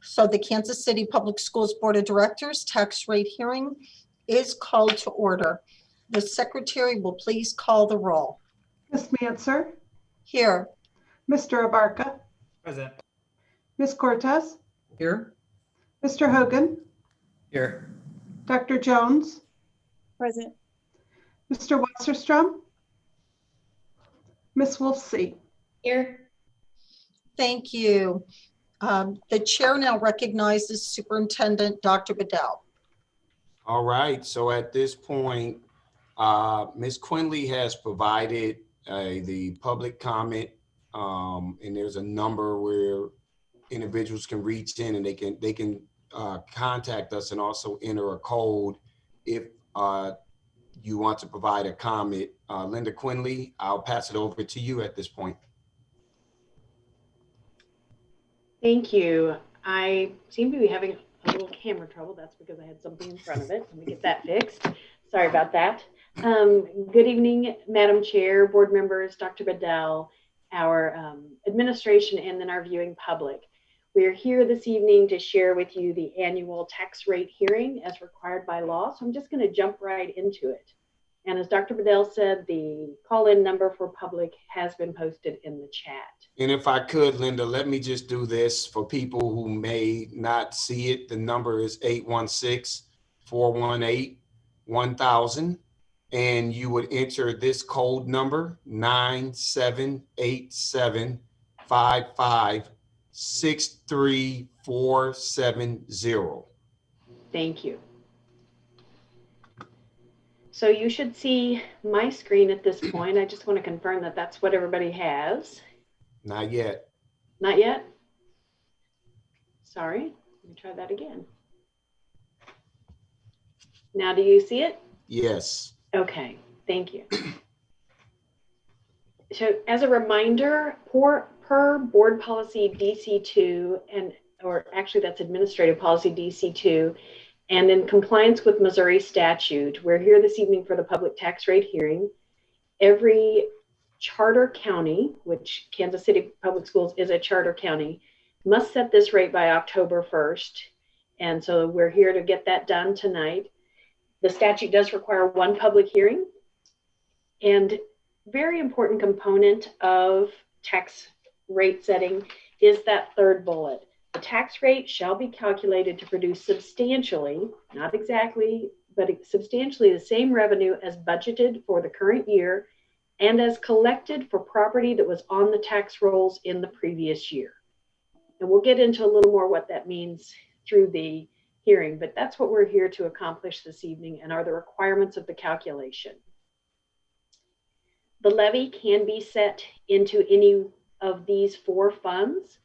So the Kansas City Public Schools Board of Directors tax rate hearing is called to order. The secretary will please call the roll. Ms. Manser, Here. Mr. Abarca, Present. Ms. Cortez, Here. Mr. Hogan, Here. Dr. Jones, Present. Mr. Wasserstrom, Ms. Wolfsey. Here. Thank you. The chair now recognizes Superintendent Dr. Bedell. All right, so at this point, Ms. Quinley has provided the public comment, and there's a number where individuals can reach in and they can contact us and also enter a code if you want to provide a comment. Linda Quinley, I'll pass it over to you at this point. Thank you. I seem to be having a little camera trouble. That's because I had something in front of it. Let me get that fixed. Sorry about that. Good evening, Madam Chair, board members, Dr. Bedell, our administration, and then our viewing public. We are here this evening to share with you the annual tax rate hearing as required by law. So I'm just going to jump right into it. And as Dr. Bedell said, the call-in number for public has been posted in the chat. And if I could, Linda, let me just do this for people who may not see it. The number is 816-418-1000. And you would enter this code number 9787556347. Thank you. So you should see my screen at this point. I just want to confirm that that's what everybody has. Not yet. Not yet? Sorry, let me try that again. Now, do you see it? Yes. Okay, thank you. So as a reminder, per board policy DC2, or actually that's administrative policy DC2, and in compliance with Missouri statute, we're here this evening for the public tax rate hearing. Every charter county, which Kansas City Public Schools is a charter county, must set this rate by October 1st. And so we're here to get that done tonight. The statute does require one public hearing, and very important component of tax rate setting is that third bullet. The tax rate shall be calculated to produce substantially, not exactly, but substantially the same revenue as budgeted for the current year and as collected for property that was on the tax rolls in the previous year. And we'll get into a little more what that means through the hearing, but that's what we're here to accomplish this evening and are the requirements of the calculation. The levy can be set into any of these four funds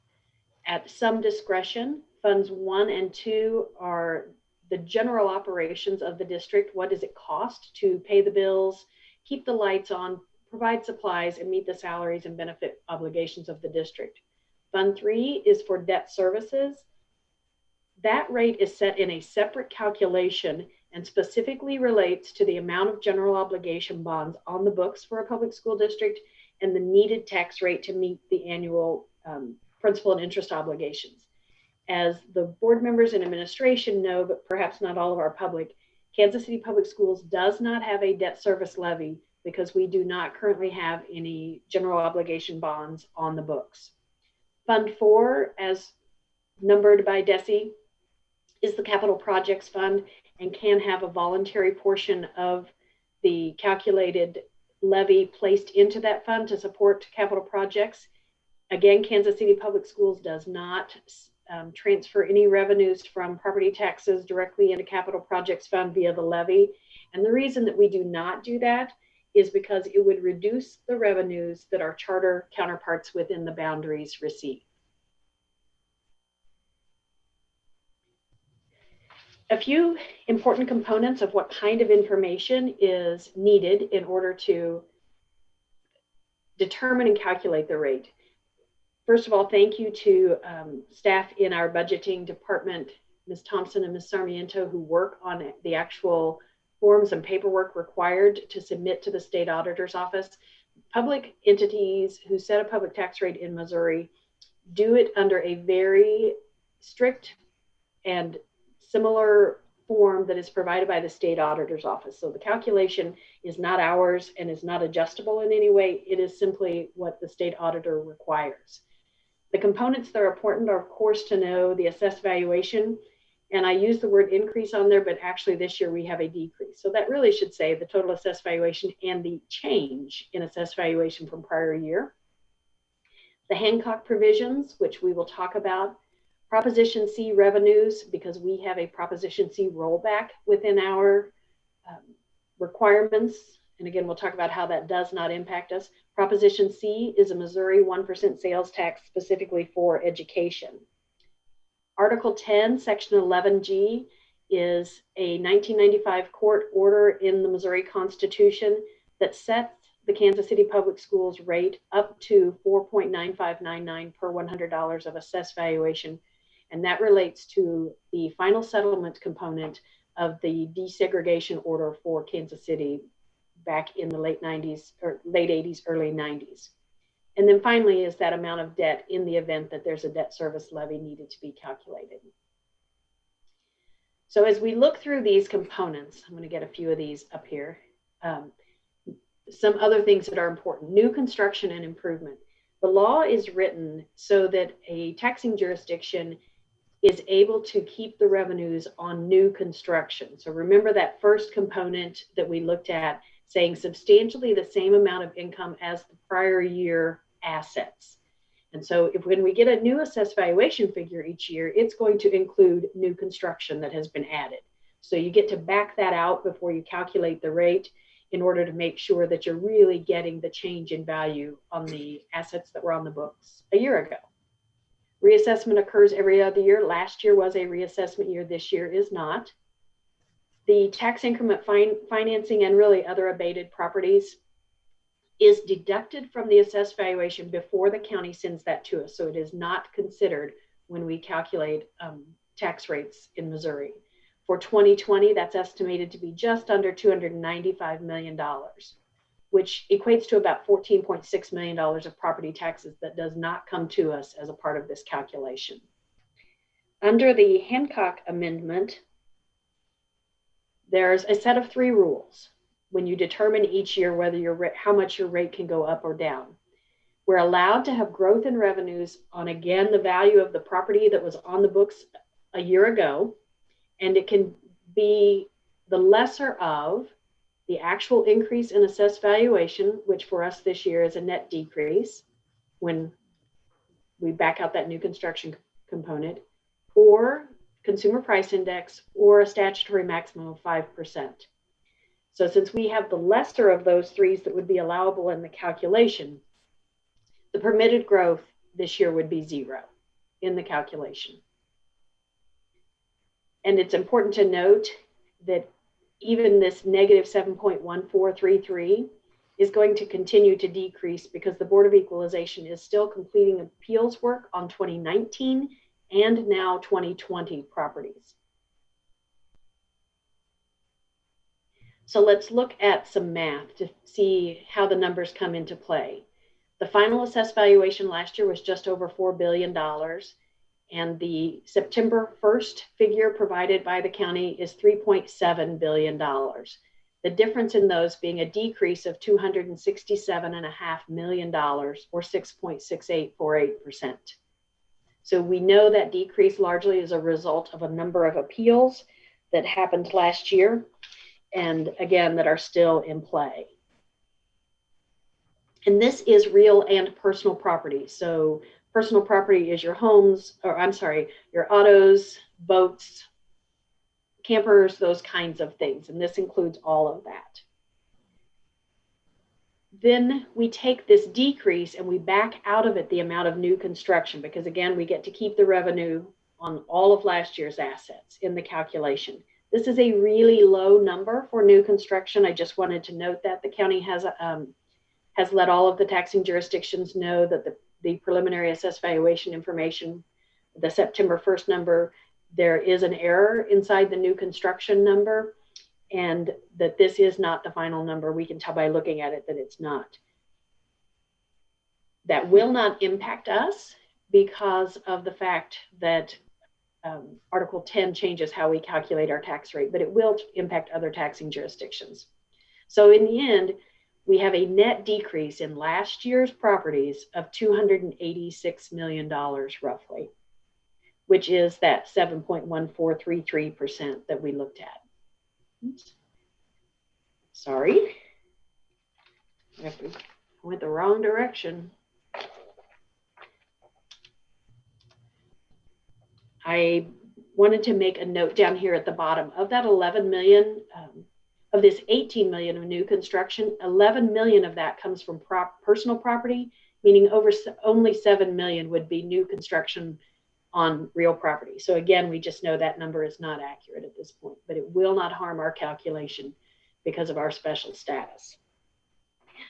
at some discretion. Funds 1 and 2 are the general operations of the district. What does it cost to pay the bills, keep the lights on, provide supplies, and meet the salaries and benefit obligations of the district? Fund 3 is for debt services. That rate is set in a separate calculation and specifically relates to the amount of general obligation bonds on the books for a public school district and the needed tax rate to meet the annual principal and interest obligations. As the board members and administration know, but perhaps not all of our public, Kansas City Public Schools does not have a debt service levy because we do not currently have any general obligation bonds on the books. Fund 4, as numbered by DESI, is the Capital Projects Fund and can have a voluntary portion of the calculated levy placed into that fund to support capital projects. Again, Kansas City Public Schools does not transfer any revenues from property taxes directly into Capital Projects Fund via the levy. And the reason that we do not do that is because it would reduce the revenues that our charter counterparts within the boundaries receive. A few important components of what kind of information is needed in order to determine and calculate the rate. First of all, thank you to staff in our budgeting department, Ms. Thompson and Ms. Sarmiento, who work on the actual forms and paperwork required to submit to the state auditor's office. Public entities who set a public tax rate in Missouri do it under a very strict and similar form that is provided by the state auditor's office. So the calculation is not ours and is not adjustable in any way. It is simply what the state auditor requires. The components that are important are, of course, to know the assessed valuation. And I use the word increase on there, but actually this year we have a decrease. So that really should say the total assessed valuation and the change in assessed valuation from prior year. The Hancock provisions, which we will talk about. Proposition C revenues, because we have a Proposition C rollback within our requirements. And again, we'll talk about how that does not impact us. Proposition C is a Missouri 1% sales tax specifically for education. Article 10, Section 11G is a 1995 court order in the Missouri Constitution that sets the Kansas City Public Schools rate up to 4.9599 per $100 of assessed valuation. And that relates to the final settlement component of the desegregation order for Kansas City back in the late 90s or late 80s, early 90s. And then finally is that amount of debt in the event that there's a debt service levy needed to be calculated. So as we look through these components, I'm going to get a few of these up here. Some other things that are important: new construction and improvement. The law is written so that a taxing jurisdiction is able to keep the revenues on new construction. So remember that first component that we looked at, saying substantially the same amount of income as the prior year assets. And so when we get a new assessed valuation figure each year, it's going to include new construction that has been added. So you get to back that out before you calculate the rate in order to make sure that you're really getting the change in value on the assets that were on the books a year ago. Reassessment occurs every other year. Last year was a reassessment year. This year is not. The tax increment financing and really other abated properties is deducted from the assessed valuation before the county sends that to us. So it is not considered when we calculate tax rates in Missouri. For 2020, that's estimated to be just under $295 million, which equates to about $14.6 million of property taxes that does not come to us as a part of this calculation. Under the Hancock Amendment, there's a set of 3 rules when you determine each year whether how much your rate can go up or down. We're allowed to have growth in revenues on, again, the value of the property that was on the books a year ago, and it can be the lesser of the actual increase in assessed valuation, which for us this year is a net decrease when we back out that new construction component, or consumer price index, or a statutory maximum of 5%. So since we have the lesser of those 3s that would be allowable in the calculation, the permitted growth this year would be 0 in the calculation. And it's important to note that even this negative 7.1433 is going to continue to decrease because the Board of Equalization is still completing appeals work on 2019 and now 2020 properties. So let's look at some math to see how the numbers come into play. The final assessed valuation last year was just over $4 billion. And the September 1st figure provided by the county is $3.7 billion. The difference in those being a decrease of $267.5 million, or 6.6848%. So we know that decrease largely is a result of a number of appeals that happened last year, and again, that are still in play. And this is real and personal property. So personal property is your homes, or I'm sorry, your autos, boats, campers, those kinds of things. And this includes all of that. Then we take this decrease and we back out of it the amount of new construction, because again, we get to keep the revenue on all of last year's assets in the calculation. This is a really low number for new construction. I just wanted to note that the county has let all of the taxing jurisdictions know that the preliminary assessed valuation information, the September 1st number, there is an error inside the new construction number, and that this is not the final number. We can tell by looking at it that it's not. That will not impact us because of the fact that Article 10 changes how we calculate our tax rate, but it will impact other taxing jurisdictions. So in the end, we have a net decrease in last year's properties of $286 million roughly, which is that 7.1433% that we looked at. Oops. Sorry. I went the wrong direction. I wanted to make a note down here at the bottom of that 11 million, of this 18 million of new construction, 11 million of that comes from personal property, meaning only 7 million would be new construction on real property. So again, we just know that number is not accurate at this point, but it will not harm our calculation because of our special status.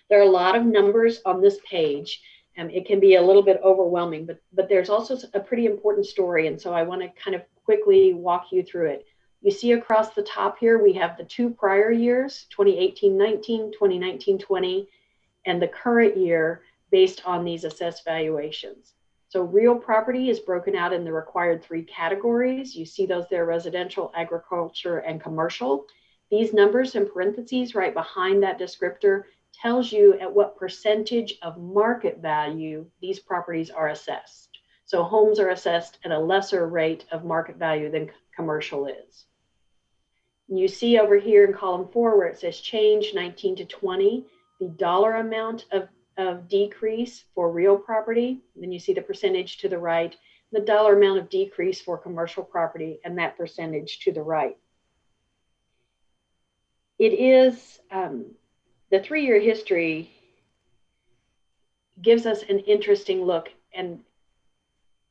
There are a lot of numbers on this page, and it can be a little bit overwhelming, but there's also a pretty important story, and so I want to kind of quickly walk you through it. You see across the top here, we have the 2 prior years, 2018-19, 2019-20, and the current year based on these assessed valuations. So real property is broken out in the required 3 categories. You see those there: residential, agriculture, and commercial. These numbers in parentheses right behind that descriptor tells you at what percentage of market value these properties are assessed. So homes are assessed at a lesser rate of market value than commercial is. You see over here in column 4 where it says change 19 to 20, the dollar amount of decrease for real property. Then you see the percentage to the right, the dollar amount of decrease for commercial property, and that percentage to the right. It is, the 3-year history gives us an interesting look, and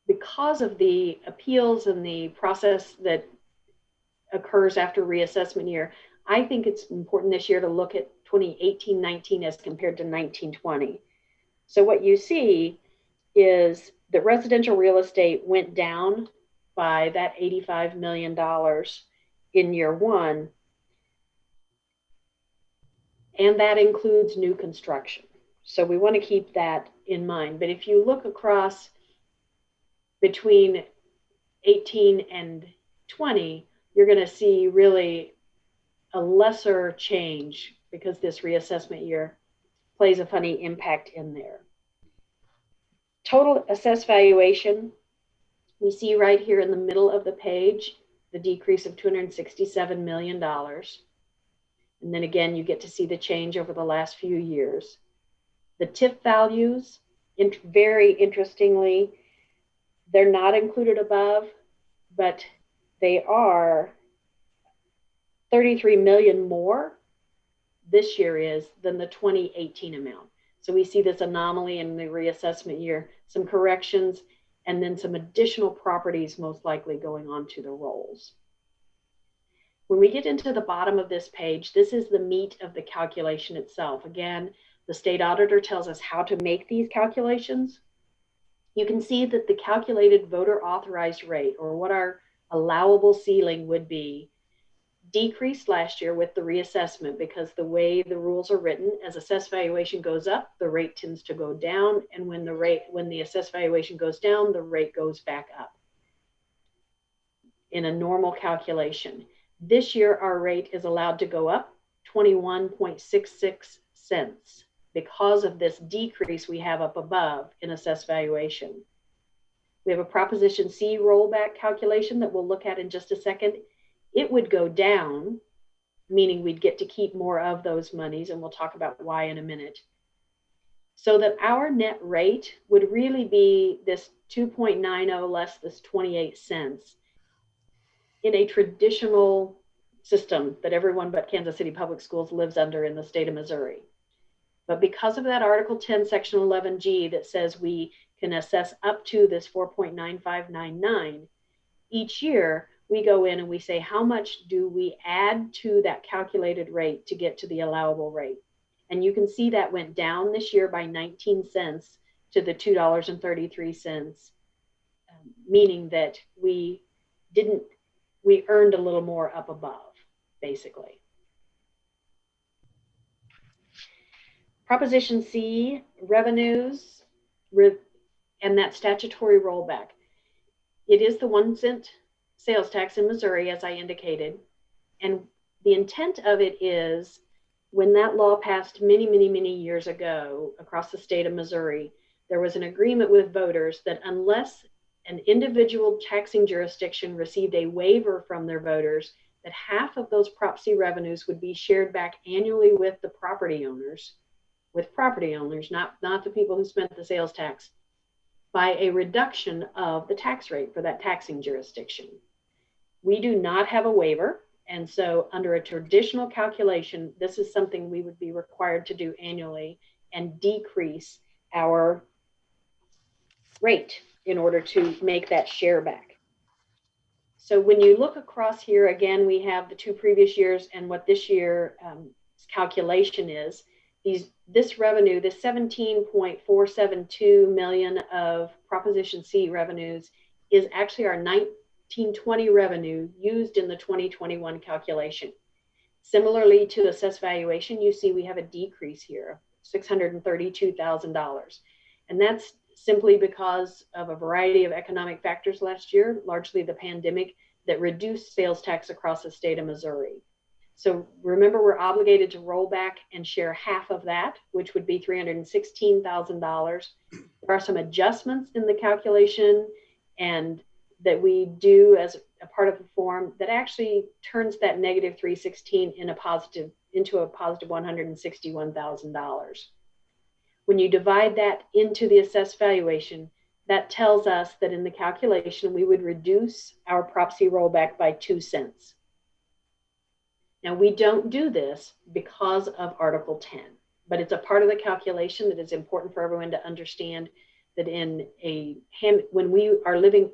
because of the appeals and the process that occurs after reassessment year, I think it's important this year to look at 2018-19 as compared to 19-20. So what you see is that residential real estate went down by that $85 million in year 1, and that includes new construction. So we want to keep that in mind. But if you look across between 18 and 20, you're going to see really a lesser change because this reassessment year plays a funny impact in there. Total assessed valuation, we see right here in the middle of the page, the decrease of $267 million. And then again, you get to see the change over the last few years. The TIF values, very interestingly, they're not included above, but they are 33 million more this year is than the 2018 amount. So we see this anomaly in the reassessment year, some corrections, and then some additional properties most likely going on to the rolls. When we get into the bottom of this page, this is the meat of the calculation itself. Again, the state auditor tells us how to make these calculations. You can see that the calculated voter authorized rate, or what our allowable ceiling would be, decreased last year with the reassessment because the way the rules are written, as assessed valuation goes up, the rate tends to go down, and when the assessed valuation goes down, the rate goes back up in a normal calculation. This year, our rate is allowed to go up 21.66 cents because of this decrease we have up above in assessed valuation. We have a Proposition C rollback calculation that we'll look at in just a second. It would go down, meaning we'd get to keep more of those monies, and we'll talk about why in a minute. So that our net rate would really be this 2.90 less this 28 cents in a traditional system that everyone but Kansas City Public Schools lives under in the state of Missouri. But because of that Article 10, Section 11G that says we can assess up to this 4.9599, each year we go in and we say, how much do we add to that calculated rate to get to the allowable rate? And you can see that went down this year by 19 cents to the $2.33, meaning that we earned a little more up above, basically. Proposition C, revenues, and that statutory rollback. It is the 1 cent sales tax in Missouri, as I indicated. And the intent of it is, when that law passed many, many, many years ago across the state of Missouri, there was an agreement with voters that unless an individual taxing jurisdiction received a waiver from their voters, that half of those Prop C revenues would be shared back annually with the property owners, not the people who spent the sales tax, by a reduction of the tax rate for that taxing jurisdiction. We do not have a waiver. And so under a traditional calculation, this is something we would be required to do annually and decrease our rate in order to make that share back. So when you look across here, again, we have the 2 previous years and what this year's calculation is. This revenue, this 17.472 million of Proposition C revenues is actually our 1920 revenue used in the 2021 calculation. Similarly to assessed valuation, you see we have a decrease here of $632,000. And that's simply because of a variety of economic factors last year, largely the pandemic, that reduced sales tax across the state of Missouri. So remember, we're obligated to roll back and share half of that, which would be $316,000. There are some adjustments in the calculation and that we do as a part of the form that actually turns that negative 316 into a positive $161,000. When you divide that into the assessed valuation, that tells us that in the calculation, we would reduce our Prop C rollback by 2 cents. Now, we don't do this because of Article 10, but it's a part of the calculation that is important for everyone to understand that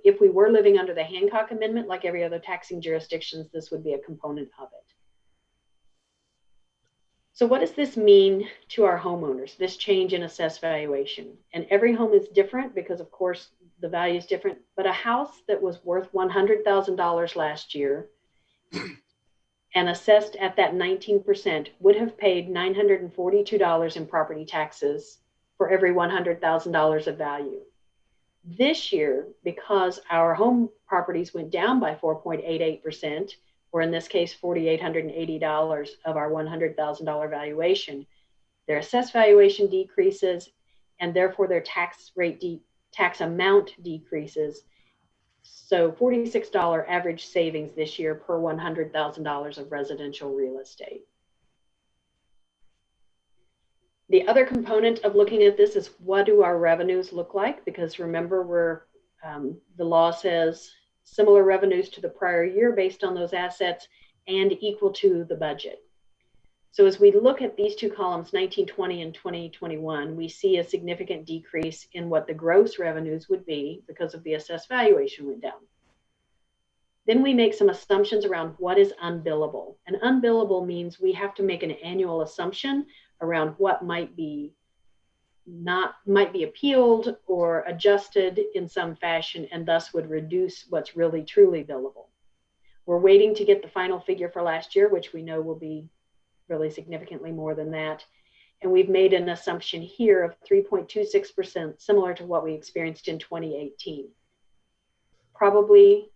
if we were living under the Hancock Amendment, like every other taxing jurisdictions, this would be a component of it. So what does this mean to our homeowners, this change in assessed valuation? And every home is different because, of course, the value is different, but a house that was worth $100,000 last year and assessed at that 19% would have paid $942 in property taxes for every $100,000 of value. This year, because our home properties went down by 4.88%, or in this case, $4,880 of our $100,000 valuation, their assessed valuation decreases, and therefore their tax amount decreases. So $46 average savings this year per $100,000 of residential real estate. The other component of looking at this is, what do our revenues look like? Because remember, the law says similar revenues to the prior year based on those assets and equal to the budget. So as we look at these two columns, 1920 and 2021, we see a significant decrease in what the gross revenues would be because of the assessed valuation went down. Then we make some assumptions around what is unbillable. And unbillable means we have to make an annual assumption around what might be appealed or adjusted in some fashion, and thus would reduce what's really truly billable. We're waiting to get the final figure for last year, which we know will be really significantly more than that. And we've made an assumption here of 3.26%, similar to what we experienced in 2018. Probably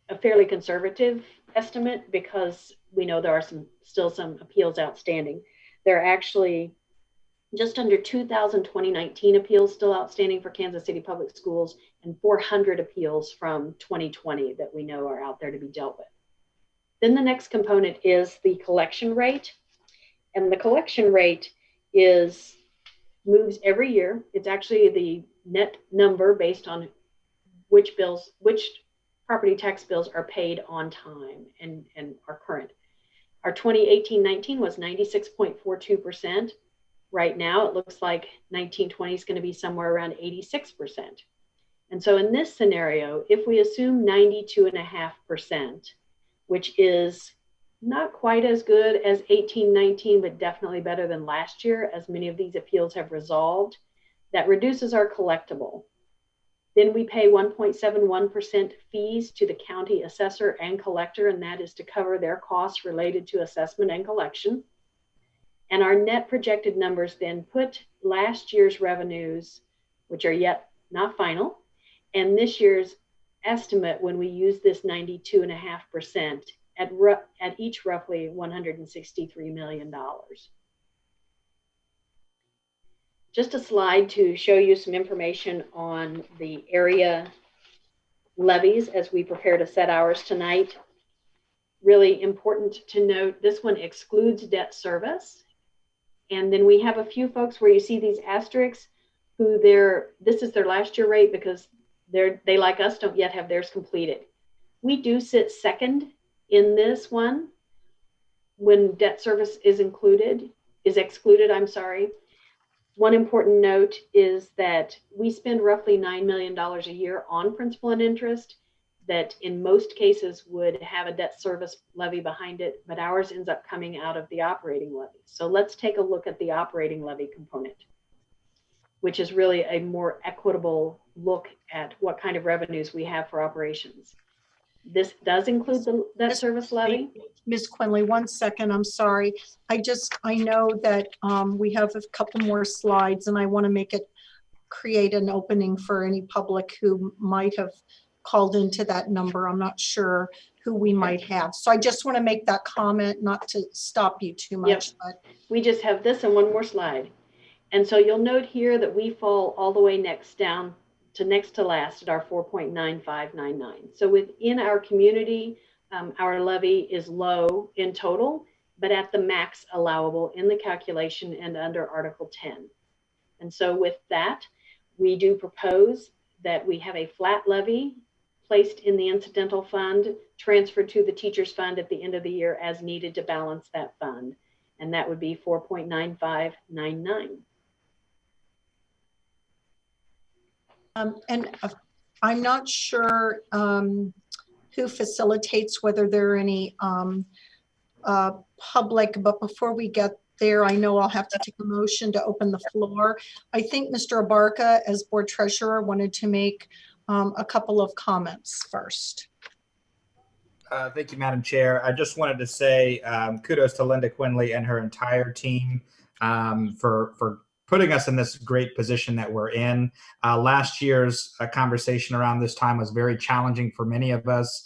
a fairly conservative estimate because we know there are still some appeals outstanding. There are actually just under 2,000 2019 appeals still outstanding for Kansas City Public Schools and 400 appeals from 2020 that we know are out there to be dealt with. Then the next component is the collection rate. And the collection rate moves every year. It's actually the net number based on which property tax bills are paid on time and are current. Our 2018-19 was 96.42%. Right now, it looks like 1920 is going to be somewhere around 86%. And so in this scenario, if we assume 92.5%, which is not quite as good as 18-19, but definitely better than last year, as many of these appeals have resolved, that reduces our collectible. Then we pay 1.71% fees to the county assessor and collector, and that is to cover their costs related to assessment and collection. And our net projected numbers then put last year's revenues, which are yet not final, and this year's estimate when we use this 92.5% at each roughly $163 million. Just a slide to show you some information on the area levies as we prepare to set ours tonight. Really important to note, this one excludes debt service. And then we have a few folks where you see these asterisks who this is their last year rate because they, like us, don't yet have theirs completed. We do sit second in this one when debt service is excluded, I'm sorry. One important note is that we spend roughly $9 million a year on principal and interest that in most cases would have a debt service levy behind it, but ours ends up coming out of the operating levy. So let's take a look at the operating levy component, which is really a more equitable look at what kind of revenues we have for operations. This does include the debt service levy. Ms. Quinley, 1 second, I'm sorry. I know that we have a couple more slides and I want to create an opening for any public who might have called into that number. I'm not sure who we might have. So I just want to make that comment, not to stop you too much. Yep. But we just have this and one more slide. And so you'll note here that we fall all the way next to last at our 4.9599. So within our community, our levy is low in total, but at the max allowable in the calculation and under Article 10. And so with that, we do propose that we have a flat levy placed in the incidental fund, transferred to the teacher's fund at the end of the year as needed to balance that fund. And that would be 4.9599. and I'm not sure who facilitates, whether there are any public, but before we get there, I know I'll have to take a motion to open the floor. I think Mr. Abarca, as board treasurer, wanted to make a couple of comments first. Thank you, Madam Chair. I just wanted to say kudos to Linda Quinley and her entire team for putting us in this great position that we're in. Last year's conversation around this time was very challenging for many of us,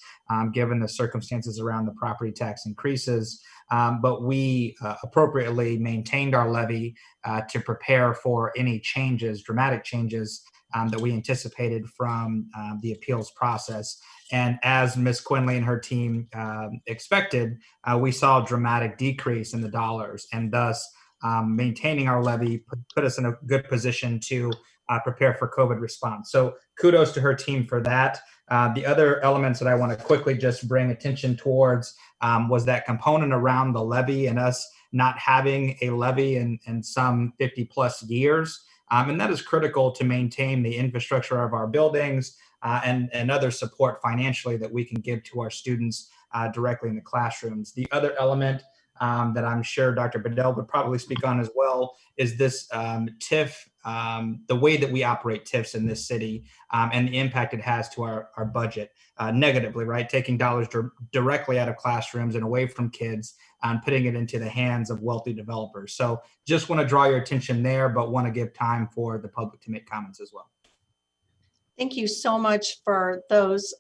given the circumstances around the property tax increases. But we appropriately maintained our levy to prepare for any changes, dramatic changes that we anticipated from the appeals process. And as Ms. Quinley and her team expected, we saw a dramatic decrease in the dollars, and thus maintaining our levy put us in a good position to prepare for COVID response. So kudos to her team for that. The other elements that I want to quickly just bring attention towards was that component around the levy and us not having a levy in some 50 plus years. And that is critical to maintain the infrastructure of our buildings and other support financially that we can give to our students directly in the classrooms. The other element that I'm sure Dr. Bedell would probably speak on as well is this TIF, the way that we operate TIFs in this city and the impact it has to our budget negatively, right? Taking dollars directly out of classrooms and away from kids and putting it into the hands of wealthy developers. So just want to draw your attention there, but want to give time for the public to make comments as well. Thank you so much for those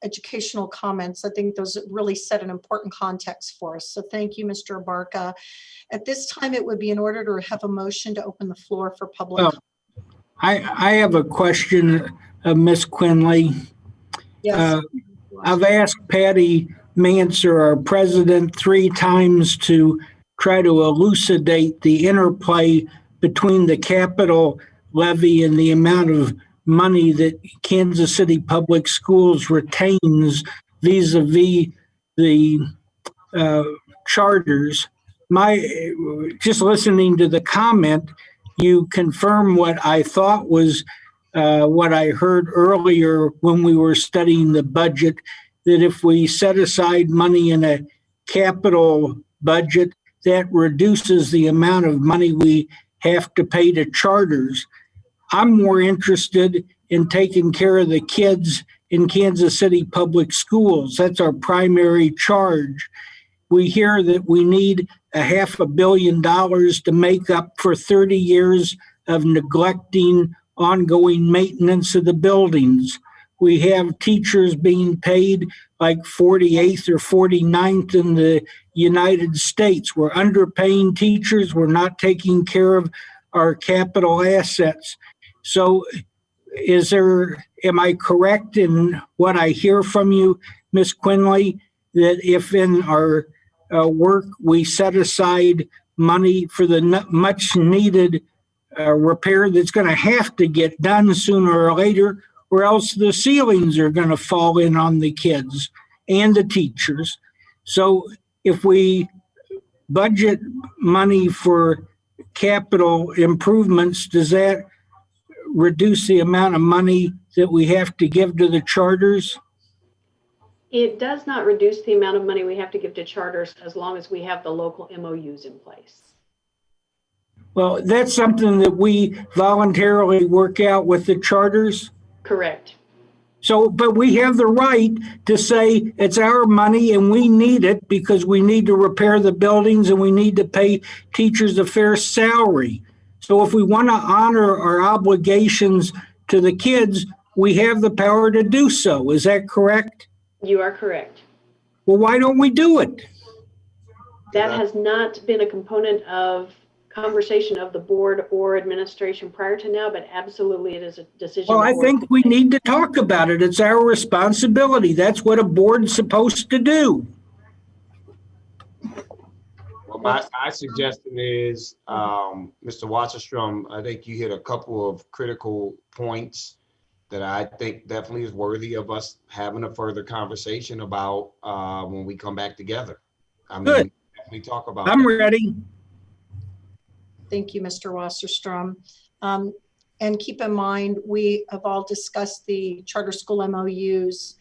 educational comments. I think those really set an important context for us. So thank you, Mr. Abarca. At this time, it would be in order to have a motion to open the floor for public. I have a question of Ms. Quinley. Yes. I've asked Patty Manser, our president, 3 times to try to elucidate the interplay between the capital levy and the amount of money that Kansas City Public Schools retains vis-a-vis the charters. Just listening to the comment, you confirm what I thought was what I heard earlier when we were studying the budget, that if we set aside money in a capital budget, that reduces the amount of money we have to pay to charters. I'm more interested in taking care of the kids in Kansas City Public Schools. That's our primary charge. We hear that we need $500 million to make up for 30 years of neglecting ongoing maintenance of the buildings. we have teachers being paid like 48th or 49th in the United States. We're underpaying teachers. We're not taking care of our capital assets. So am I correct in what I hear from you, Ms. Quinley, that if in our work we set aside money for the much needed repair that's going to have to get done sooner or later, or else the ceilings are going to fall in on the kids and the teachers. So if we budget money for capital improvements, does that reduce the amount of money that we have to give to the charters? It does not reduce the amount of money we have to give to charters as long as we have the local MOUs in place. Well, that's something that we voluntarily work out with the charters. Correct. So, but we have the right to say it's our money and we need it because we need to repair the buildings and we need to pay teachers a fair salary. So if we want to honor our obligations to the kids, we have the power to do so. Is that correct? You are correct. Well, why don't we do it? That has not been a component of conversation of the board or administration prior to now, but absolutely it is a decision. Well, I think we need to talk about it. It's our responsibility. That's what a board's supposed to do. Well, my suggestion is, Mr. Wasserstrom, I think you hit a couple of critical points that I think definitely is worthy of us having a further conversation about when we come back together. I mean, Good. definitely talk about I'm that. ready. Thank you, Mr. Wasserstrom. And keep in mind, we have all discussed the charter school MOUs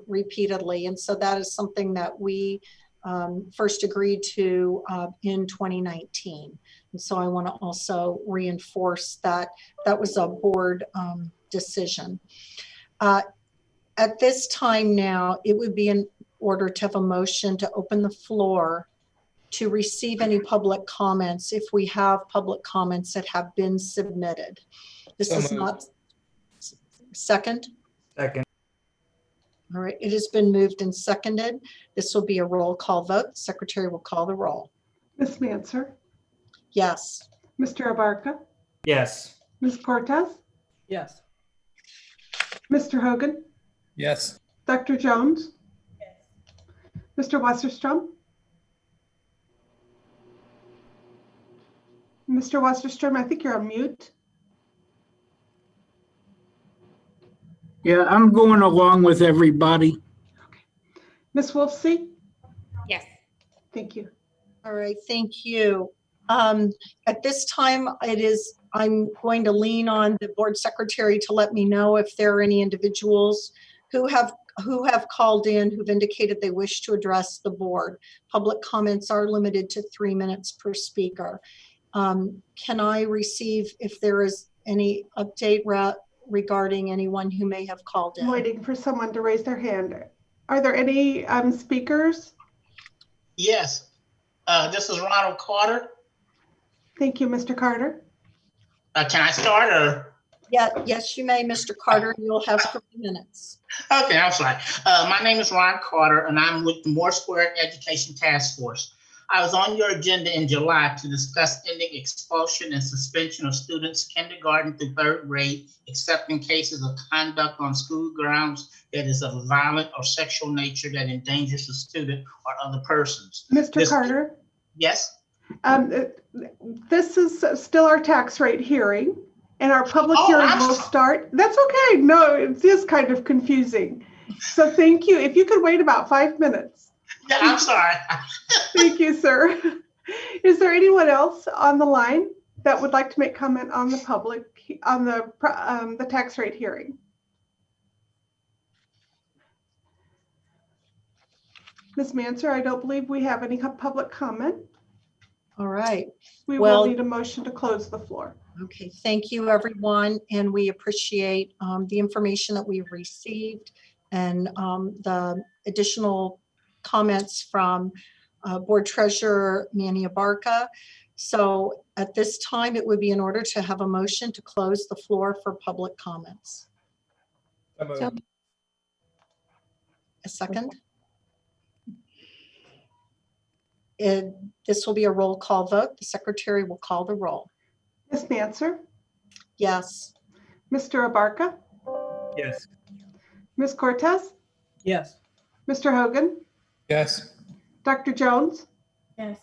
repeatedly. And so that is something that we first agreed to in 2019. And so I want to also reinforce that that was a board decision. At this time now, it would be in order to have a motion to open the floor to receive any public comments if we have public comments that have been submitted. This is not second. Second. All right, it has been moved and seconded. This will be a roll call vote. Secretary will call the roll. Ms. Manser, Yes. Mr. Abarca, Yes. Ms. Cortez, Yes. Mr. Hogan, Yes. Dr. Jones, Mr. Wasserstrom, Mr. Wasserstrom, I think you're on mute. Yeah, I'm going along with everybody. Ms. Wolfsey? Yes. Thank you. All right, thank you. At this time, I'm going to lean on the board secretary to let me know if there are any individuals who have called in who've indicated they wish to address the board. Public comments are limited to 3 minutes per speaker. Can I receive if there is any update regarding anyone who may have called in? I'm waiting for someone to raise their hand. Are there any speakers? Yes, this is Ronald Carter. Thank you, Mr. Carter. Can I start or? Yeah, yes, you may, Mr. Carter. You'll have 3 minutes. Okay, I'm sorry. My name is Ron Carter and I'm with the Moore Square Education Task Force. I was on your agenda in July to discuss ending expulsion and suspension of students kindergarten through 3rd grade, except in cases of conduct on school grounds that is of a violent or sexual nature that endangers the student or other persons. Mr. Carter? Yes? This is still our tax rate hearing, and our public Oh, hearing I'm will sorry. start. That's okay. No, it is kind of confusing. So thank you. If you could wait about 5 minutes. Yeah, I'm sorry. Thank you, sir. Is there anyone else on the line that would like to make comment on the the tax rate hearing? Ms. Manser, I don't believe we have any public comment. All right. We Well- will need a motion to close the floor. Okay, thank you, everyone, and we appreciate the information that we've received and the additional comments from Board Treasurer Manny Abarca. So at this time, it would be in order to have a motion to close the floor for public comments. So moved. So, A second? This will be a roll call vote. The secretary will call the roll. Ms. Manser, Yes. Mr. Abarca, Yes. Ms. Cortez, Yes. Mr. Hogan, Yes. Dr. Jones, yes.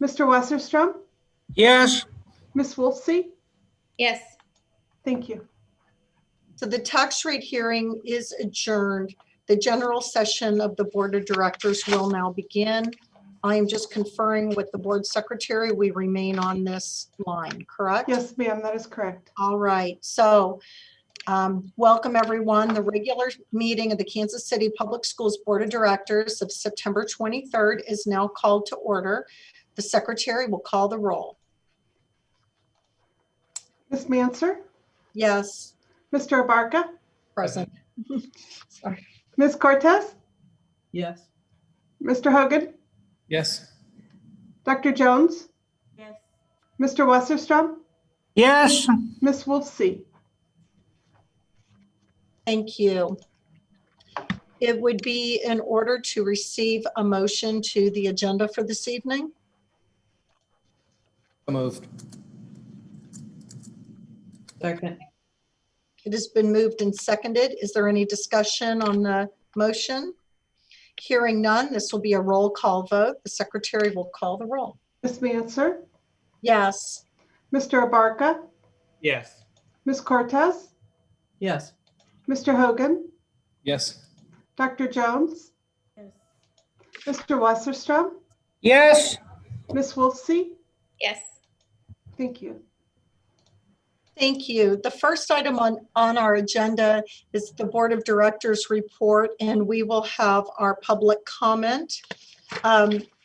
Mr. Wasserstrom, Yes, Ms. Wolfsey. Yes. Thank you. So the tax rate hearing is adjourned. The general session of the Board of Directors will now begin. I am just conferring with the board secretary. We remain on this line, correct? Yes, ma'am, that is correct. All right, so welcome everyone. The regular meeting of the Kansas City Public Schools Board of Directors of September 23rd is now called to order. The secretary will call the roll. Ms. Manser, Yes, Mr. Abarca, present. Sorry. Ms. Cortez, Yes. Mr. Hogan, Yes. Dr. Jones, Yes. Mr. Wasserstrom, yes, Ms. Wolfsey. Thank you. It would be in order to receive a motion to the agenda for this evening. So moved. Second. It has been moved and seconded. Is there any discussion on the motion? Hearing none, this will be a roll call vote. The secretary will call the roll. Ms. Manser, Yes. Mr. Abarca, Yes. Ms. Cortez, Yes. Mr. Hogan, Yes. Dr. Jones, Yes. Mr. Wasserstrom, yes. Ms. Wolfsey. Yes. Thank you. Thank you. The first item on our agenda is the Board of Directors report, and we will have our public comment.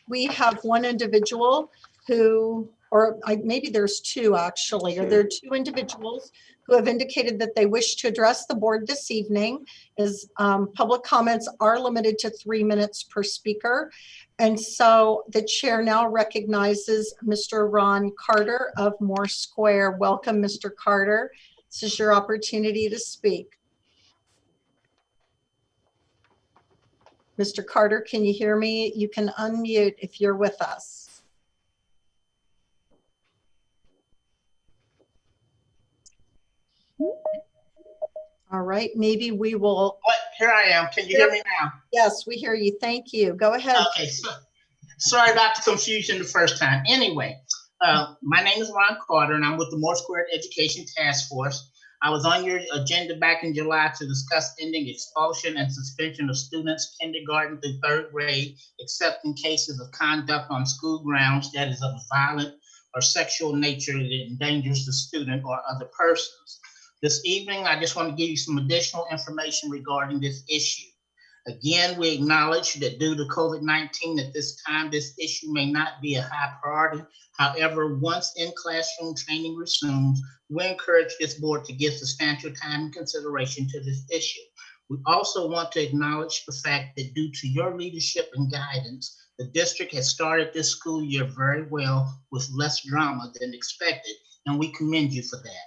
We have one individual who, maybe there's two actually, or there are two individuals who have indicated that they wish to address the board this evening. Public comments are limited to 3 minutes per speaker. And so the chair now recognizes Mr. Ron Carter of Moore Square. Welcome, Mr. Carter. This is your opportunity to speak. Mr. Carter, can you hear me? You can unmute if you're with us. All right, maybe we will. What? Here I am. Can you hear me now? Yes, we hear you. Thank you. Go ahead. Okay, so sorry about the confusion the first time. Anyway, my name is Ron Carter, and I'm with the Moore Square Education Task Force. I was on your agenda back in July to discuss ending expulsion and suspension of students kindergarten through third grade, except in cases of conduct on school grounds that is of a violent or sexual nature that endangers the student or other persons. This evening, I just want to give you some additional information regarding this issue. Again, we acknowledge that due to COVID-19 at this time, this issue may not be a high priority. However, once in-classroom training resumes, we encourage this board to give substantial time and consideration to this issue. We also want to acknowledge the fact that due to your leadership and guidance, the district has started this school year very well with less drama than expected, and we commend you for that.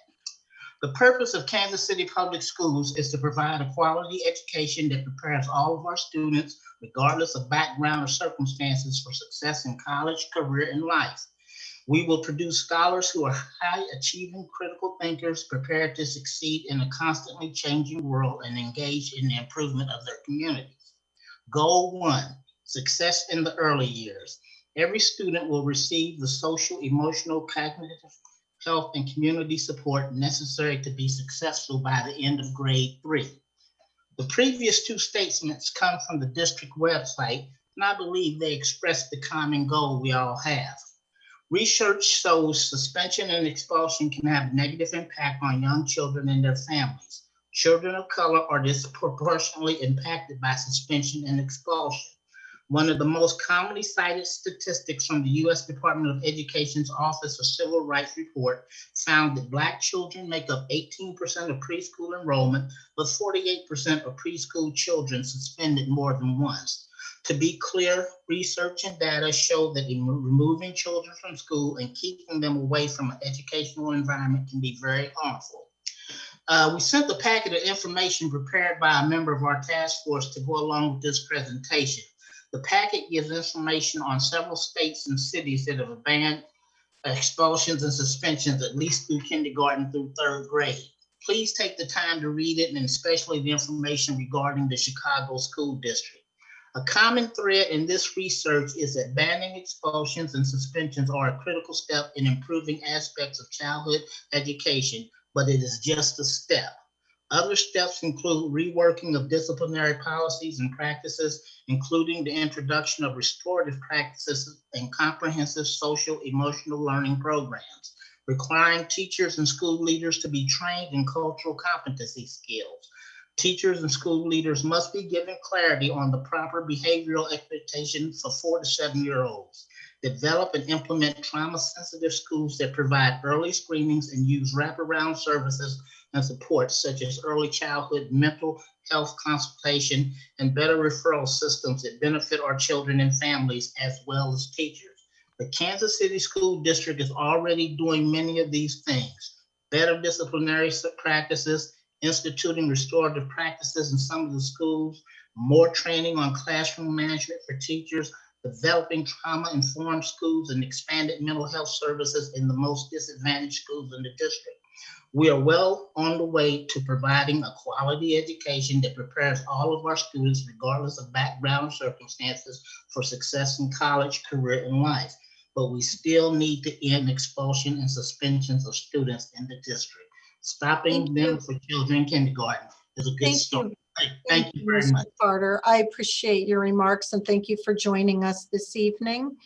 The purpose of Kansas City Public Schools is to provide a quality education that prepares all of our students, regardless of background or circumstances, for success in college, career, and life. We will produce scholars who are high-achieving critical thinkers, prepared to succeed in a constantly changing world and engaged in the improvement of their communities. Goal 1, success in the early years. Every student will receive the social, emotional, cognitive, health, and community support necessary to be successful by the end of grade 3. The previous two statements come from the district website, and I believe they express the common goal we all have. Research shows suspension and expulsion can have a negative impact on young children and their families. Children of color are disproportionately impacted by suspension and expulsion. One of the most commonly cited statistics from the U.S. Department of Education's Office of Civil Rights report found that Black children make up 18% of preschool enrollment, but 48% of preschool children suspended more than once. To be clear, research and data show that removing children from school and keeping them away from an educational environment can be very harmful. We sent the packet of information prepared by a member of our task force to go along with this presentation. The packet gives information on several states and cities that have banned expulsions and suspensions at least through kindergarten through 3rd grade. Please take the time to read it, and especially the information regarding the Chicago School District. A common thread in this research is that banning expulsions and suspensions are a critical step in improving aspects of childhood education, but it is just a step. Other steps include reworking of disciplinary policies and practices, including the introduction of restorative practices and comprehensive social emotional learning programs, requiring teachers and school leaders to be trained in cultural competency skills. Teachers and school leaders must be given clarity on the proper behavioral expectations for 4 to 7-year-olds. Develop and implement trauma-sensitive schools that provide early screenings and use wraparound services and support such as early childhood mental health consultation and better referral systems that benefit our children and families as well as teachers. The Kansas City School District is already doing many of these things. Better disciplinary practices, instituting restorative practices in some of the schools, more training on classroom management for teachers, developing trauma-informed schools, and expanded mental health services in the most disadvantaged schools in the district. We are well on the way to providing a quality education that prepares all of our students, regardless of background and circumstances, for success in college, career, and life. But we still need to end expulsion and suspensions of students in the district. Stopping them for children in kindergarten is a good start. Thank you very much, Mr. Carter. I appreciate your remarks and thank you for joining us this evening.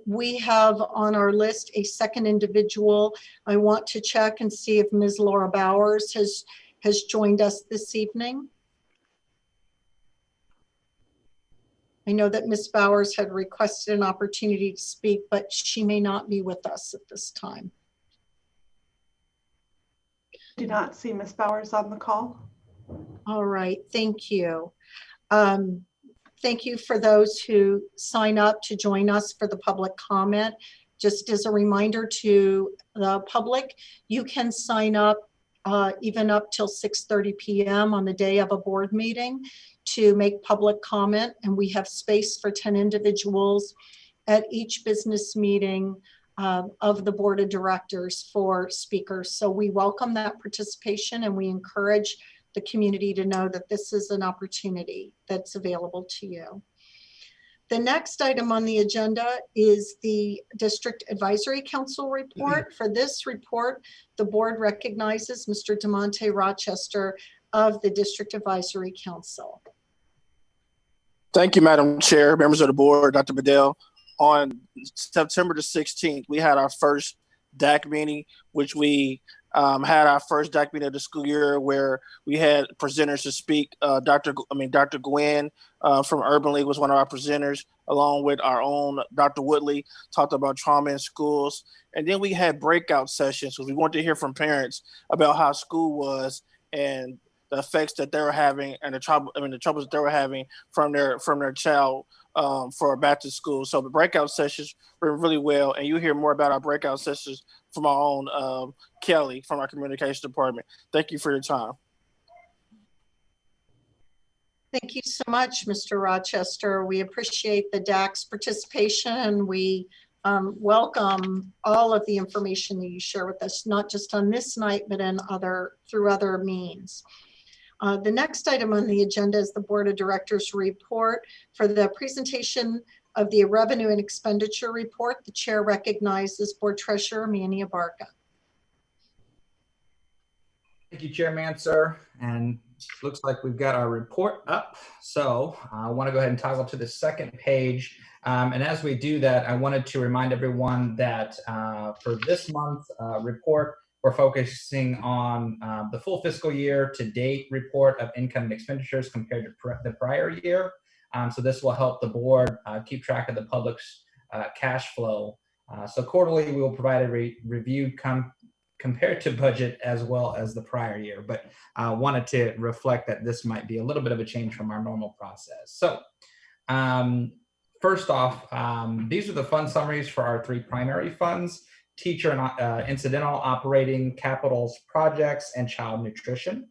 We have on our list a second individual. I want to check and see if Ms. Laura Bowers has joined us this evening. I know that Ms. Bowers had requested an opportunity to speak, but she may not be with us at this time. Do not see Ms. Bowers on the call. All right, thank you. Thank you for those who sign up to join us for the public comment. Just as a reminder to the public, you can sign up even up till 6:30 p.m. on the day of a board meeting to make public comment, and we have space for 10 individuals at each business meeting of the board of directors for speakers. So we welcome that participation and we encourage the community to know that this is an opportunity that's available to you. The next item on the agenda is the District Advisory Council report. For this report, the board recognizes Mr. DeMonte Rochester of the District Advisory Council. Thank you, Madam Chair, members of the board, Dr. Bedell. On September the 16th, we had our first DAC meeting, which we had our first DAC meeting of the school year where we had presenters to speak. Dr. Gwen from Urban League was one of our presenters, along with our own Dr. Woodley, talked about trauma in schools. And then we had breakout sessions because we wanted to hear from parents about how school was and the effects that they were having and the troubles that they were having from their child for back to school. So the breakout sessions were really well, and you hear more about our breakout sessions from our own Kelly from our communications department. Thank you for your time. Thank you so much, Mr. Rochester. We appreciate the DAC's participation, and we welcome all of the information that you share with us, not just on this night, but through other means. The next item on the agenda is the Board of Directors report. For the presentation of the Revenue and Expenditure Report, the Chair recognizes Board Treasurer Manny Abarca. Thank you, Chair Mansur. And looks like we've got our report up. So I want to go ahead and toggle to the second page. And as we do that, I wanted to remind everyone that for this month's report, we're focusing on the full fiscal year to date report of income and expenditures compared to the prior year. So this will help the board keep track of the public's cash flow. So quarterly, we will provide a review compared to budget as well as the prior year, but wanted to reflect that this might be a little bit of a change from our normal process. So first off, these are the fund summaries for our three primary funds. teacher and incidental operating capitals projects, and child nutrition.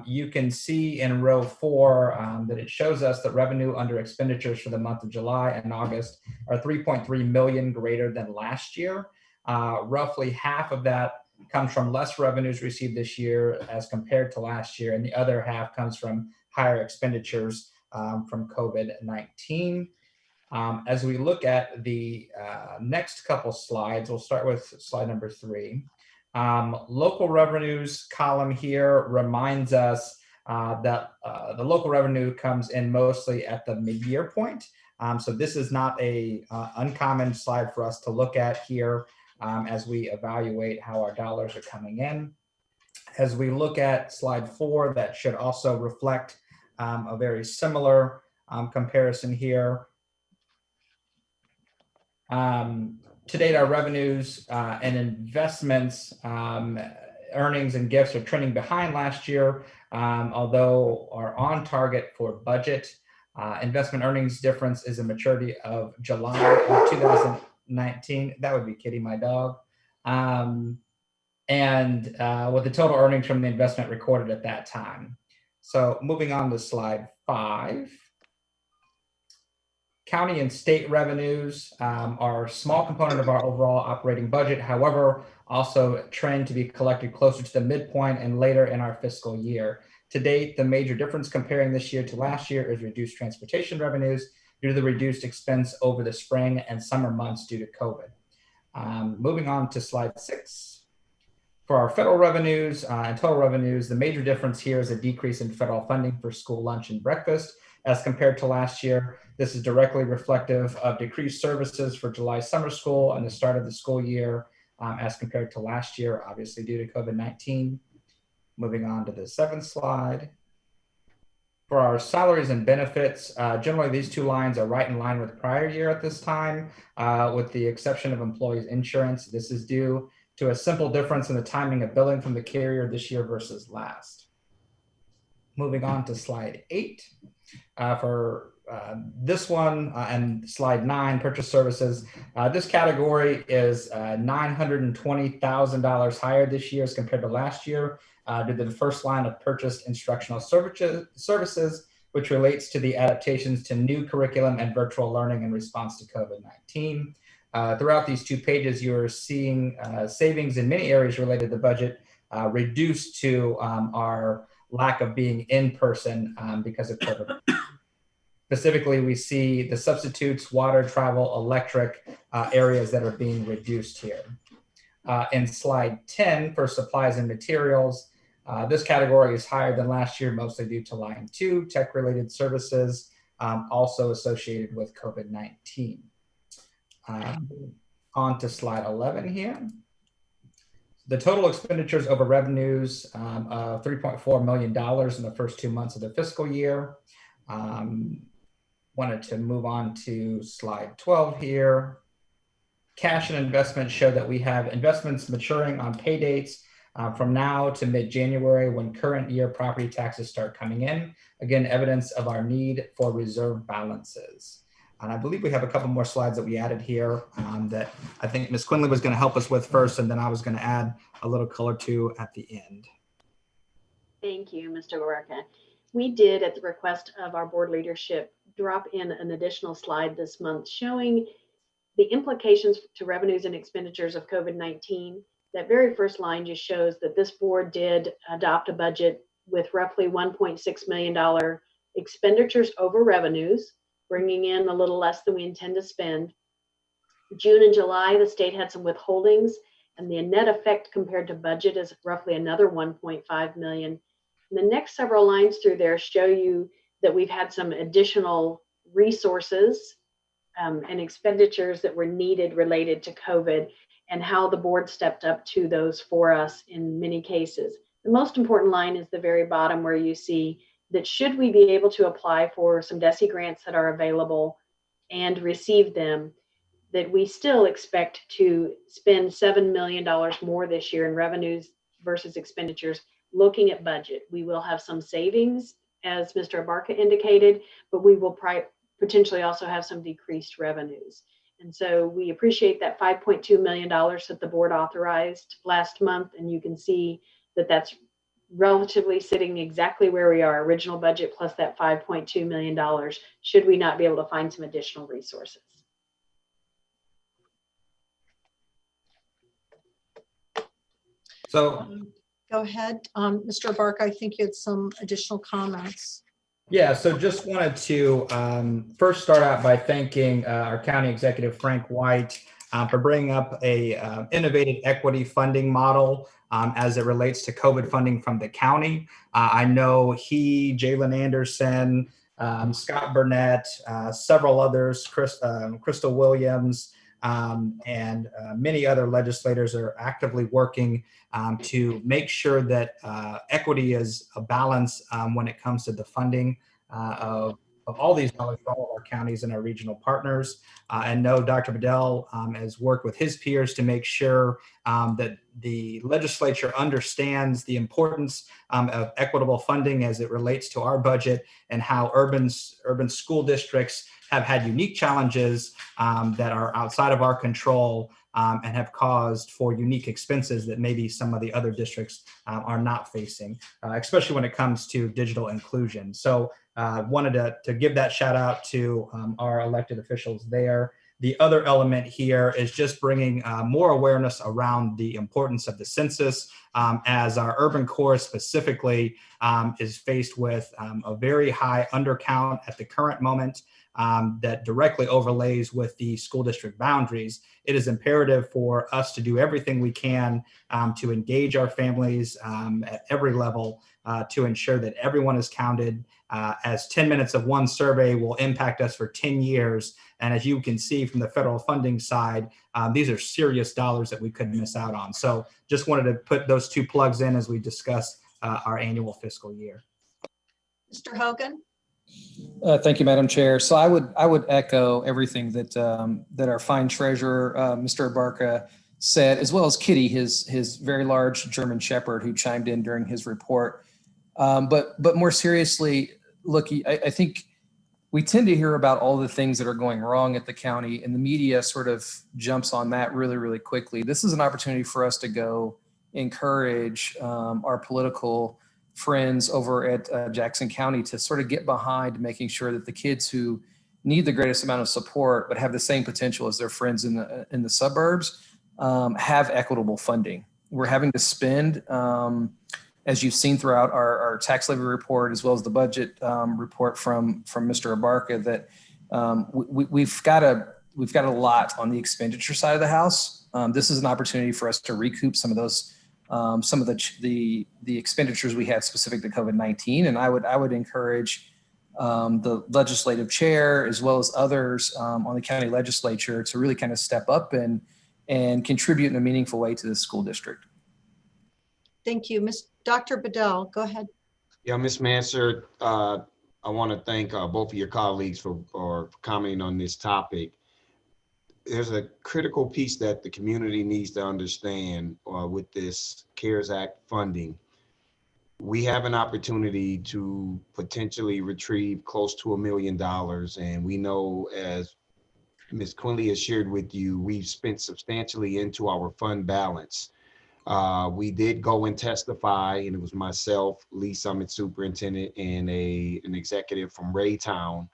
You can see in row 4 that it shows us that revenue under expenditures for the month of July and August are 3.3 million greater than last year. Roughly half of that comes from less revenues received this year as compared to last year, and the other half comes from higher expenditures from COVID-19. As we look at the next couple slides, we'll start with slide number 3. Local revenues column here reminds us that the local revenue comes in mostly at the mid-year point. So this is not a uncommon slide for us to look at here as we evaluate how our dollars are coming in. As we look at slide 4, that should also reflect a very similar comparison here. To date, our revenues and investments, earnings and gifts are trending behind last year, although are on target for budget. Investment earnings difference is a maturity of July of 2019. That would be Kitty, my dog. And with the total earnings from the investment recorded at that time. So moving on to slide 5. County and state revenues are a small component of our overall operating budget. However, also trend to be collected closer to the midpoint and later in our fiscal year. To date, the major difference comparing this year to last year is reduced transportation revenues due to the reduced expense over the spring and summer months due to COVID. Moving on to slide 6. For our federal revenues and total revenues, the major difference here is a decrease in federal funding for school lunch and breakfast as compared to last year. This is directly reflective of decreased services for July summer school and the start of the school year as compared to last year, obviously due to COVID-19. Moving on to the 7th slide. For our salaries and benefits, generally these two lines are right in line with prior year at this time, with the exception of employees insurance. This is due to a simple difference in the timing of billing from the carrier this year versus last. Moving on to slide 8. For this one and slide 9, purchase services, this category is $920,000 higher this year as compared to last year due to the first line of purchased instructional services, which relates to the adaptations to new curriculum and virtual learning in response to COVID-19. Throughout these 2 pages, you're seeing savings in many areas related to the budget reduced to our lack of being in person because of COVID. Specifically, we see the substitutes, water, travel, electric areas that are being reduced here. In slide 10, for supplies and materials, this category is higher than last year, mostly due to line 2, tech-related services, also associated with COVID-19. On to slide 11 here. The total expenditures over revenues of $3.4 million in the first 2 months of the fiscal year. Wanted to move on to slide 12 here. Cash and investments show that we have investments maturing on pay dates from now to mid-January when current year property taxes start coming in. Again, evidence of our need for reserve balances. And I believe we have a couple more slides that we added here that I think Ms. Quinley was going to help us with first, and then I was going to add a little color to at the end. Thank you, Mr. Lorca. We did, at the request of our board leadership, drop in an additional slide this month showing the implications to revenues and expenditures of COVID-19. That very first line just shows that this board did adopt a budget with roughly $1.6 million expenditures over revenues, bringing in a little less than we intend to spend. June and July, the state had some withholdings, and the net effect compared to budget is roughly another 1.5 million. And the next several lines through there show you that we've had some additional resources and expenditures that were needed related to COVID and how the board stepped up to those for us in many cases. The most important line is the very bottom where you see that should we be able to apply for some DESI grants that are available and receive them, that we still expect to spend $7 million more this year in revenues versus expenditures. Looking at budget, we will have some savings, as Mr. Abarca indicated, but we will potentially also have some decreased revenues. And so we appreciate that $5.2 million that the board authorized last month. And you can see that that's relatively sitting exactly where we are, original budget plus that $5.2 million, should we not be able to find some additional resources. So Go ahead, Mr. Bark, I think you had some additional comments. yeah, so just wanted to first start out by thanking our County Executive Frank White for bringing up a innovative equity funding model as it relates to COVID funding from the county. I know he, Jalen Anderson, Scott Burnett, several others, Crystal Williams, and many other legislators are actively working to make sure that equity is a balance when it comes to the funding of all these dollars for all of our counties and our regional partners. And know Dr. Bedell has worked with his peers to make sure that the legislature understands the importance of equitable funding as it relates to our budget, and how urban school districts have had unique challenges that are outside of our control and have caused for unique expenses that maybe some of the other districts are not facing, especially when it comes to digital inclusion. So wanted to give that shout out to our elected officials there. The other element here is just bringing more awareness around the importance of the census, as our urban core specifically is faced with a very high undercount at the current moment that directly overlays with the school district boundaries. It is imperative for us to do everything we can to engage our families at every level to ensure that everyone is counted, as 10 minutes of one survey will impact us for 10 years. And as you can see from the federal funding side, these are serious dollars that we couldn't miss out on. So just wanted to put those two plugs in as we discuss our annual fiscal year. Mr. Hogan? Thank you, Madam Chair. So I would echo everything that that our fine treasurer, Mr. Abarca, said, as well as Kitty, his very large German Shepherd, who chimed in during his report. But more seriously, look, I think we tend to hear about all the things that are going wrong at the county, and the media sort of jumps on that really, really quickly. This is an opportunity for us to go encourage our political friends over at Jackson County to sort of get behind making sure that the kids who need the greatest amount of support but have the same potential as their friends in the suburbs have equitable funding. We're having to spend, as you've seen throughout our tax levy report, as well as the budget report from Mr. Abarca, that we've got a lot on the expenditure side of the house. This is an opportunity for us to recoup some of those, some of the expenditures we had specific to COVID-19. And I would encourage the legislative chair, as well as others on the county legislature, to really kind of step up and contribute in a meaningful way to the school district. Thank you. Dr. Bedell, go ahead. Yeah, Ms. Mansard, I want to thank both of your colleagues for commenting on this topic. There's a critical piece that the community needs to understand with this CARES Act funding. We have an opportunity to potentially retrieve close to $1 million. And we know, as Ms. Quinley has shared with you, we've spent substantially into our fund balance. We did go and testify, and it was myself, Lee Summit Superintendent, and an executive from Raytown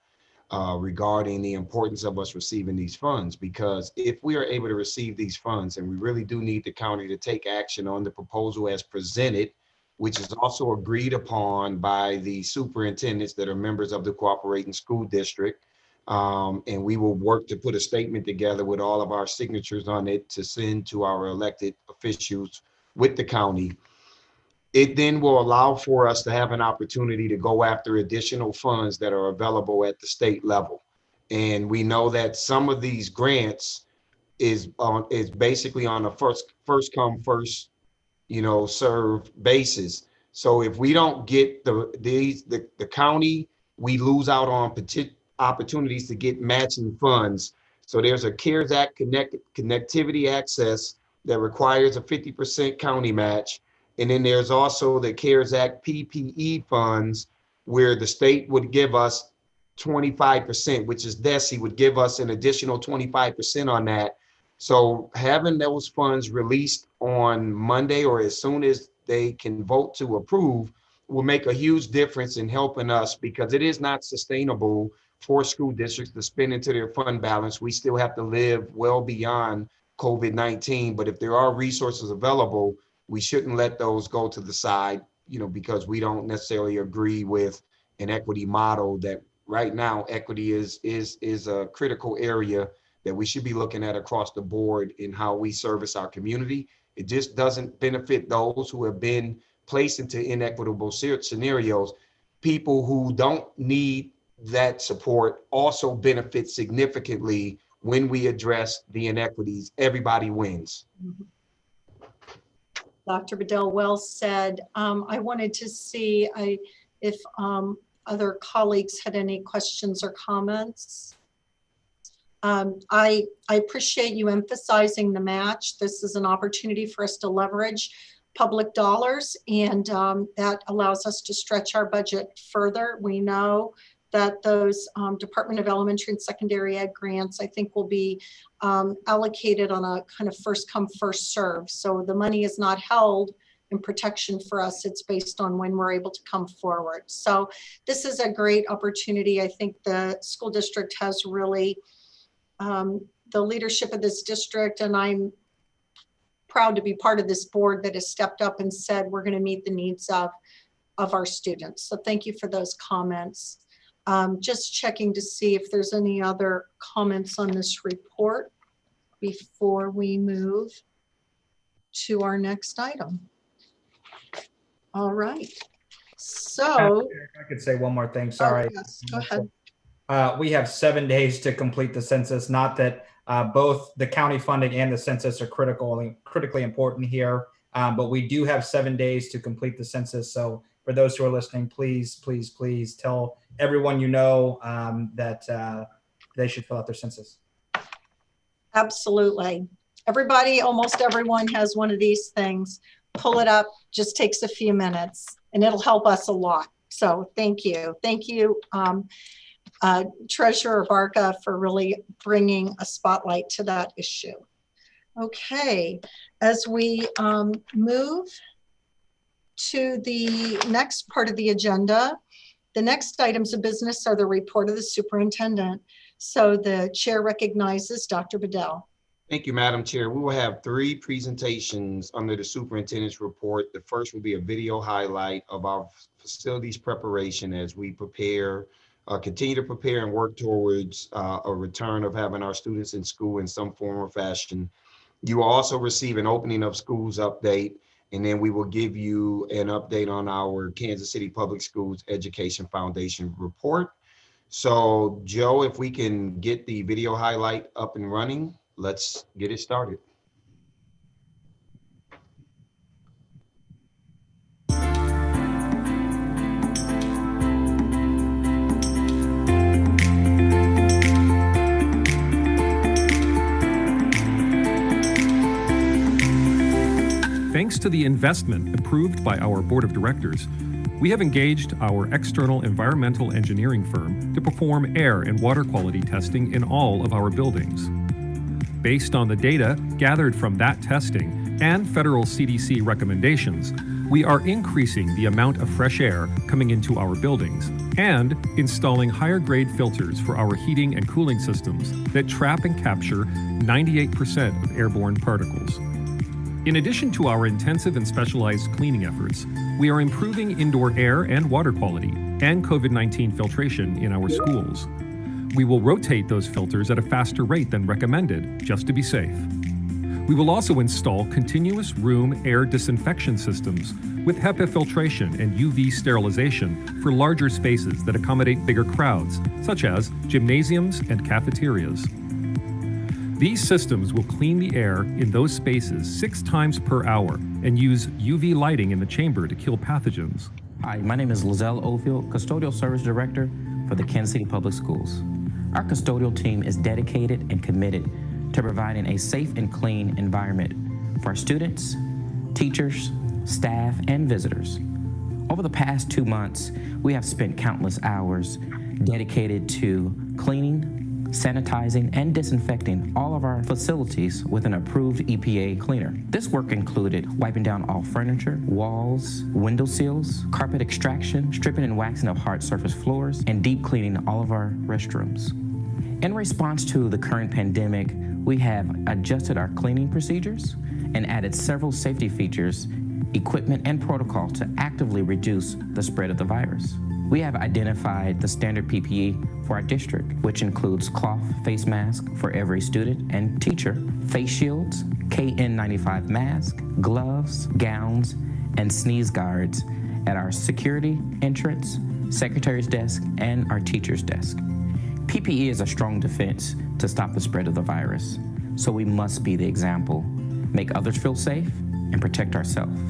regarding the importance of us receiving these funds. Because if we are able to receive these funds, and we really do need the county to take action on the proposal as presented, which is also agreed upon by the superintendents that are members of the cooperating school district. And we will work to put a statement together with all of our signatures on it to send to our elected officials with the county. It then will allow for us to have an opportunity to go after additional funds that are available at the state level. And we know that some of these grants is basically on a first come, first serve basis. So if we don't get the county, we lose out on opportunities to get matching funds. So there's a CARES Act connectivity access that requires a 50% county match. And then there's also the CARES Act PPE funds, where the state would give us 25%, which is DESI, would give us an additional 25% on that. So having those funds released on Monday or as soon as they can vote to approve will make a huge difference in helping us, because it is not sustainable for school districts to spend into their fund balance. We still have to live well beyond COVID-19, but if there are resources available, we shouldn't let those go to the side, because we don't necessarily agree with an equity model. That right now equity is a critical area that we should be looking at across the board in how we service our community. It just doesn't benefit those who have been placed into inequitable scenarios. People who don't need that support also benefit significantly when we address the inequities. Everybody wins. Dr. Bedell, well said. I wanted to see if other colleagues had any questions or comments. I appreciate you emphasizing the match. This is an opportunity for us to leverage public dollars, and that allows us to stretch our budget further. We know that those Department of Elementary and Secondary Ed grants, I think, will be allocated on a kind of first come, first serve. So the money is not held in protection for us. It's based on when we're able to come forward. So this is a great opportunity. I think the school district has really, the leadership of this district, and I'm proud to be part of this board that has stepped up and said, we're going to meet the needs of our students. So thank you for those comments. Just checking to see if there's any other comments on this report before we move to our next item. All right. So if I could say one more thing, sorry. yes, go ahead. We have 7 days to complete the census. Not that both the county funding and the census are critically important here, but we do have 7 days to complete the census. So for those who are listening, please, please, please tell everyone you know that they should fill out their census. Absolutely. Everybody, almost everyone has one of these things. Pull it up, just takes a few minutes, and it'll help us a lot. So thank you. Thank you, Treasurer Barca, for really bringing a spotlight to that issue. Okay, as we move to the next part of the agenda, the next items of business are the report of the superintendent. So the chair recognizes Dr. Bedell. Thank you, Madam Chair. We will have 3 presentations under the superintendent's report. The first will be a video highlight of our facilities preparation as we prepare, continue to prepare and work towards a return of having our students in school in some form or fashion. You will also receive an opening of schools update, and then we will give you an update on our Kansas City Public Schools Education Foundation report. So Joe, if we can get the video highlight up and running, let's get it started. Thanks to the investment approved by our board of directors, we have engaged our external environmental engineering firm to perform air and water quality testing in all of our buildings. Based on the data gathered from that testing and federal CDC recommendations, we are increasing the amount of fresh air coming into our buildings and installing higher grade filters for our heating and cooling systems that trap and capture 98% of airborne particles. In addition to our intensive and specialized cleaning efforts, we are improving indoor air and water quality and COVID-19 filtration in our schools. We will rotate those filters at a faster rate than recommended, just to be safe. We will also install continuous room air disinfection systems with HEPA filtration and UV sterilization for larger spaces that accommodate bigger crowds, such as gymnasiums and cafeterias. These systems will clean the air in those spaces 6 times per hour and use UV lighting in the chamber to kill pathogens. Hi, my name is Lizelle Oldfield, Custodial Service Director for the Kansas City Public Schools. Our custodial team is dedicated and committed to providing a safe and clean environment for our students, teachers, staff, and visitors. Over the past 2 months, we have spent countless hours dedicated to cleaning, sanitizing, and disinfecting all of our facilities with an approved EPA cleaner. This work included wiping down all furniture, walls, window sills, carpet extraction, stripping and waxing of hard surface floors, and deep cleaning all of our restrooms. In response to the current pandemic, we have adjusted our cleaning procedures and added several safety features, equipment, and protocol to actively reduce the spread of the virus. We have identified the standard PPE for our district, which includes cloth face mask for every student and teacher, face shields, KN95 mask, gloves, gowns, and sneeze guards at our security, entrance, secretary's desk, and our teacher's desk. PPE is a strong defense to stop the spread of the virus, so we must be the example, make others feel safe, and protect ourselves.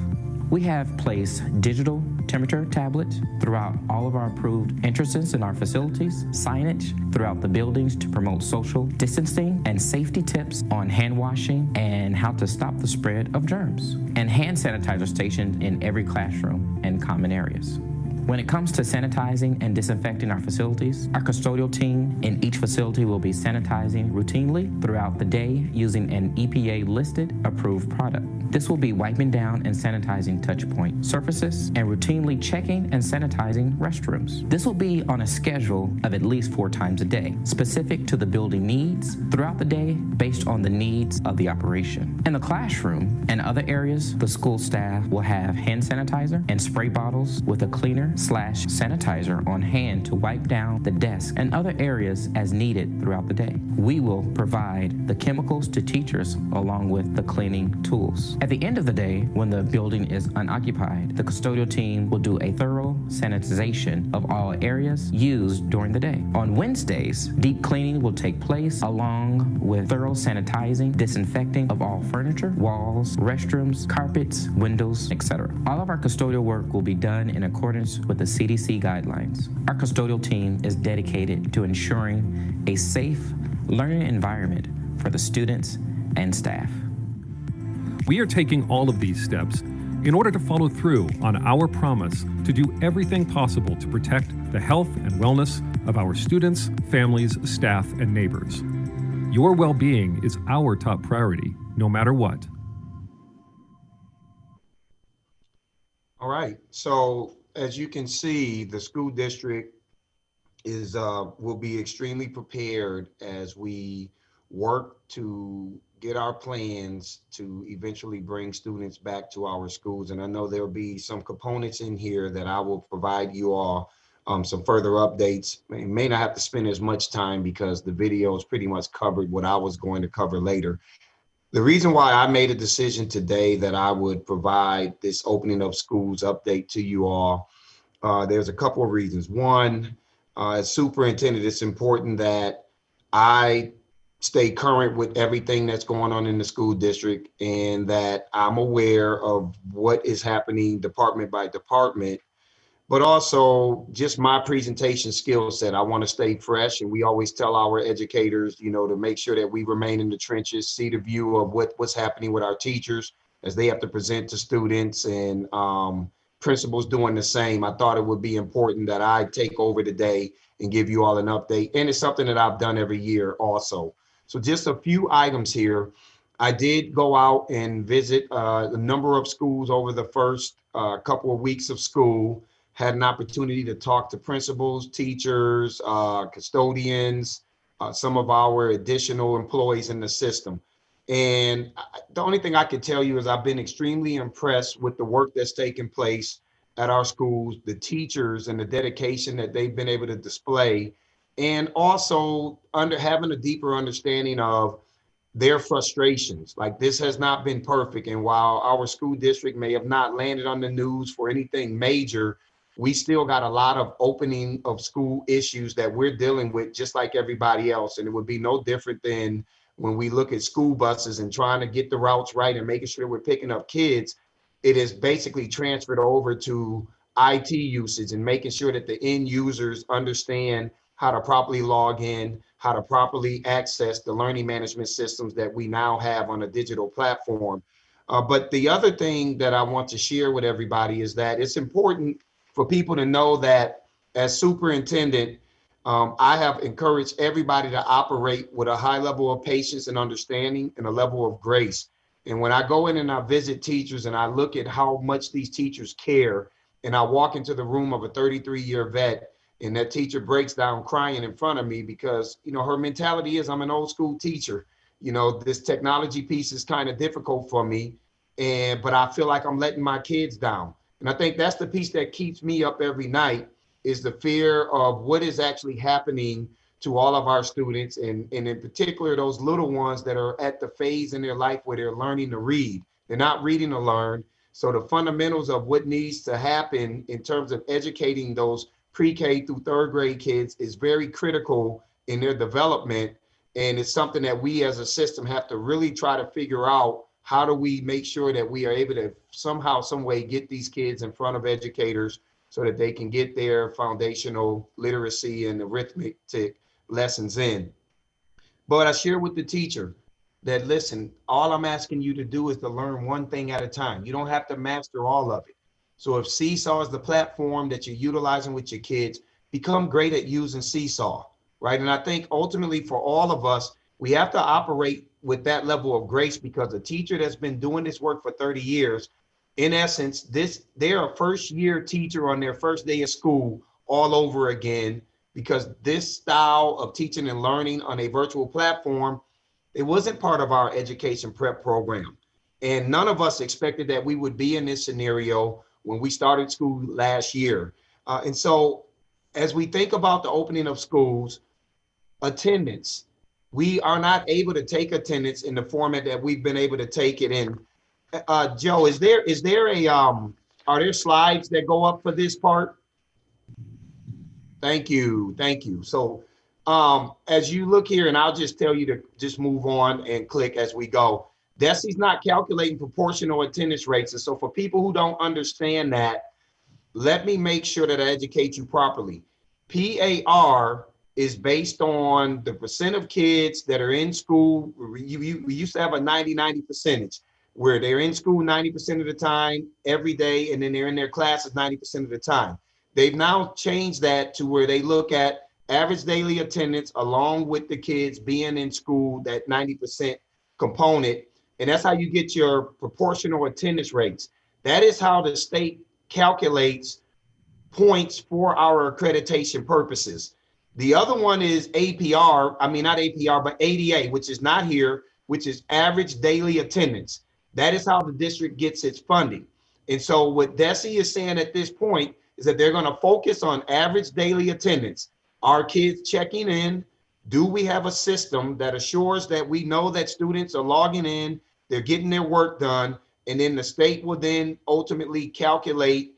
We have placed digital temperature tablets throughout all of our approved entrances in our facilities, signage throughout the buildings to promote social distancing, and safety tips on hand washing and how to stop the spread of germs, and hand sanitizer stations in every classroom and common areas. When it comes to sanitizing and disinfecting our facilities, our custodial team in each facility will be sanitizing routinely throughout the day using an EPA-listed approved product. This will be wiping down and sanitizing touchpoint surfaces and routinely checking and sanitizing restrooms. This will be on a schedule of at least 4 times a day, specific to the building needs throughout the day based on the needs of the operation. In the classroom and other areas, the school staff will have hand sanitizer and spray bottles with a cleaner/sanitizer on hand to wipe down the desk and other areas as needed throughout the day. We will provide the chemicals to teachers along with the cleaning tools. At the end of the day, when the building is unoccupied, the custodial team will do a thorough sanitization of all areas used during the day. On Wednesdays, deep cleaning will take place along with thorough sanitizing, disinfecting of all furniture, walls, restrooms, carpets, windows, etc. All of our custodial work will be done in accordance with the CDC guidelines. Our custodial team is dedicated to ensuring a safe learning environment for the students and staff. We are taking all of these steps in order to follow through on our promise to do everything possible to protect the health and wellness of our students, families, staff, and neighbors. Your well-being is our top priority, no matter what. All right, so as you can see, the school district is will be extremely prepared as we work to get our plans to eventually bring students back to our schools. And I know there'll be some components in here that I will provide you all some further updates. I may not have to spend as much time because the video has pretty much covered what I was going to cover later. The reason why I made a decision today that I would provide this opening of schools update to you all, there's a couple of reasons. One, as superintendent, it's important that I stay current with everything that's going on in the school district and that I'm aware of what is happening department by department, but also just my presentation skill set. I want to stay fresh, and we always tell our educators, you know, to make sure that we remain in the trenches, see the view of what's happening with our teachers as they have to present to students, and principals doing the same. I thought it would be important that I take over today and give you all an update. And it's something that I've done every year also. So just a few items here. I did go out and visit a number of schools over the first couple of weeks of school, had an opportunity to talk to principals, teachers, custodians, some of our additional employees in the system. And the only thing I can tell you is I've been extremely impressed with the work that's taken place at our schools, the teachers and the dedication that they've been able to display, and also having a deeper understanding of their frustrations. Like, this has not been perfect. And while our school district may have not landed on the news for anything major, we still got a lot of opening of school issues that we're dealing with just like everybody else. And it would be no different than when we look at school buses and trying to get the routes right and making sure we're picking up kids. It is basically transferred over to IT usage and making sure that the end users understand how to properly log in, how to properly access the learning management systems that we now have on a digital platform. But the other thing that I want to share with everybody is that it's important for people to know that as superintendent, I have encouraged everybody to operate with a high level of patience and understanding and a level of grace. And when I go in and I visit teachers and I look at how much these teachers care, and I walk into the room of a 33-year vet, and that teacher breaks down crying in front of me because, you know, her mentality is, I'm an old school teacher. You know, this technology piece is kind of difficult for me, but I feel like I'm letting my kids down. And I think that's the piece that keeps me up every night, is the fear of what is actually happening to all of our students, and in particular, those little ones that are at the phase in their life where they're learning to read. They're not reading to learn. So the fundamentals of what needs to happen in terms of educating those pre-K through third grade kids is very critical in their development. And it's something that we as a system have to really try to figure out. How do we make sure that we are able to somehow, some way get these kids in front of educators so that they can get their foundational literacy and arithmetic lessons in. But I share with the teacher that, listen, all I'm asking you to do is to learn one thing at a time. You don't have to master all of it. So if Seesaw is the platform that you're utilizing with your kids, become great at using Seesaw, right? And I think ultimately for all of us, we have to operate with that level of grace, because a teacher that's been doing this work for 30 years, in essence, they're a first year teacher on their first day of school all over again, because this style of teaching and learning on a virtual platform, it wasn't part of our education prep program. And none of us expected that we would be in this scenario when we started school last year. And so as we think about the opening of schools, attendance, we are not able to take attendance in the format that we've been able to take it in. Joe, is there are there slides that go up for this part? Thank you. So as you look here, and I'll just tell you to just move on and click as we go. DESI's not calculating proportional attendance rates. And so for people who don't understand that, let me make sure that I educate you properly. PAR is based on the percent of kids that are in school. We used to have a 90-90 percentage where they're in school 90% of the time every day, and then they're in their classes 90% of the time. They've now changed that to where they look at average daily attendance along with the kids being in school, that 90% component. And that's how you get your proportional attendance rates. That is how the state calculates points for our accreditation purposes. The other one is APR, I mean, not APR, but ADA, which is not here, which is average daily attendance. That is how the district gets its funding. And so what DESI is saying at this point is that they're going to focus on average daily attendance. Are kids checking in? Do we have a system that assures that we know that students are logging in, they're getting their work done, and then the state will then ultimately calculate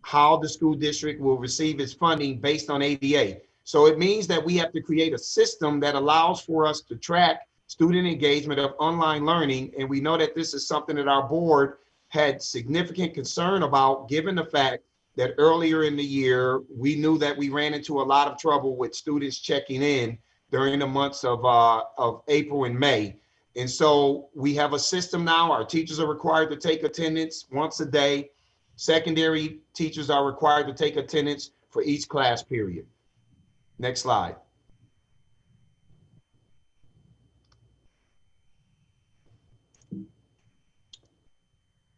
how the school district will receive its funding based on ADA. So it means that we have to create a system that allows for us to track student engagement of online learning. And we know that this is something that our board had significant concern about, given the fact that earlier in the year, we knew that we ran into a lot of trouble with students checking in during the months of April and May. And so we have a system now. Our teachers are required to take attendance once a day. Secondary teachers are required to take attendance for each class period. Next slide.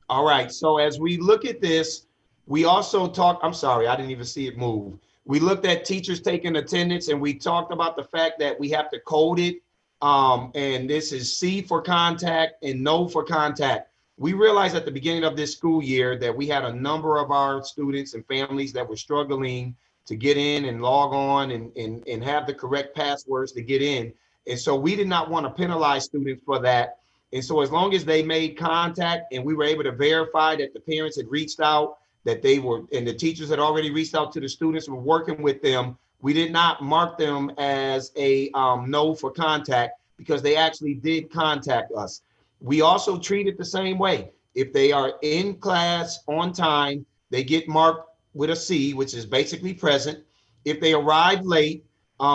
All right, so as we look at this, we also talked, I'm sorry, I didn't even see it move. We looked at teachers taking attendance, and we talked about the fact that we have to code it. And this is C for contact and no for contact. We realized at the beginning of this school year that we had a number of our students and families that were struggling to get in and log on and have the correct passwords to get in. And so we did not want to penalize students for that. And so as long as they made contact and we were able to verify that the parents had reached out, that they were, and the teachers had already reached out to the students and were working with them, we did not mark them as a no for contact, because they actually did contact us. We also treat it the same way. If they are in class on time, they get marked with a C, which is basically present. If they arrive late,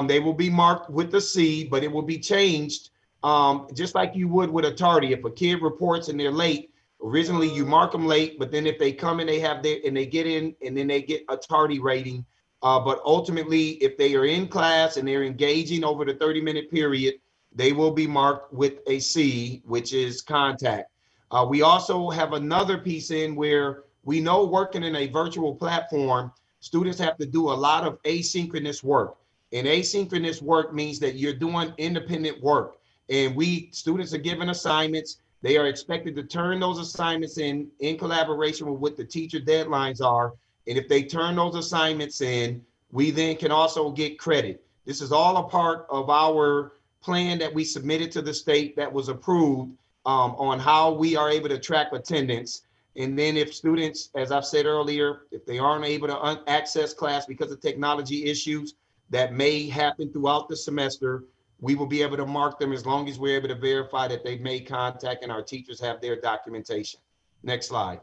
they will be marked with a C, but it will be changed just like you would with a tardy. If a kid reports and they're late, originally you mark them late, but then if they come and they have their, and they get in and then they get a tardy rating, But ultimately, if they are in class and they're engaging over the 30-minute period, they will be marked with a C, which is contact. We also have another piece in where we know working in a virtual platform, students have to do a lot of asynchronous work. And asynchronous work means that you're doing independent work. And students are given assignments. They are expected to turn those assignments in collaboration with what the teacher deadlines are. And if they turn those assignments in, we then can also get credit. This is all a part of our plan that we submitted to the state that was approved on how we are able to track attendance. And then if students, as I've said earlier, if they aren't able to access class because of technology issues that may happen throughout the semester, we will be able to mark them as long as we're able to verify that they've made contact and our teachers have their documentation. Next slide.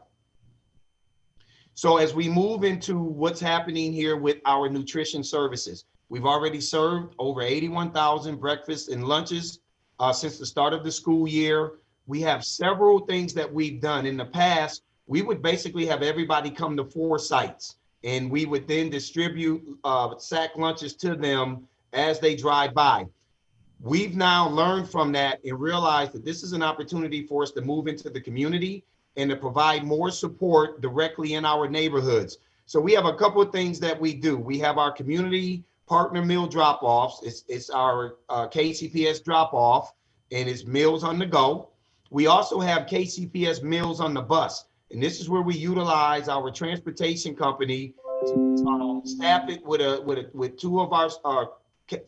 So as we move into what's happening here with our nutrition services, we've already served over 81,000 breakfasts and lunches since the start of the school year. We have several things that we've done. In the past, we would basically have everybody come to 4 sites, and we would then distribute sack lunches to them as they drive by. We've now learned from that and realized that this is an opportunity for us to move into the community and to provide more support directly in our neighborhoods. So we have a couple of things that we do. We have our community partner meal drop-offs. It's our KCPS drop-off, and it's meals on the go. We also have KCPS meals on the bus, and this is where we utilize our transportation company to staff it with 2 of our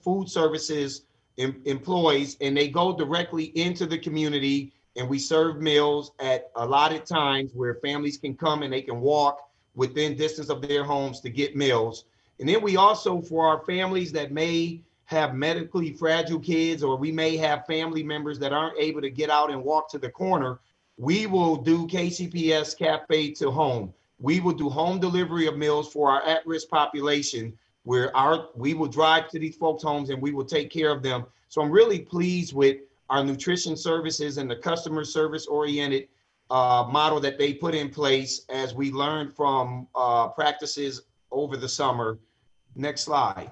food services employees, and they go directly into the community, and we serve meals at allotted times where families can come and they can walk within distance of their homes to get meals. And then we also, for our families that may have medically fragile kids, or we may have family members that aren't able to get out and walk to the corner, we will do KCPS Cafe to Home. We will do home delivery of meals for our at-risk population, where we will drive to these folks' homes and we will take care of them. So I'm really pleased with our nutrition services and the customer service oriented model that they put in place as we learned from practices over the summer. Next slide.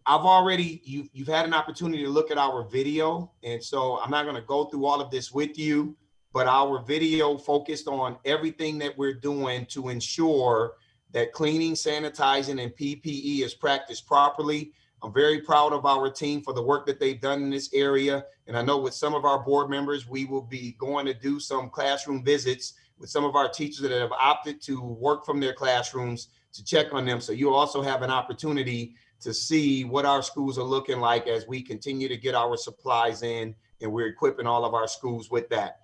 You've had an opportunity to look at our video, and so I'm not going to go through all of this with you, but our video focused on everything that we're doing to ensure that cleaning, sanitizing, and PPE is practiced properly. I'm very proud of our team for the work that they've done in this area. And I know with some of our board members, we will be going to do some classroom visits with some of our teachers that have opted to work from their classrooms to check on them. So you'll also have an opportunity to see what our schools are looking like as we continue to get our supplies in, and we're equipping all of our schools with that.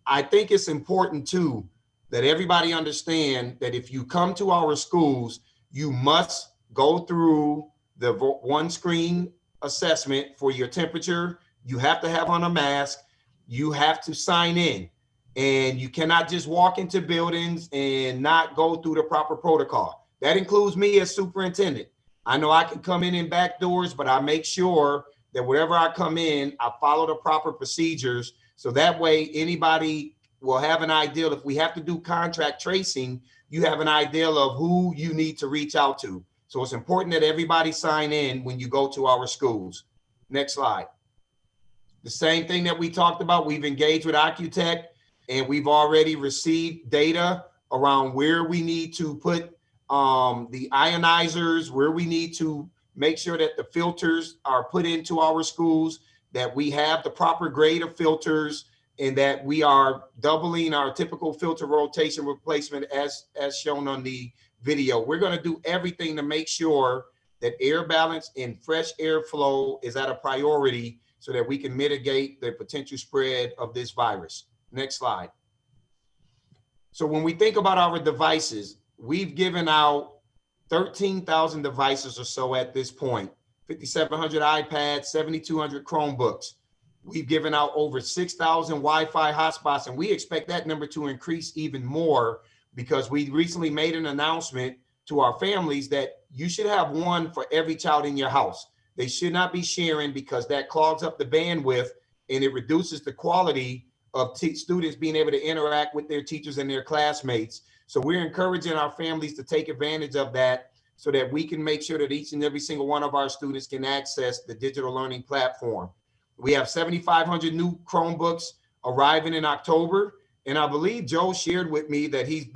I think it's important too that everybody understand that if you come to our schools, you must go through the 1-screen assessment for your temperature. You have to have on a mask. You have to sign in, and you cannot just walk into buildings and not go through the proper protocol. That includes me as superintendent. I know I can come in back doors, but I make sure that wherever I come in, I follow the proper procedures. So that way anybody will have an idea. If we have to do contract tracing, you have an idea of who you need to reach out to. So it's important that everybody sign in when you go to our schools. Next slide. The same thing that we talked about, we've engaged with Accutech, and we've already received data around where we need to put the ionizers, where we need to make sure that the filters are put into our schools, that we have the proper grade of filters, and that we are doubling our typical filter rotation replacement as shown on the video. We're going to do everything to make sure that air balance and fresh air flow is at a priority so that we can mitigate the potential spread of this virus. Next slide. So when we think about our devices, we've given out 13,000 devices or so at this point, 5,700 iPads, 7,200 Chromebooks. We've given out over 6,000 Wi-Fi hotspots, and we expect that number to increase even more because we recently made an announcement to our families that you should have one for every child in your house. They should not be sharing because that clogs up the bandwidth and it reduces the quality of students being able to interact with their teachers and their classmates. So we're encouraging our families to take advantage of that. so that we can make sure that each and every single one of our students can access the digital learning platform. We have 7,500 new Chromebooks arriving in October. And I believe Joe shared with me that he's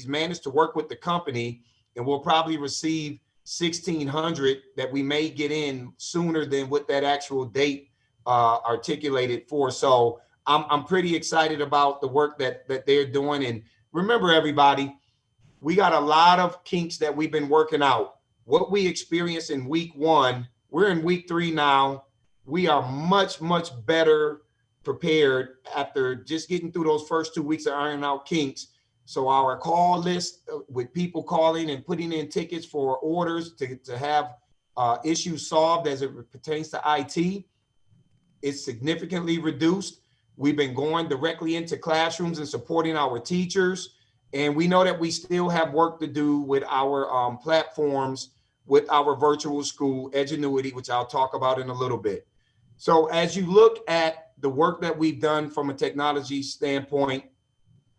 managed to work with the company, and we'll probably receive 1,600 that we may get in sooner than what that actual date articulated for. So I'm pretty excited about the work that they're doing. And remember, everybody, we got a lot of kinks that we've been working out. What we experienced in week 1, we're in week 3 now. We are much, much better prepared after just getting through those first 2 weeks of ironing out kinks. So our call list with people calling and putting in tickets for orders to have issues solved as it pertains to IT is significantly reduced. We've been going directly into classrooms and supporting our teachers. And we know that we still have work to do with our platforms, with our virtual school, Edgenuity, which I'll talk about in a little bit. So as you look at the work that we've done from a technology standpoint,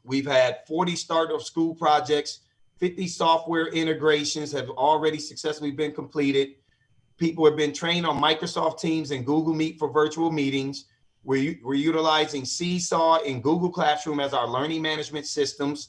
we've had 40 start of school projects, 50 software integrations have already successfully been completed. People have been trained on Microsoft Teams and Google Meet for virtual meetings. We're utilizing Seesaw and Google Classroom as our learning management systems,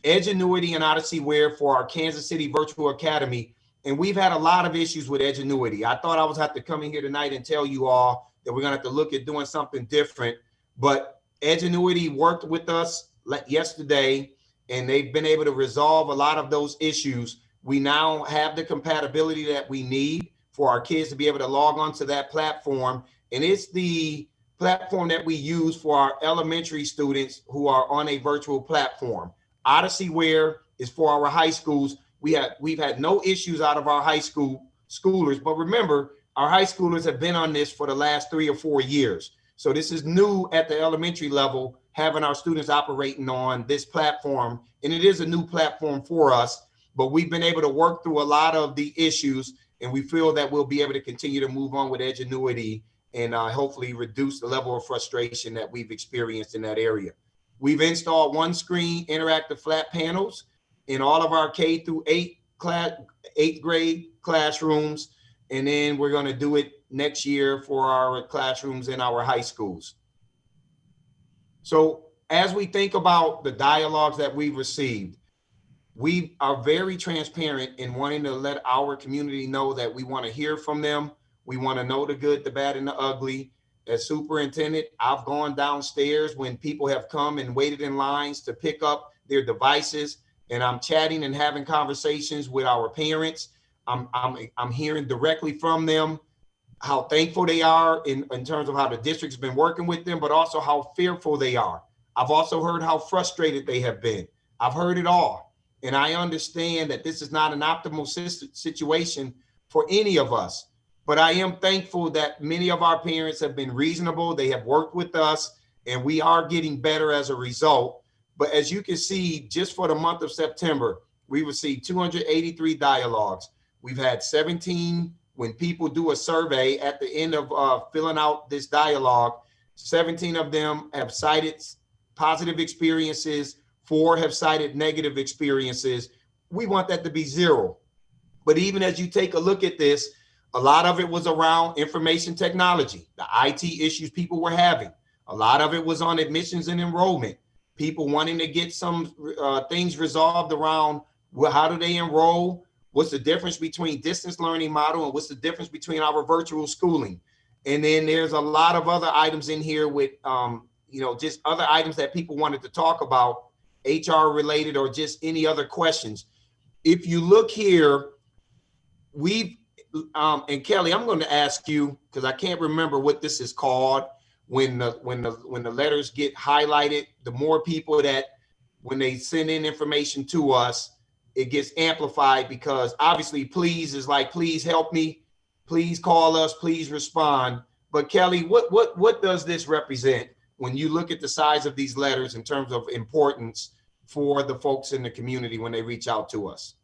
Edgenuity and Odyssey-ware for our Kansas City Virtual Academy. And we've had a lot of issues with Edgenuity. I thought I was have to come in here tonight and tell you all that we're gonna have to look at doing something different, but Edgenuity worked with us yesterday, and they've been able to resolve a lot of those issues. We now have the compatibility that we need for our kids to be able to log on to that platform. And it's the platform that we use for our elementary students who are on a virtual platform. Odyssey-ware is for our high schools. We've had no issues out of our high schoolers, but remember, our high schoolers have been on this for the last 3 or 4 years. So this is new at the elementary level, having our students operating on this platform. And it is a new platform for us, but we've been able to work through a lot of the issues, and we feel that we'll be able to continue to move on with Edgenuity and hopefully reduce the level of frustration that we've experienced in that area. We've installed one screen interactive flat panels in all of our K through 8th grade classrooms. And then we're going to do it next year for our classrooms in our high schools. So as we think about the dialogues that we've received, we are very transparent in wanting to let our community know that we want to hear from them. We want to know the good, the bad, and the ugly. As superintendent, I've gone downstairs when people have come and waited in lines to pick up their devices, and I'm chatting and having conversations with our parents. I'm hearing directly from them how thankful they are in terms of how the district's been working with them, but also how fearful they are. I've also heard how frustrated they have been. I've heard it all. And I understand that this is not an optimal situation for any of us, but I am thankful that many of our parents have been reasonable. They have worked with us, and we are getting better as a result. But as you can see, just for the month of September, we received 283 dialogues. We've had 17, when people do a survey at the end of filling out this dialogue, 17 of them have cited positive experiences, 4 have cited negative experiences. We want that to be 0. But even as you take a look at this, a lot of it was around information technology, the IT issues people were having. A lot of it was on admissions and enrollment, people wanting to get some things resolved around, well, how do they enroll? What's the difference between distance learning model and what's the difference between our virtual schooling? And then there's a lot of other items in here with, just other items that people wanted to talk about, HR related or just any other questions. If you look here, we've, and Kelly, I'm going to ask you, because I can't remember what this is called, when the letters get highlighted, the more people that, when they send in information to us, it gets amplified, because obviously please is like, please help me, please call us, please respond. But Kelly, what does this represent when you look at the size of these letters in terms of importance for the folks in the community when they reach out to us?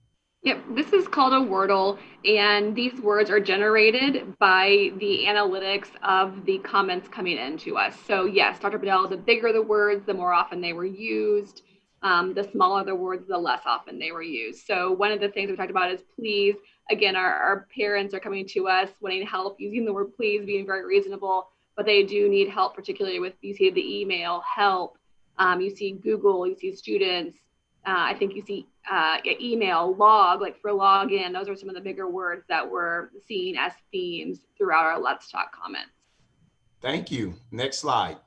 Yep, this is called a Wordle, and these words are generated by the analytics of the comments coming in to us. So yes, Dr. Bedell, the bigger the words, the more often they were used. The smaller the words, the less often they were used. So one of the things we talked about is please. Again, our parents are coming to us wanting help using the word please, being very reasonable, but they do need help, particularly with, you see the email, help, you see Google, you see students, I think you see email, log, like for login. Those are some of the bigger words that we're seeing as themes throughout our Let's Talk comments. Thank you. Next slide.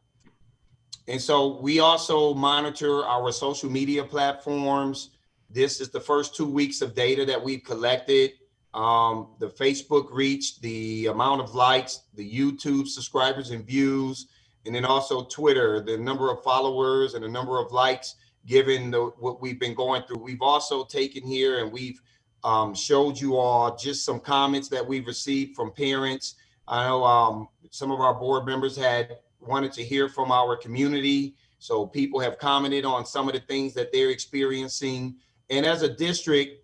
And so we also monitor our social media platforms. This is the first 2 weeks of data that we've collected. The Facebook reach, the amount of likes, the YouTube subscribers and views, and then also Twitter, the number of followers and the number of likes given what we've been going through. We've also taken here and we've showed you all just some comments that we've received from parents. I know some of our board members had wanted to hear from our community. So people have commented on some of the things that they're experiencing. And as a district,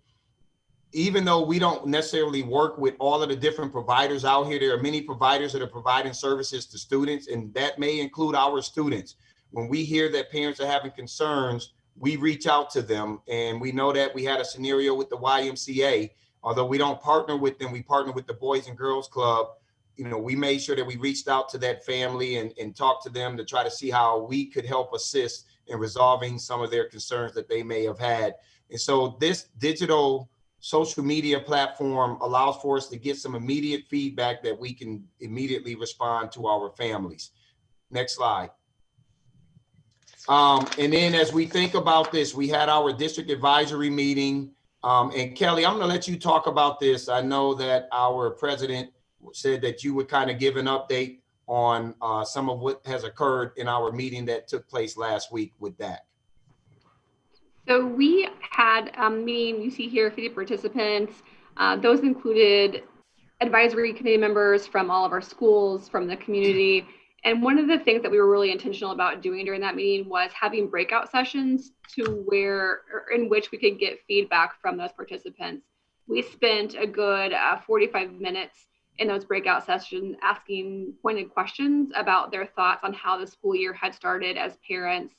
even though we don't necessarily work with all of the different providers out here, there are many providers that are providing services to students, and that may include our students. When we hear that parents are having concerns, we reach out to them, and we know that we had a scenario with the YMCA. Although we don't partner with them, we partner with the Boys and Girls Club. You know, we made sure that we reached out to that family and talked to them to try to see how we could help assist in resolving some of their concerns that they may have had. And so this digital social media platform allows for us to get some immediate feedback that we can immediately respond to our families. Next slide. And then as we think about this, we had our district advisory meeting. And Kelly, I'm gonna let you talk about this. I know that our president said that you would kind of give an update on some of what has occurred in our meeting that took place last week with that. So we had a meeting, you see here, 50 participants. Those included advisory committee members from all of our schools, from the community. And one of the things that we were really intentional about doing during that meeting was having breakout sessions in which we could get feedback from those participants. We spent a good 45 minutes in those breakout sessions asking pointed questions about their thoughts on how the school year had started as parents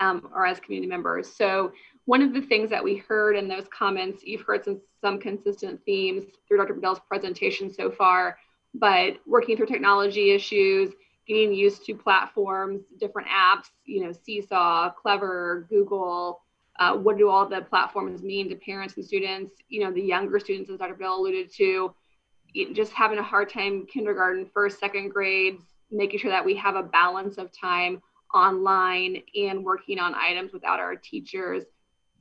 or as community members. So one of the things that we heard in those comments, you've heard some consistent themes through Dr. Bedell's presentation so far, but working through technology issues, getting used to platforms, different apps, you know, Seesaw, Clever, Google, what do all the platforms mean to parents and students, you know, the younger students, as Dr. Bedell alluded to, just having a hard time kindergarten, first, second grades, making sure that we have a balance of time online and working on items without our teachers.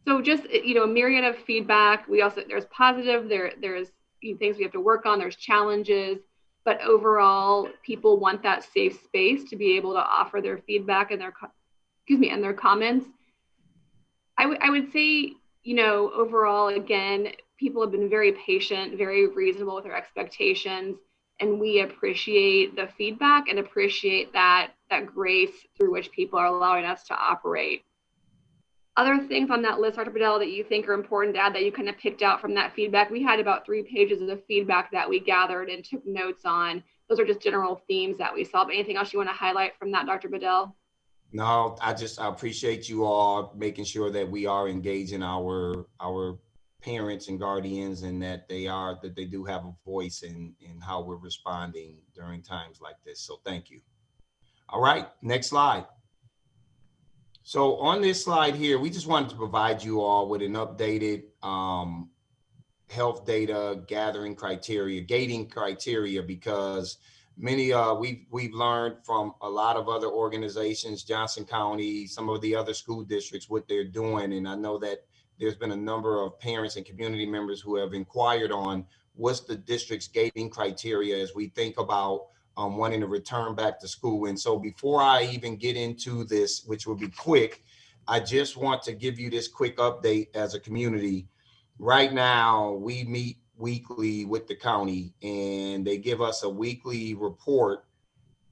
So just, you know, a myriad of feedback. We also, there's positive, there's things we have to work on, there's challenges, but overall people want that safe space to be able to offer their feedback and their comments. I would say, you know, overall, again, people have been very patient, very reasonable with their expectations, and we appreciate the feedback and appreciate that grace through which people are allowing us to operate. Other things on that list, Dr. Bedell, that you think are important to add that you kind of picked out from that feedback? We had about 3 pages of feedback that we gathered and took notes on. Those are just general themes that we saw. But anything else you want to highlight from that, Dr. Bedell? No, I appreciate you all making sure that we are engaging our parents and guardians, and that they do have a voice in how we're responding during times like this. So thank you. All right, next slide. So on this slide here, we just wanted to provide you all with an updated health data gathering criteria, gating criteria, because many we've learned from a lot of other organizations, Johnson County, some of the other school districts, what they're doing. And I know that there's been a number of parents and community members who have inquired on what's the district's gating criteria as we think about wanting to return back to school. And so before I even get into this, which will be quick, I just want to give you this quick update as a community. Right now, we meet weekly with the county, and they give us a weekly report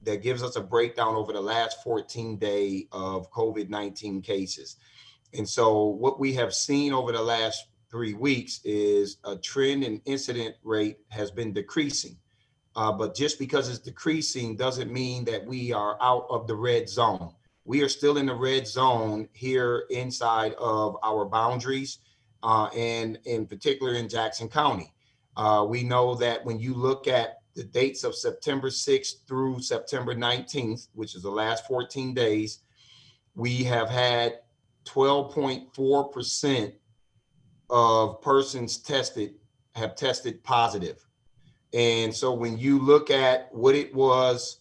that gives us a breakdown over the last 14 days of COVID-19 cases. And so what we have seen over the last 3 weeks is a trend in incident rate has been decreasing. But just because it's decreasing doesn't mean that we are out of the red zone. we are still in the red zone here inside of our boundaries, and in particular in Jackson County. We know that when you look at the dates of September 6th through September 19th, which is the last 14 days, we have had 12.4% of persons tested have tested positive. And so when you look at what it was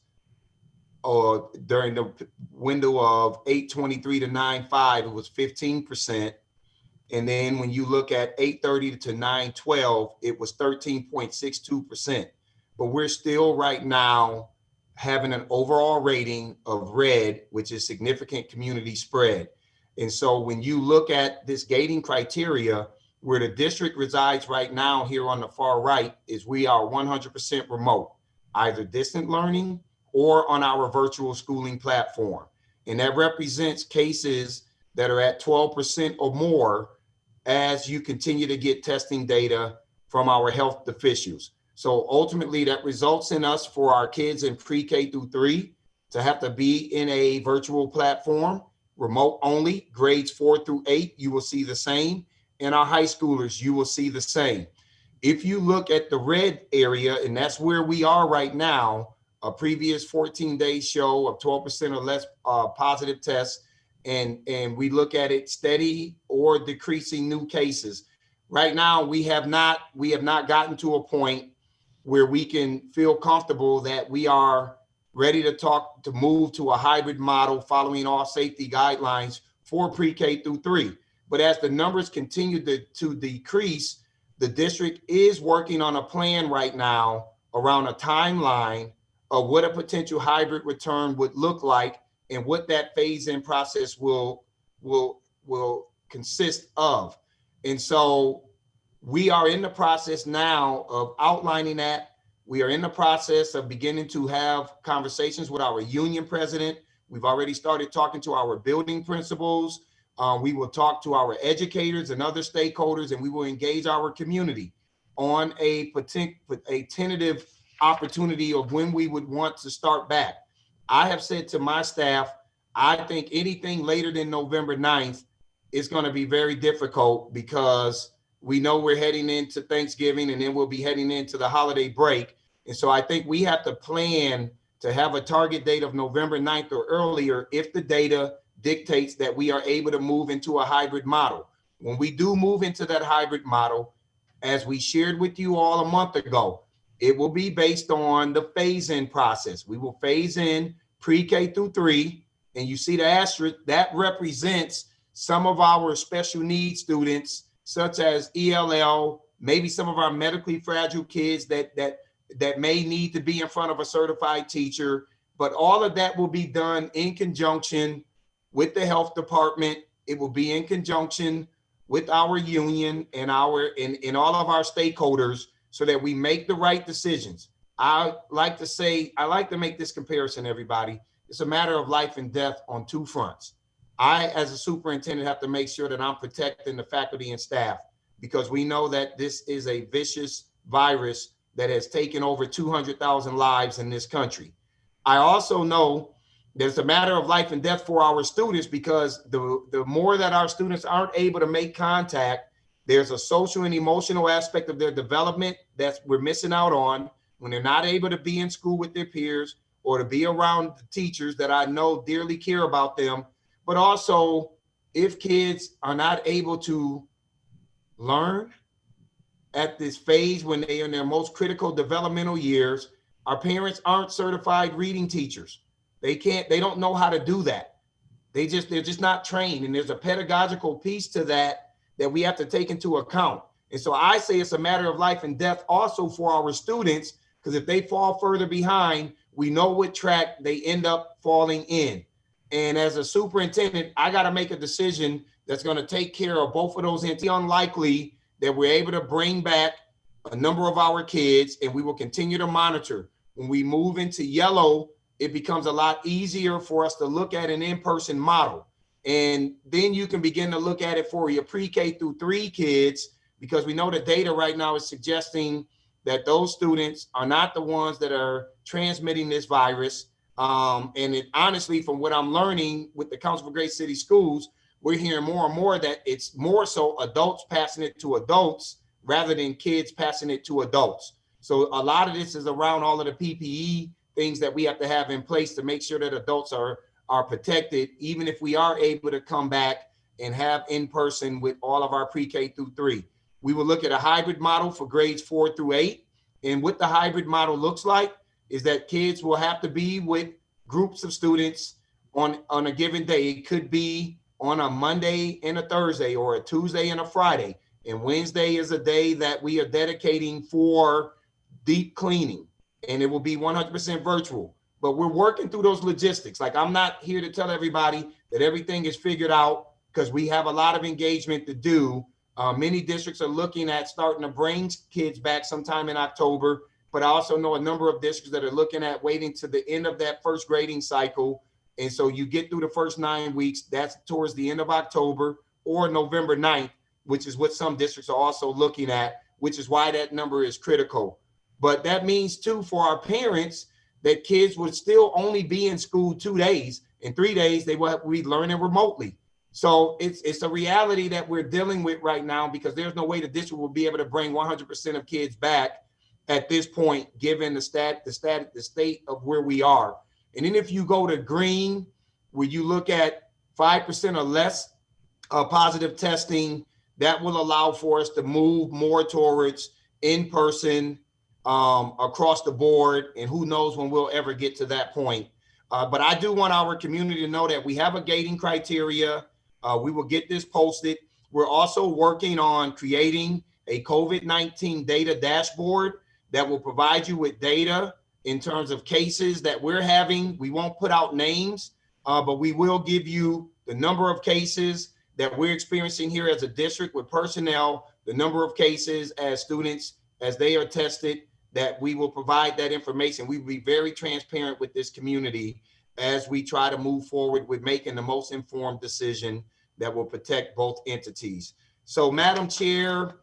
during the window of 8/23 to 9/5, it was 15%. And then when you look at 8/30 to 9/12, it was 13.62%. But we're still right now having an overall rating of red, which is significant community spread. And so when you look at this gating criteria, where the district resides right now here on the far right is we are 100% remote, either distant learning or on our virtual schooling platform. And that represents cases that are at 12% or more as you continue to get testing data from our health officials. So ultimately that results in us for our kids in pre-K through 3 to have to be in a virtual platform, remote only. Grades 4 through 8, you will see the same. And our high schoolers, you will see the same. If you look at the red area, and that's where we are right now, a previous 14 days show of 12% or less positive tests, and we look at it steady or decreasing new cases. Right now, we have not gotten to a point where we can feel comfortable that we are ready to move to a hybrid model following all safety guidelines for pre-K through 3. But as the numbers continue to decrease, the district is working on a plan right now around a timeline of what a potential hybrid return would look like and what that phase-in process will consist of. And so we are in the process now of outlining that. We are in the process of beginning to have conversations with our union president. We've already started talking to our building principals. We will talk to our educators and other stakeholders, and we will engage our community on a tentative opportunity of when we would want to start back. I have said to my staff, I think anything later than November 9th is going to be very difficult because we know we're heading into Thanksgiving and then we'll be heading into the holiday break. And so I think we have to plan to have a target date of November 9th or earlier if the data dictates that we are able to move into a hybrid model. When we do move into that hybrid model, as we shared with you all a month ago, it will be based on the phase-in process. We will phase in pre-K through 3, and you see the asterisk, that represents some of our special needs students, such as ELL, maybe some of our medically fragile kids that may need to be in front of a certified teacher, but all of that will be done in conjunction with the health department. It will be in conjunction with our union and all of our stakeholders so that we make the right decisions. I like to make this comparison, everybody. It's a matter of life and death on two fronts. I, as a superintendent, have to make sure that I'm protecting the faculty and staff because we know that this is a vicious virus that has taken over 200,000 lives in this country. I also know that it's a matter of life and death for our students because the more that our students aren't able to make contact, there's a social and emotional aspect of their development that we're missing out on when they're not able to be in school with their peers or to be around the teachers that I know dearly care about them. But also, if kids are not able to learn at this phase when they are in their most critical developmental years, our parents aren't certified reading teachers. They don't know how to do that. They're just not trained. And there's a pedagogical piece to that we have to take into account. And so I say it's a matter of life and death also for our students, because if they fall further behind, we know what track they end up falling in. And as a superintendent, I got to make a decision that's going to take care of both of those. It's unlikely that we're able to bring back a number of our kids, and we will continue to monitor. When we move into yellow, it becomes a lot easier for us to look at an in-person model. And then you can begin to look at it for your pre-K through 3 kids, because we know the data right now is suggesting that those students are not the ones that are transmitting this virus. And it, honestly, from what I'm learning with the Council for Great City Schools, we're hearing more and more that it's more so adults passing it to adults rather than kids passing it to adults. So a lot of this is around all of the PPE things that we have to have in place to make sure that adults are protected, even if we are able to come back and have in person with all of our pre-K through 3. We will look at a hybrid model for grades 4 through 8. And what the hybrid model looks like is that kids will have to be with groups of students on a given day. It could be on a Monday and a Thursday, or a Tuesday and a Friday. And Wednesday is a day that we are dedicating for deep cleaning, and it will be 100% virtual. But we're working through those logistics. Like, I'm not here to tell everybody that everything is figured out, because we have a lot of engagement to do. Many districts are looking at starting to bring kids back sometime in October, but I also know a number of districts that are looking at waiting to the end of that first grading cycle. And so you get through the first 9 weeks, that's towards the end of October or November 9th, which is what some districts are also looking at, which is why that number is critical. But that means too, for our parents, that kids would still only be in school 2 days. In 3 days, they will be learning remotely. So it's a reality that we're dealing with right now, because there's no way the district will be able to bring 100% of kids back at this point, given the state of where we are. And then if you go to green, where you look at 5% or less positive testing, that will allow for us to move more towards in-person across the board. And who knows when we'll ever get to that point. But I do want our community to know that we have a gating criteria. We will get this posted. We're also working on creating a COVID-19 data dashboard that will provide you with data in terms of cases that we're having. We won't put out names, but we will give you the number of cases that we're experiencing here as a district with personnel, the number of cases as students, as they are tested, that we will provide that information. We will be very transparent with this community as we try to move forward with making the most informed decision that will protect both entities. So, Madam Chair,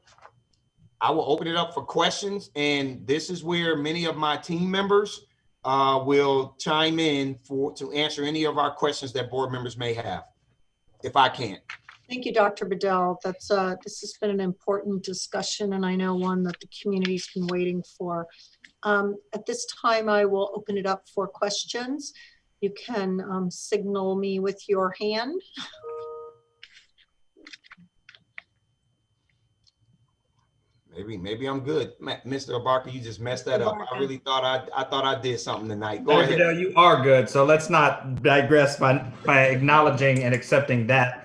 I will open it up for questions, and this is where many of my team members will chime in to answer any of our questions that board members may have, if I can. Thank you, Dr. Bedell. This has been an important discussion, and I know one that the community's been waiting for. At this time, I will open it up for questions. You can signal me with your hand. Maybe I'm good. Mr. Barker, you just messed that up. I really thought I did something tonight. Go ahead. Bedell, you are good. So let's not digress by acknowledging and accepting that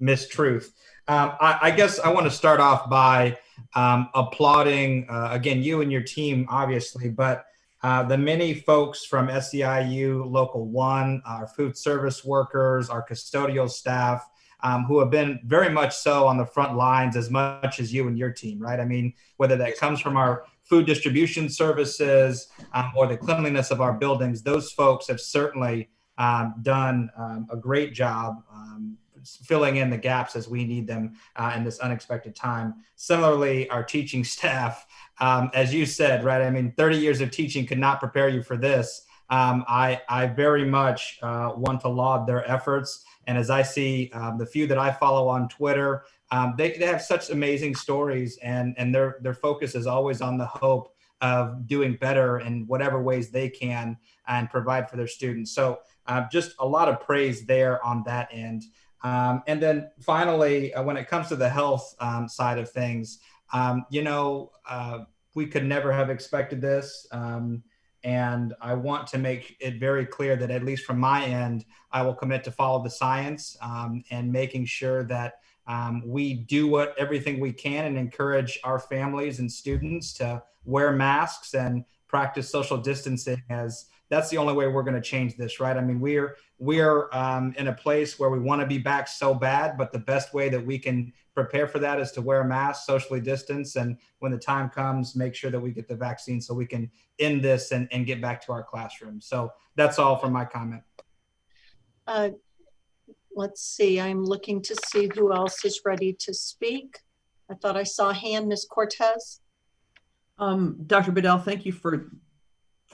mistruth. I guess I want to start off by applauding, again, you and your team, obviously, but the many folks from SEIU Local 1, our food service workers, our custodial staff, who have been very much so on the front lines as much as you and your team, right? I mean, whether that comes from our food distribution services or the cleanliness of our buildings, those folks have certainly done a great job filling in the gaps as we need them in this unexpected time. Similarly, our teaching staff, as you said, right? I mean, 30 years of teaching could not prepare you for this. I very much want to laud their efforts. And as I see the few that I follow on Twitter, they have such amazing stories, and their focus is always on the hope of doing better in whatever ways they can and provide for their students. So just a lot of praise there on that end. And then finally, when it comes to the health side of things, we could never have expected this. And I want to make it very clear that, at least from my end, I will commit to follow the science and making sure that we do everything we can and encourage our families and students to wear masks and practice social distancing, as that's the only way we're going to change this, right? I mean, we're in a place where we want to be back so bad, but the best way that we can prepare for that is to wear a mask, socially distance, and when the time comes, make sure that we get the vaccine so we can end this and get back to our classroom. So that's all from my comment. Let's see, I'm looking to see who else is ready to speak. I thought I saw a hand, Ms. Cortez. Dr. Bedell, thank you for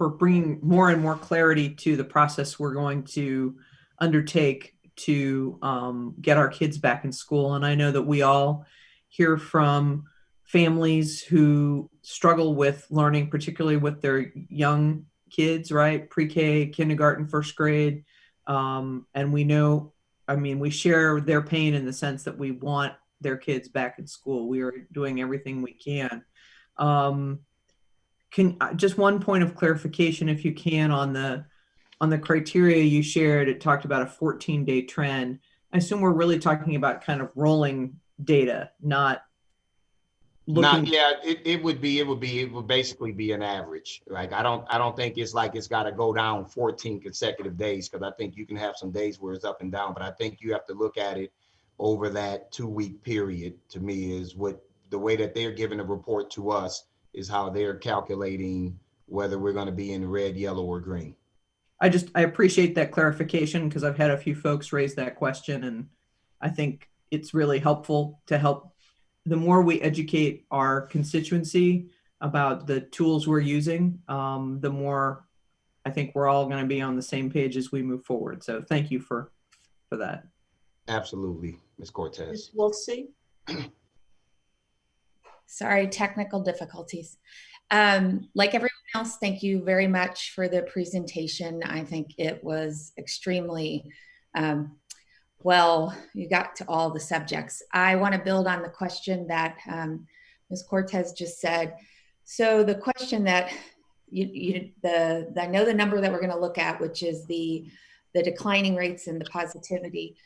bringing more and more clarity to the process we're going to undertake to get our kids back in school. And I know that we all hear from families who struggle with learning, particularly with their young kids, right? Pre-K, kindergarten, first grade. And we know, I mean, we share their pain in the sense that we want their kids back in school. We are doing everything we can. Just one point of clarification, if you can, on the criteria you shared, it talked about a 14-day trend. I assume we're really talking about kind of rolling data, not looking. It would basically be an average. Like I don't think it's like it's got to go down 14 consecutive days, because I think you can have some days where it's up and down, but I think you have to look at it over that 2-week period. To me, is what the way that they're giving a report to us is how they're calculating whether we're going to be in red, yellow, or green. I appreciate that clarification, because I've had a few folks raise that question, and I think it's really helpful to help. The more we educate our constituency about the tools we're using, the more I think we're all going to be on the same page as we move forward. So thank you for that. Absolutely, Ms. Cortez. We'll see. Sorry, technical difficulties. Like everyone else, thank you very much for the presentation. I think it was extremely well, you got to all the subjects. I want to build on the question that Ms. Cortez just said. So the question that I know the number that we're going to look at, which is the declining rates and the positivity.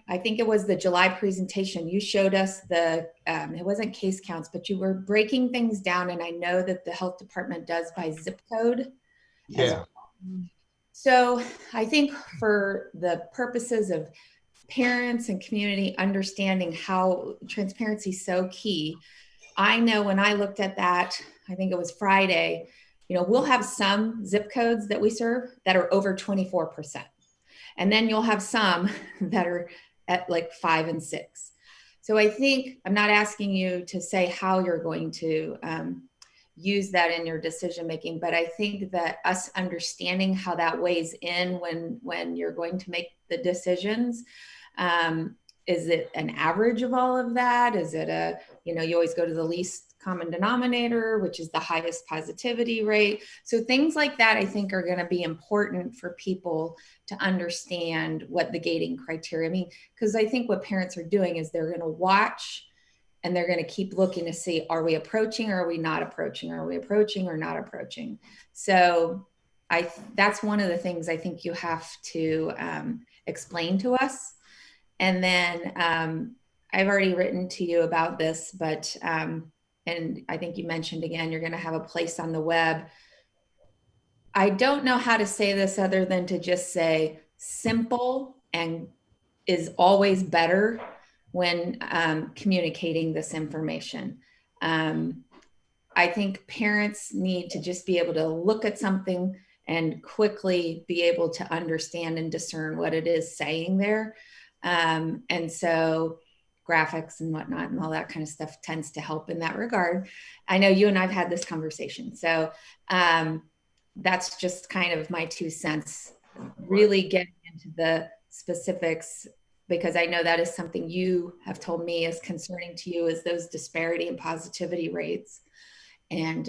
I think it was the July presentation. You showed us it wasn't case counts, but you were breaking things down. And I know that the health department does by zip code. Yeah. So I think for the purposes of parents and community understanding how transparency is so key, I know when I looked at that, I think it was Friday, we'll have some zip codes that we serve that are over 24%. And then you'll have some that are at like 5 and 6. So I think I'm not asking you to say how you're going to use that in your decision making, but I think that us understanding how that weighs in when you're going to make the decisions, is it an average of all of that? Is it you always go to the least common denominator, which is the highest positivity rate. So things like that, I think, are going to be important for people to understand what the gating criteria mean. Because I think what parents are doing is they're going to watch and they're going to keep looking to see, are we approaching or are we not approaching? Are we approaching or not approaching? So that's one of the things I think you have to explain to us. And then I've already written to you about this, but and I think you mentioned again, you're going to have a place on the web. I don't know how to say this other than to just say simple and is always better when communicating this information. I think parents need to just be able to look at something and quickly be able to understand and discern what it is saying there. And so graphics and whatnot and all that kind of stuff tends to help in that regard. I know you and I've had this conversation. So that's just kind of my 2 cents, really getting into the specifics, because I know that is something you have told me is concerning to you, is those disparity and positivity rates, and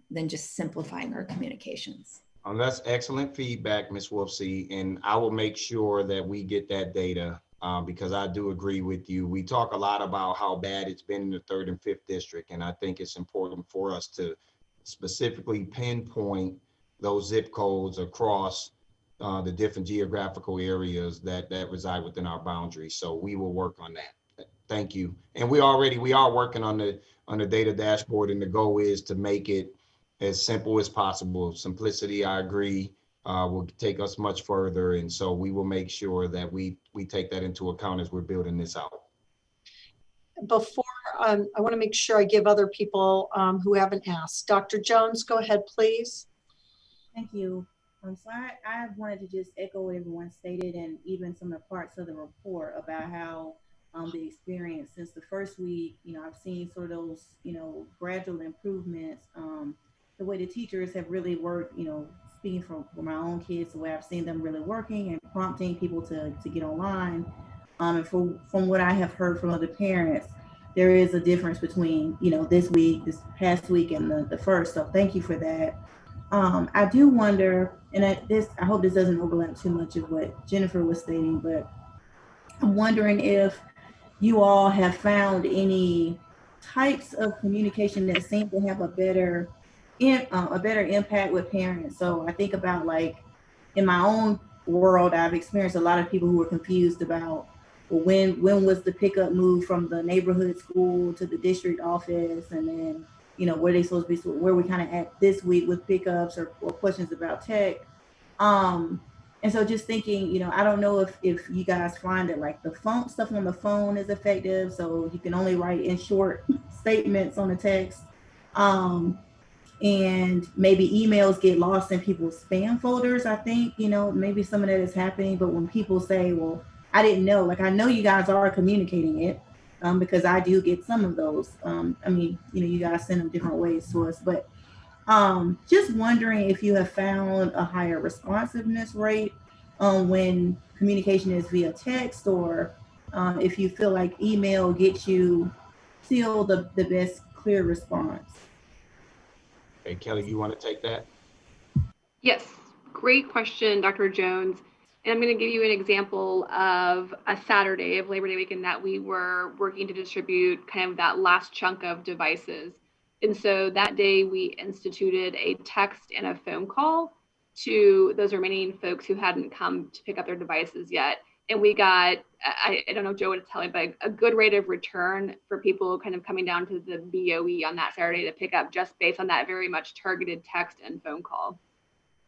then just simplifying our communications. That's excellent feedback, Ms. Wolfsey, and I will make sure that we get that data. Because I do agree with you. We talk a lot about how bad it's been in the 3rd and 5th district, and I think it's important for us to specifically pinpoint those zip codes across the different geographical areas that reside within our boundaries. So we will work on that. Thank you. And we are working on the data dashboard, and the goal is to make it as simple as possible. Simplicity, I agree, will take us much further. And so we will make sure that we take that into account as we're building this out. Before, I want to make sure I give other people who haven't asked. Dr. Jones, go ahead, please. Thank you. So I wanted to just echo what everyone stated, and even some of the parts of the report about how the experience since the first week, I've seen sort of those, gradual improvements the way the teachers have really worked, speaking for my own kids, the way I've seen them really working and prompting people to get online. And from what I have heard from other parents, there is a difference between, this past week and the first. So thank you for that. I do wonder, and I hope this doesn't overlap too much of what Jennifer was stating, but I'm wondering if you all have found any types of communication that seem to have a better impact with parents. So I think about, like, in my own world, I've experienced a lot of people who were confused about, well, when was the pickup moved from the neighborhood school to the district office, and then where they supposed to be, where we kind of at this week with pickups or questions about tech. And so just thinking, I don't know if you guys find that, like, the phone stuff on the phone is effective, so you can only write in short statements on the text. And maybe emails get lost in people's spam folders. I think, maybe some of that is happening, but when people say, well, I didn't know, like, I know you guys are communicating it, because I do get some of those. You guys send them different ways to us, but just wondering if you have found a higher responsiveness rate when communication is via text, or if you feel like email gets you still the best clear response. Hey, Kelly, you want to take that? Yes, great question, Dr. Jones. And I'm going to give you an example of a Saturday of Labor Day weekend that we were working to distribute kind of that last chunk of devices. And so that day we instituted a text and a phone call to those remaining folks who hadn't come to pick up their devices yet. And we got, I don't know if Joe would tell me, but a good rate of return for people kind of coming down to the BOE on that Saturday to pick up, just based on that very much targeted text and phone call.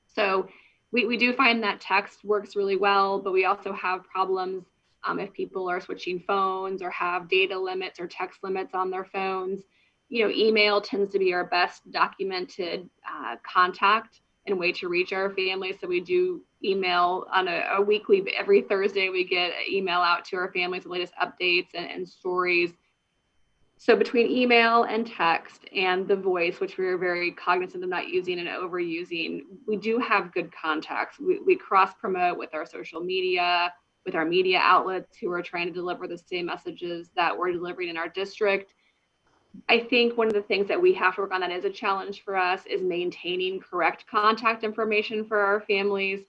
So we do find that text works really well, but we also have problems if people are switching phones or have data limits or text limits on their phones. Email tends to be our best documented contact and way to reach our families. So we do email on a weekly, every Thursday we get an email out to our families with latest updates and stories. So between email and text and the voice, which we are very cognizant of not using and overusing, we do have good contacts. We cross promote with our social media, with our media outlets who are trying to deliver the same messages that we're delivering in our district. I think one of the things that we have to work on that is a challenge for us is maintaining correct contact information for our families,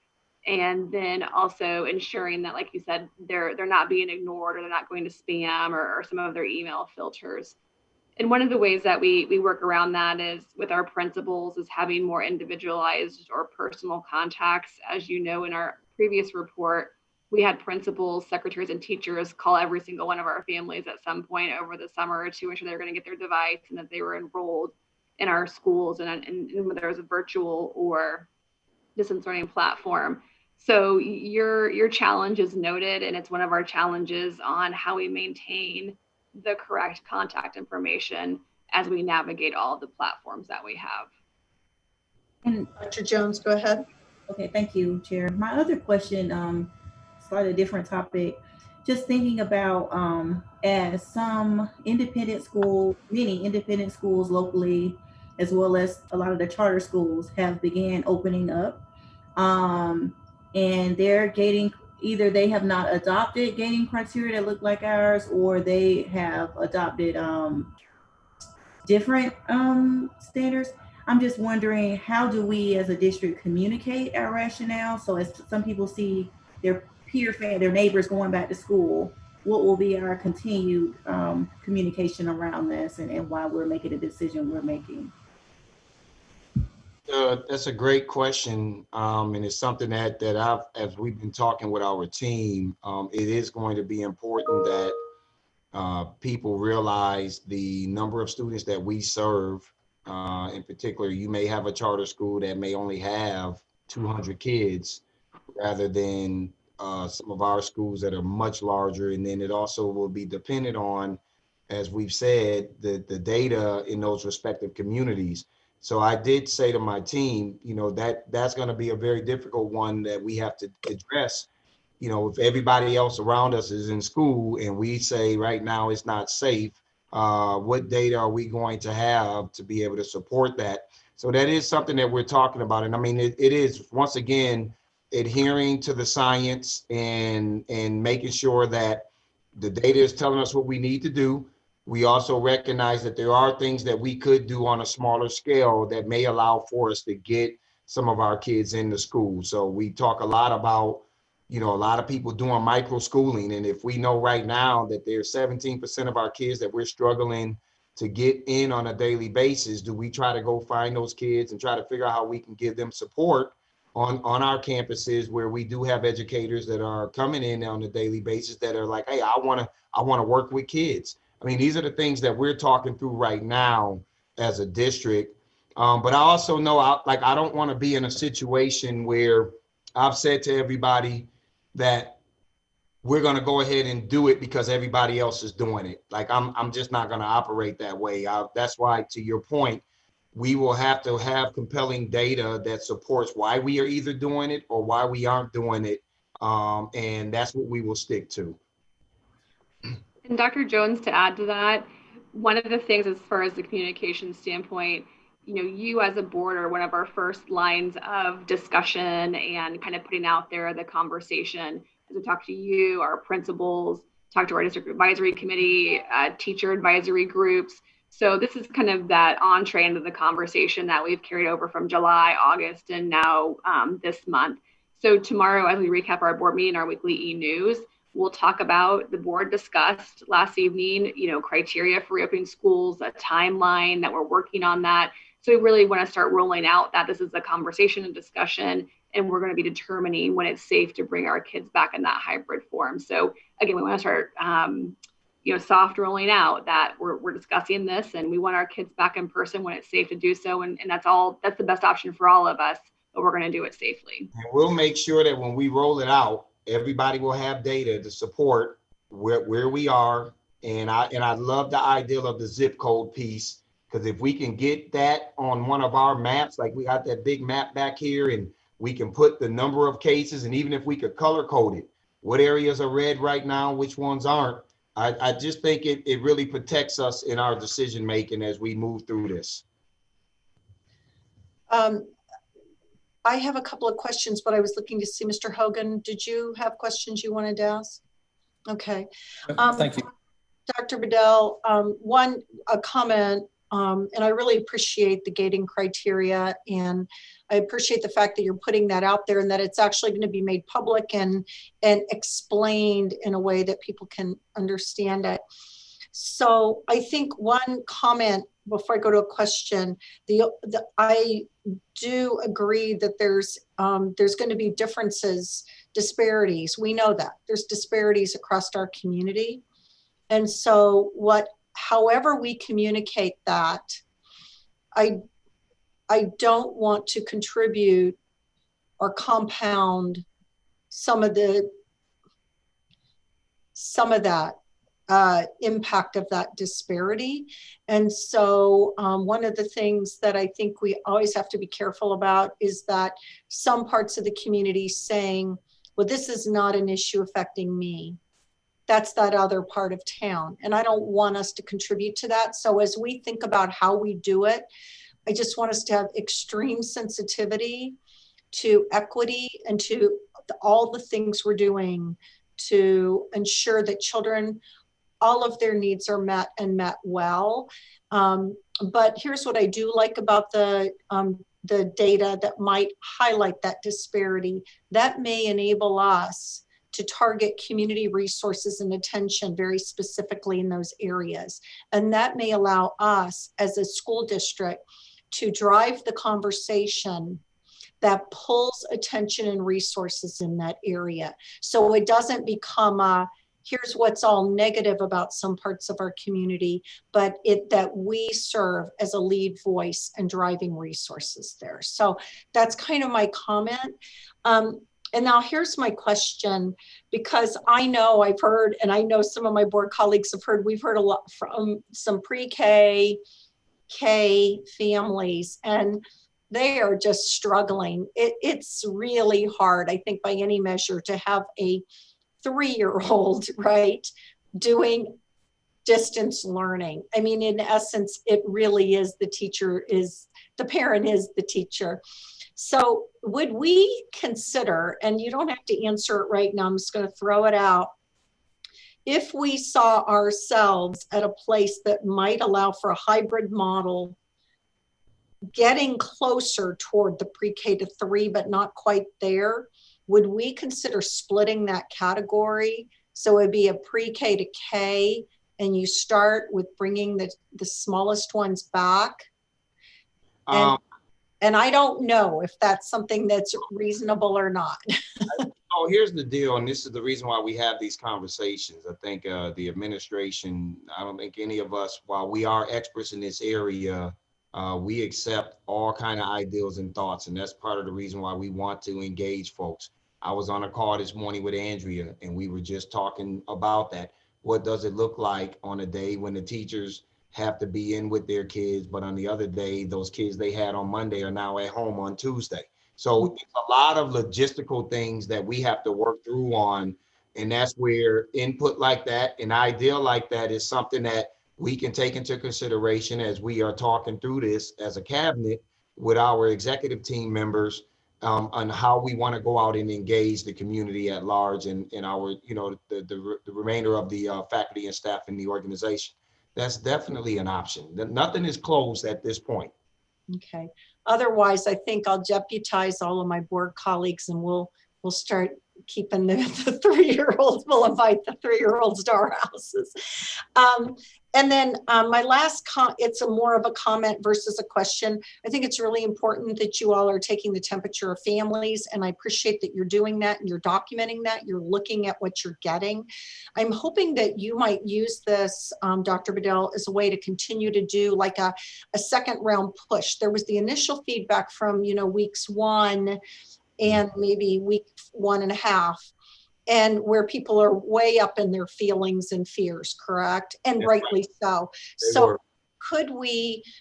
and then also ensuring that, like you said, they're not being ignored or they're not going to spam or some of their email filters. And one of the ways that we work around that is with our principals is having more individualized or personal contacts. As you know, in our previous report, we had principals, secretaries, and teachers call every single one of our families at some point over the summer to ensure they're going to get their device and that they were enrolled in our schools and whether it was a virtual or distance learning platform. So your challenge is noted, and it's one of our challenges on how we maintain the correct contact information as we navigate all of the platforms that we have. And Dr. Jones, go ahead. Okay, thank you, Chair. My other question, slightly different topic, just thinking about as some independent schools, many independent schools locally, as well as a lot of the charter schools have began opening up, and they're gating, either they have not adopted gating criteria that look like ours, or they have adopted different standards. I'm just wondering, how do we as a district communicate our rationale? So as some people see their their neighbors going back to school, what will be our continued communication around this and why we're making the decision we're making? That's a great question, and it's something that as we've been talking with our team, it is going to be important that people realize the number of students that we serve. In particular, you may have a charter school that may only have 200 kids rather than some of our schools that are much larger. And then it also will be dependent on, as we've said, the data in those respective communities. So I did say to my team, that's going to be a very difficult one that we have to address. If everybody else around us is in school and we say right now it's not safe, what data are we going to have to be able to support that? So that is something that we're talking about. And I mean, it is, once again, adhering to the science and making sure that the data is telling us what we need to do. We also recognize that there are things that we could do on a smaller scale that may allow for us to get some of our kids into school. So we talk a lot about, you know, a lot of people doing micro schooling. And if we know right now that there's 17% of our kids that we're struggling to get in on a daily basis, do we try to go find those kids and try to figure out how we can give them support on our campuses where we do have educators that are coming in on a daily basis that are like, hey, I want to work with kids. I mean, these are the things that we're talking through right now as a district. But I also know I don't want to be in a situation where I've said to everybody that we're going to go ahead and do it because everybody else is doing it. Like I'm just not going to operate that way. That's why, to your point, we will have to have compelling data that supports why we are either doing it or why we aren't doing it. And that's what we will stick to. And Dr. Jones, to add to that, one of the things as far as the communication standpoint, you know, you as a board are one of our first lines of discussion and kind of putting out there the conversation. As we talk to you, our principals, talk to our district advisory committee, teacher advisory groups. So this is kind of that entree into the conversation that we've carried over from July, August, and now this month. So tomorrow, as we recap our board meeting, our weekly e-news, we'll talk about the board discussed last evening, you know, criteria for reopening schools, a timeline that we're working on that. So we really want to start rolling out that this is a conversation and discussion, and we're going to be determining when it's safe to bring our kids back in that hybrid form. So again, we want to start, you know, soft rolling out that we're discussing this, and we want our kids back in person when it's safe to do so. And that's the best option for all of us, but we're going to do it safely. And we'll make sure that when we roll it out, everybody will have data to support where we are. And I love the idea of the zip code piece, because if we can get that on one of our maps, like we got that big map back here, and we can put the number of cases, and even if we could color code it, what areas are red right now, which ones aren't, I just think it really protects us in our decision making as we move through this. I have a couple of questions, but I was looking to see Mr. Hogan. Did you have questions you wanted to ask? Okay. Thank you. Dr. Bedell, a comment, and I really appreciate the gating criteria, and I appreciate the fact that you're putting that out there and that it's actually going to be made public and explained in a way that people can understand it. So I think one comment before I go to a question, I do agree that there's going to be disparities. We know that there's disparities across our community. And so however we communicate that, I don't want to contribute or compound some of that impact of that disparity. And so one of the things that I think we always have to be careful about is that some parts of the community saying, well, this is not an issue affecting me. That's that other part of town. And I don't want us to contribute to that. So as we think about how we do it, I just want us to have extreme sensitivity to equity and to all the things we're doing to ensure that children, all of their needs are met and met well. But here's what I do like about the data that might highlight that disparity. That may enable us to target community resources and attention very specifically in those areas. And that may allow us as a school district to drive the conversation that pulls attention and resources in that area. So it doesn't become here's what's all negative about some parts of our community, but that we serve as a lead voice and driving resources there. So that's kind of my comment. And now here's my question, because I know I've heard, and I know some of my board colleagues have heard, we've heard a lot from some pre-K, K families, and they are just struggling. It's really hard, I think, by any measure, to have a 3-year-old, right, doing distance learning. I mean, in essence, it really is the teacher is the parent is the teacher. So would we consider, and you don't have to answer it right now, I'm just going to throw it out, if we saw ourselves at a place that might allow for a hybrid model, getting closer toward the pre-K to 3, but not quite there, would we consider splitting that category? So it'd be a pre-K to K, and you start with bringing the smallest ones back? And I don't know if that's something that's reasonable or not. Oh, here's the deal, and this is the reason why we have these conversations. I think the administration, I don't think any of us, while we are experts in this area, we accept all kind of ideals and thoughts, and that's part of the reason why we want to engage folks. I was on a call this morning with Andrea, and we were just talking about that. What does it look like on a day when the teachers have to be in with their kids, but on the other day, those kids they had on Monday are now at home on Tuesday? So it's a lot of logistical things that we have to work through on. And that's where input like that, an ideal like that, is something that we can take into consideration as we are talking through this as a cabinet with our executive team members on how we want to go out and engage the community at large and our, the remainder of the faculty and staff in the organization. That's definitely an option. Nothing is closed at this point. Okay. Otherwise, I think I'll deputize all of my board colleagues, and we'll start keeping the 3-year-olds. We'll invite the 3-year-olds to our houses. And then my last it's more of a comment versus a question. I think it's really important that you all are taking the temperature of families, and I appreciate that you're doing that and you're documenting that. You're looking at what you're getting. I'm hoping that you might use this, Dr. Bedell, as a way to continue to do like a second round push. There was the initial feedback from, weeks 1 and maybe week 1.5. And where people are way up in their feelings and fears, correct? And rightly so. So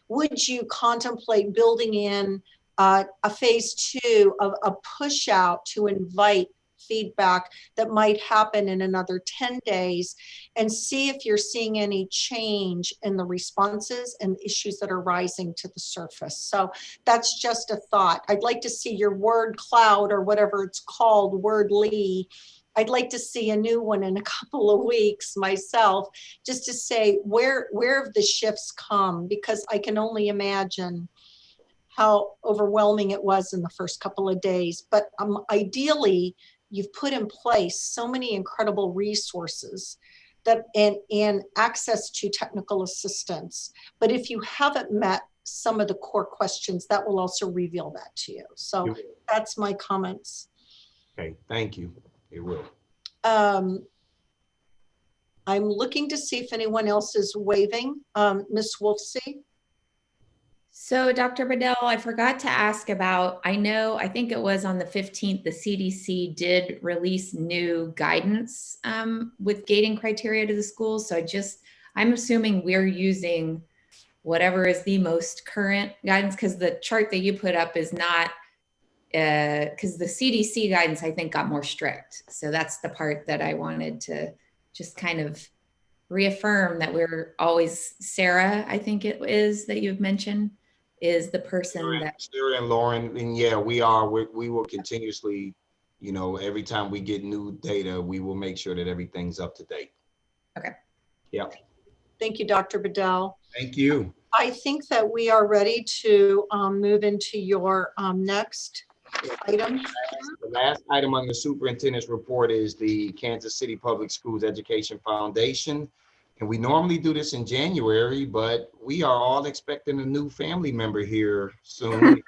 would you contemplate building in a phase 2 of a push out to invite feedback that might happen in another 10 days and see if you're seeing any change in the responses and issues that are rising to the surface? So that's just a thought. I'd like to see your word cloud, or whatever it's called, wordly. I'd like to see a new one in a couple of weeks myself, just to say where have the shifts come, because I can only imagine how overwhelming it was in the first couple of days. But ideally, you've put in place so many incredible resources that and access to technical assistance. But if you haven't met some of the core questions, that will also reveal that to you. So that's my comments. Okay, thank you. It will. I'm looking to see if anyone else is waving. Ms. Wolfsey? So Dr. Bedell, I forgot to ask about, I think it was on the 15th, the CDC did release new guidance with gating criteria to the schools. So I'm assuming we're using whatever is the most current guidance, because the chart that you put up is not, because the CDC guidance, I think, got more strict. So that's the part that I wanted to just kind of reaffirm, that we're always, Sarah, I think it is that you've mentioned, is the person that Sarah and Lauren, and yeah, we will continuously, every time we get new data, we will make sure that everything's up to date. Okay. Yeah. Thank you, Dr. Bedell. Thank you. I think that we are ready to move into your next item. The last item on the superintendent's report is the Kansas City Public Schools Education Foundation. And we normally do this in January, but we are all expecting a new family member here soon.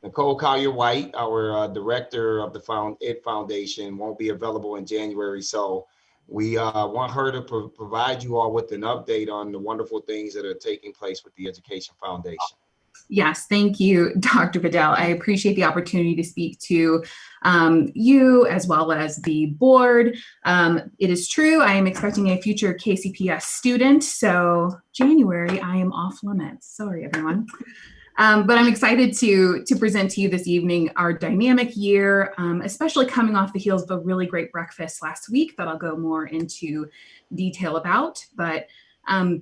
Nicole Collier-White, our director of the Ed Foundation, won't be available in January. So we want her to provide you all with an update on the wonderful things that are taking place with the Education Foundation. Yes, thank you, Dr. Bedell. I appreciate the opportunity to speak to you as well as the board. It is true, I am expecting a future KCPS student, so January I am off limits. Sorry, everyone. But I'm excited to present to you this evening our dynamic year, especially coming off the heels of a really great breakfast last week that I'll go more into detail about. But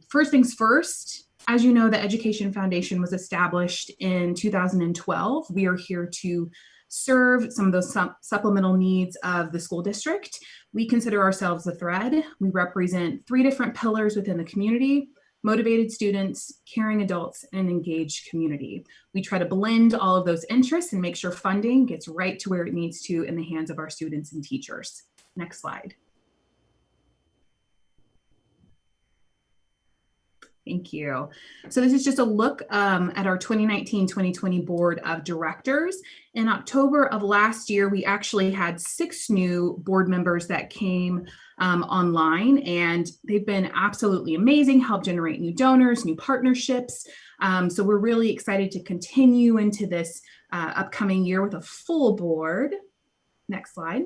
first things first, As you know, the Education Foundation was established in 2012. We are here to serve some of those supplemental needs of the school district. We consider ourselves a thread. We represent 3 different pillars within the community: motivated students, caring adults, and an engaged community. We try to blend all of those interests and make sure funding gets right to where it needs to in the hands of our students and teachers. Next slide. Thank you. So this is just a look at our 2019-2020 Board of Directors. In October of last year, we actually had 6 new board members that came online, and they've been absolutely amazing, helped generate new donors, new partnerships. So we're really excited to continue into this upcoming year with a full board. Next slide.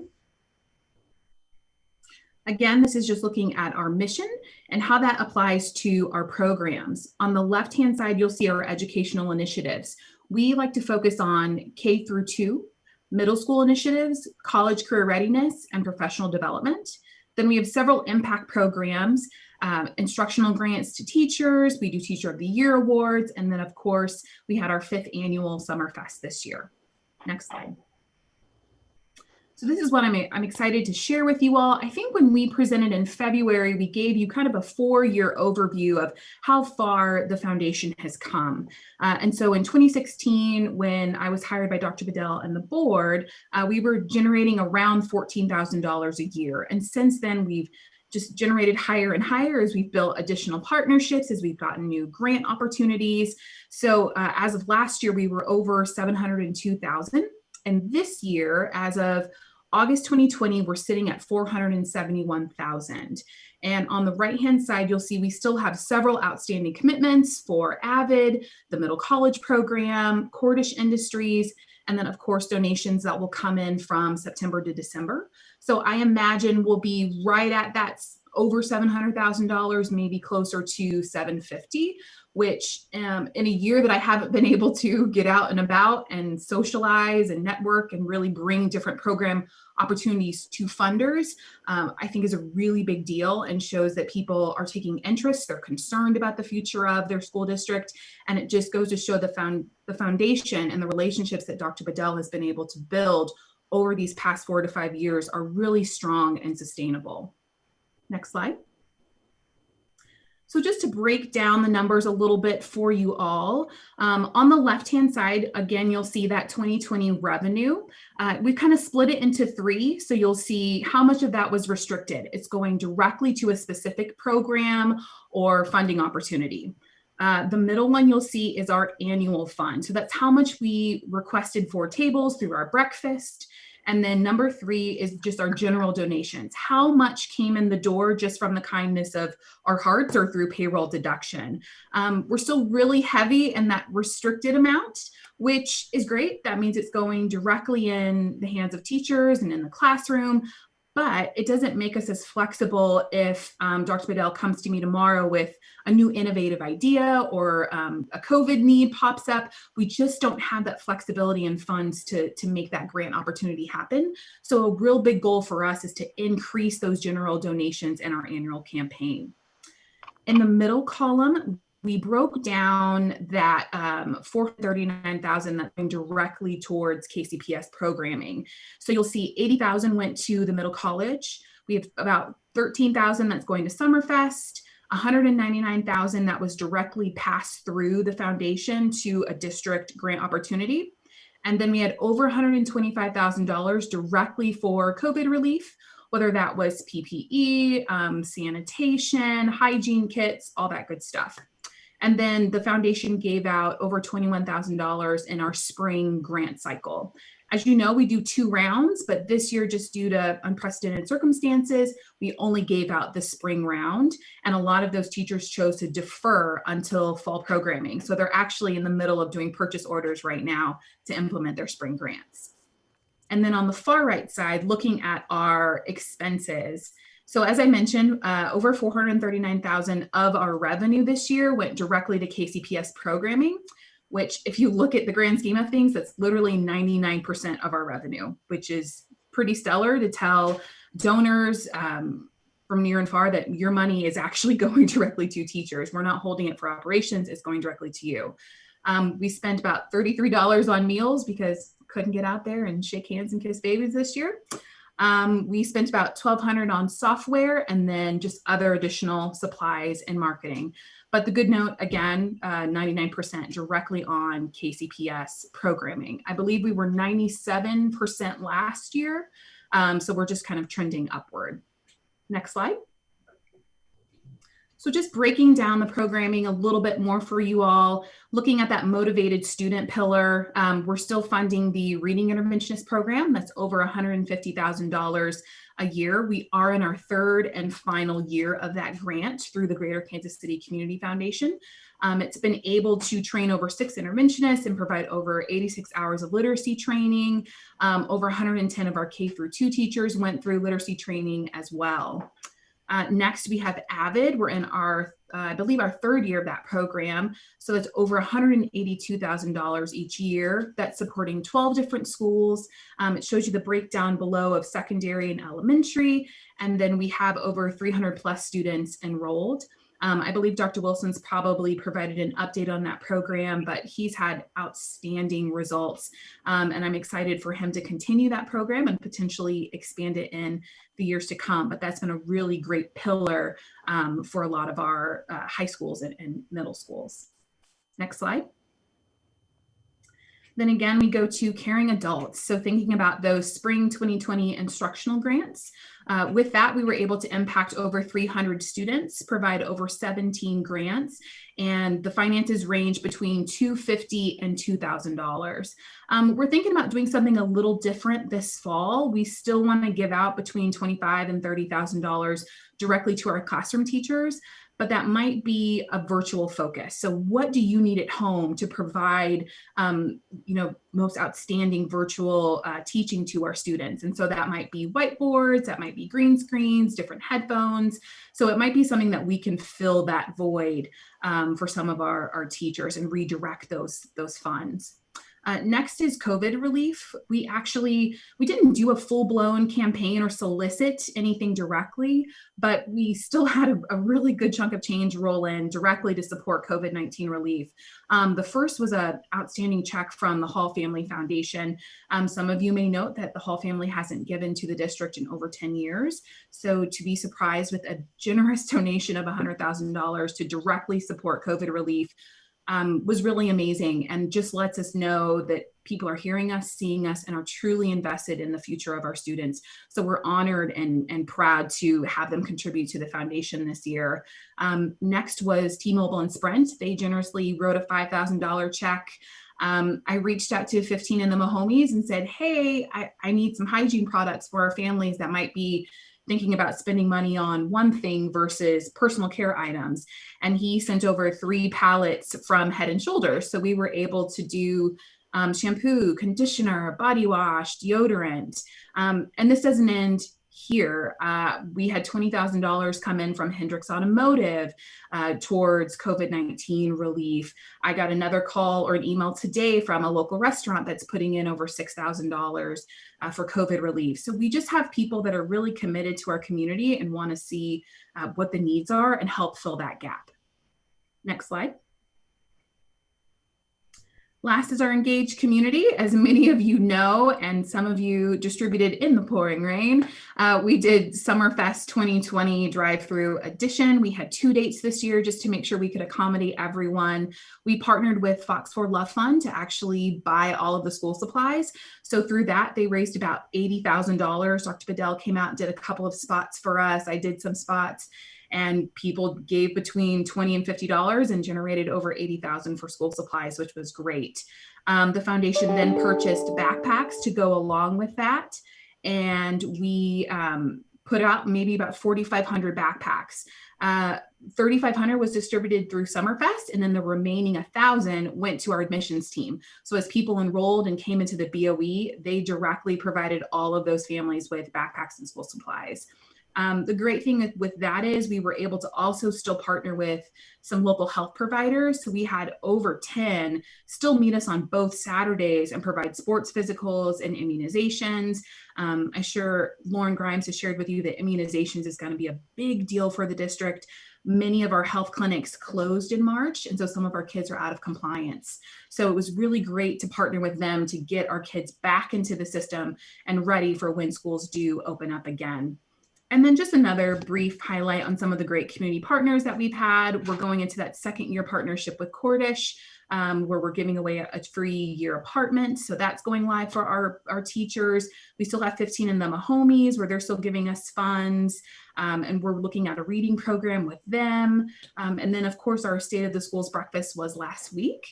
Again, this is just looking at our mission and how that applies to our programs. On the left-hand side, you'll see our educational initiatives. We like to focus on K through 2, middle school initiatives, college career readiness, and professional development. Then we have several impact programs, instructional grants to teachers. We do Teacher of the Year awards. And then, of course, we had our 5th annual Summerfest this year. Next slide. So this is what I'm excited to share with you all. I think when we presented in February, we gave you kind of a 4-year overview of how far the foundation has come. And so in 2016, when I was hired by Dr. Bedell and the board, we were generating around $14,000 a year. And since then, we've just generated higher and higher as we've built additional partnerships, as we've gotten new grant opportunities. So as of last year, we were over $702,000. And this year, as of August 2020, we're sitting at $471,000. And on the right-hand side, you'll see we still have several outstanding commitments for AVID, the Middle College Program, Cordish Industries, and then, of course, donations that will come in from September to December. So I imagine we'll be right at that over $700,000, maybe closer to $750,000, which in a year that I haven't been able to get out and about and socialize and network and really bring different program opportunities to funders, I think is a really big deal and shows that people are taking interest, they're concerned about the future of their school district, and it just goes to show the foundation and the relationships that Dr. Bedell has been able to build over these past 4 to 5 years are really strong and sustainable. Next slide. So just to break down the numbers a little bit for you all, on the left-hand side, again, you'll see that 2020 revenue. We kind of split it into 3. So you'll see how much of that was restricted. It's going directly to a specific program or funding opportunity. The middle one you'll see is our annual fund. So that's how much we requested for tables through our breakfast. And then number 3 is just our general donations. How much came in the door just from the kindness of our hearts or through payroll deduction? We're still really heavy in that restricted amount, which is great. That means it's going directly in the hands of teachers and in the classroom. But it doesn't make us as flexible if Dr. Bedell comes to me tomorrow with a new innovative idea or a COVID need pops up. We just don't have that flexibility and funds to make that grant opportunity happen. So a real big goal for us is to increase those general donations in our annual campaign. In the middle column, we broke down that $439,000 that went directly towards KCPS programming. So you'll see $80,000 went to the middle college. We have about $13,000 that's going to Summerfest, $199,000 that was directly passed through the foundation to a district grant opportunity. And then we had over $125,000 directly for COVID relief, whether that was PPE, sanitation, hygiene kits, all that good stuff. And then the foundation gave out over $21,000 in our spring grant cycle. As you know, we do 2 rounds, but this year, just due to unprecedented circumstances, we only gave out the spring round. And a lot of those teachers chose to defer until fall programming. So they're actually in the middle of doing purchase orders right now to implement their spring grants. And then on the far right side, looking at our expenses. So as I mentioned, over $439,000 of our revenue this year went directly to KCPS programming, which if you look at the grand scheme of things, that's literally 99% of our revenue, which is pretty stellar to tell donors, from near and far that your money is actually going directly to teachers. We're not holding it for operations, it's going directly to you. We spent about $33 on meals because couldn't get out there and shake hands and kiss babies this year. We spent about $1,200 on software and then just other additional supplies and marketing. But the good note, again, 99% directly on KCPS programming. I believe we were 97% last year. So we're just kind of trending upward. Next slide. So just breaking down the programming a little bit more for you all, looking at that motivated student pillar, we're still funding the reading interventionist program. That's over $150,000 a year. We are in our third and final year of that grant through the Greater Kansas City Community Foundation. It's been able to train over 6 interventionists and provide over 86 hours of literacy training. Over 110 of our K-2 teachers went through literacy training as well. Next, we have AVID. We're in our, I believe, our third year of that program. So that's over $182,000 each year. That's supporting 12 different schools. It shows you the breakdown below of secondary and elementary. And then we have over 300 plus students enrolled. I believe Dr. Wilson's probably provided an update on that program, but he's had outstanding results. And I'm excited for him to continue that program and potentially expand it in the years to come. But that's been a really great pillar for a lot of our high schools and middle schools. Next slide. Then again, we go to caring adults. So thinking about those spring 2020 instructional grants. With that, we were able to impact over 300 students, provide over 17 grants, and the finances range between $250 and $2,000. We're thinking about doing something a little different this fall. We still want to give out between $25,000 and $30,000 directly to our classroom teachers, but that might be a virtual focus. So what do you need at home to provide, most outstanding virtual teaching to our students? And so that might be whiteboards, that might be green screens, different headphones. So it might be something that we can fill that void for some of our teachers and redirect those funds. Next is COVID relief. We didn't do a full-blown campaign or solicit anything directly, but we still had a really good chunk of change roll in directly to support COVID-19 relief. The first was an outstanding check from the Hall Family Foundation. Some of you may note that the Hall family hasn't given to the district in over 10 years. So to be surprised with a generous donation of $100,000 to directly support COVID relief was really amazing, and just lets us know that people are hearing us, seeing us, and are truly invested in the future of our students. So we're honored and proud to have them contribute to the foundation this year. Next was T-Mobile and Sprint. They generously wrote a $5,000 check. I reached out to 15 in the Mahomies and said, hey, I need some hygiene products for our families that might be thinking about spending money on one thing versus personal care items. And he sent over 3 pallets from Head and Shoulders. So we were able to do shampoo, conditioner, body wash, deodorant. And this doesn't end here. We had $20,000 come in from Hendricks Automotive towards COVID-19 relief. I got another call or an email today from a local restaurant that's putting in over $6,000 for COVID relief. So we just have people that are really committed to our community and want to see what the needs are and help fill that gap. Next slide. Last is our engaged community. As many of you know, and some of you distributed in the pouring rain, we did Summerfest 2020 drive-through edition. We had 2 dates this year just to make sure we could accommodate everyone. We partnered with Fox 4 Love Fund to actually buy all of the school supplies. So through that, they raised about $80,000. Dr. Bedell came out and did a couple of spots for us. I did some spots. And people gave between $20 and $50 and generated over $80,000 for school supplies, which was great. The foundation then purchased backpacks to go along with that. And we put out maybe about 4,500 backpacks. 3,500 was distributed through Summerfest, and then the remaining 1,000 went to our admissions team. So as people enrolled and came into the BOE, they directly provided all of those families with backpacks and school supplies. The great thing with that is we were able to also still partner with some local health providers. So we had over 10 still meet us on both Saturdays and provide sports physicals and immunizations. I'm sure Lauren Grimes has shared with you that immunizations is going to be a big deal for the district. Many of our health clinics closed in March, and so some of our kids are out of compliance. So it was really great to partner with them to get our kids back into the system and ready for when schools do open up again. And then just another brief highlight on some of the great community partners that we've had. We're going into that second year partnership with Cordish, where we're giving away a free year apartment. So that's going live for our teachers. We still have 15 in the Mahomies where they're still giving us funds. And we're looking at a reading program with them. And then of course, our State of the Schools breakfast was last week.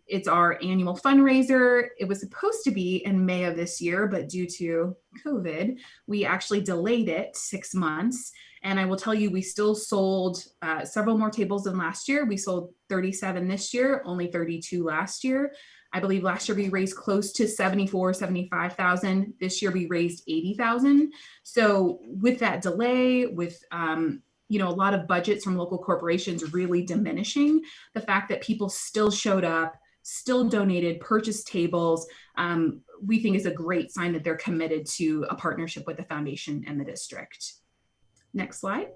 It's our annual fundraiser. It was supposed to be in May of this year, but due to COVID, we actually delayed it 6 months. And I will tell you, we still sold several more tables than last year. We sold 37 this year, only 32 last year. I believe last year we raised close to 74, 75,000. This year we raised 80,000. So with that delay, with a lot of budgets from local corporations really diminishing, the fact that people still showed up, still donated, purchased tables, we think is a great sign that they're committed to a partnership with the foundation and the district. Next slide.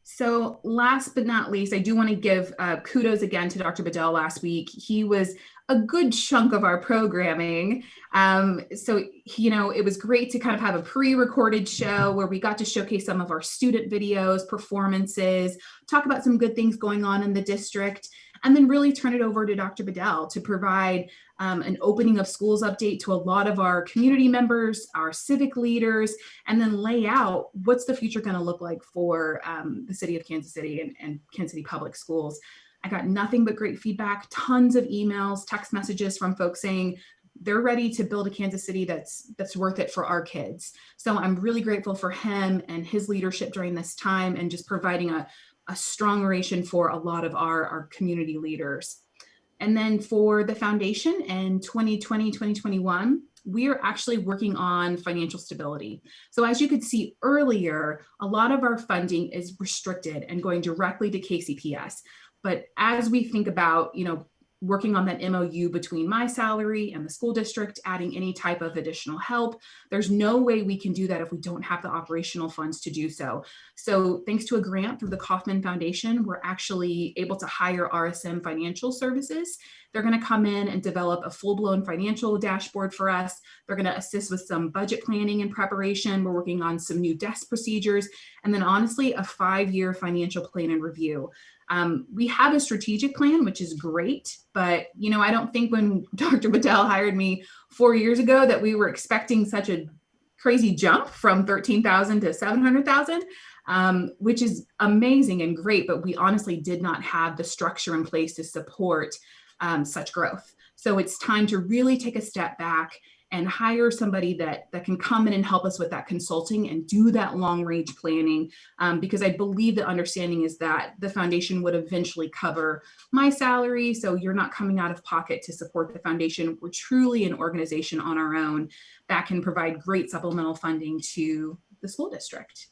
So last but not least, I do want to give kudos again to Dr. Bedell last week. He was a good chunk of our programming. It was great to kind of have a pre-recorded show where we got to showcase some of our student videos, performances, talk about some good things going on in the district, and then really turn it over to Dr. Bedell to provide an opening of schools update to a lot of our community members, our civic leaders, and then lay out what's the future going to look like for the city of Kansas City and Kansas City Public Schools. I got nothing but great feedback, tons of emails, text messages from folks saying they're ready to build a Kansas City that's worth it for our kids. So I'm really grateful for him and his leadership during this time and just providing a strong oration for a lot of our community leaders. And then for the foundation in 2020, 2021, we are actually working on financial stability. So as you could see earlier, a lot of our funding is restricted and going directly to KCPS. But as we think about, working on that MOU between my salary and the school district, adding any type of additional help, there's no way we can do that if we don't have the operational funds to do so. So thanks to a grant through the Kauffman Foundation, we're actually able to hire RSM Financial Services. They're going to come in and develop a full-blown financial dashboard for us. They're going to assist with some budget planning and preparation. We're working on some new desk procedures, and then honestly, a 5-year financial plan and review. We have a strategic plan, which is great, but I don't think when Dr. Bedell hired me 4 years ago that we were expecting such a crazy jump from 13,000 to 700,000, which is amazing and great, but we honestly did not have the structure in place to support such growth. So it's time to really take a step back and hire somebody that can come in and help us with that consulting and do that long range planning, because I believe the understanding is that the foundation would eventually cover my salary, so you're not coming out of pocket to support the foundation. We're truly an organization on our own that can provide great supplemental funding to the school district.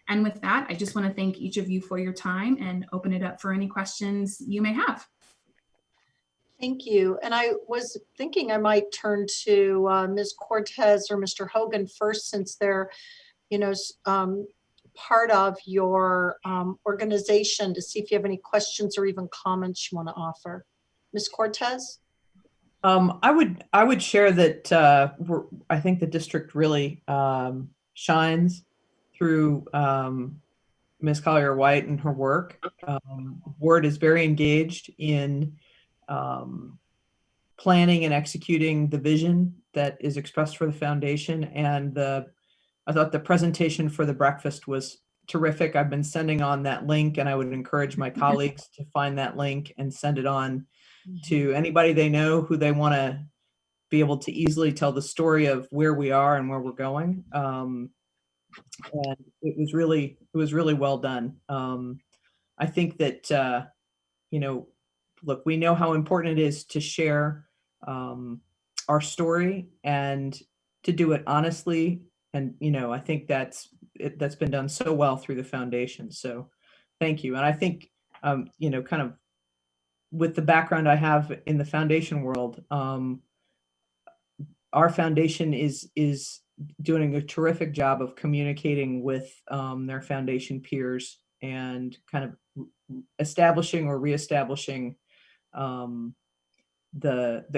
And with that, I just want to thank each of you for your time and open it up for any questions you may have. Thank you. And I was thinking I might turn to Ms. Cortez or Mr. Hogan first, since they're, part of your organization, to see if you have any questions or even comments you want to offer. Ms. Cortez? I would share that I think the district really shines through Ms. Collier-White and her work. The board is very engaged in planning and executing the vision that is expressed for the foundation. And I thought the presentation for the breakfast was terrific. I've been sending on that link, and I would encourage my colleagues to find that link and send it on to anybody they know who they want to be able to easily tell the story of where we are and where we're going. And it was really well done. I think that, look, we know how important it is to share our story and to do it honestly I think that's been done so well through the foundation. So thank you. And I think, kind of with the background I have in the foundation world, our foundation is doing a terrific job of communicating with their foundation peers and kind of establishing or reestablishing the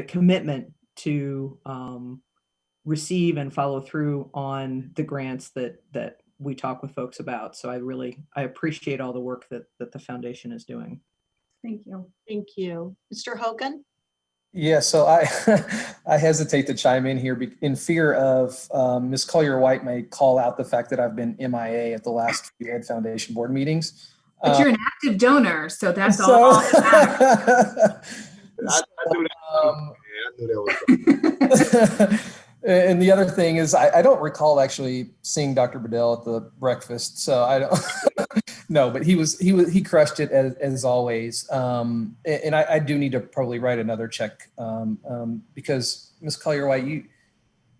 commitment to receive and follow through on the grants that we talk with folks about. So I appreciate all the work that the foundation is doing. Thank you. Thank you. Mr. Hogan? Yeah, so I I hesitate to chime in here in fear of Ms. Collier-White may call out the fact that I've been MIA at the last few Ed Foundation board meetings. But you're an active donor, so that's all that matters. I knew that was And the other thing is, I don't recall actually seeing Dr. Bedell at the breakfast, so I don't. No, but he crushed it as always. And I do need to probably write another check because Ms. Collier-White,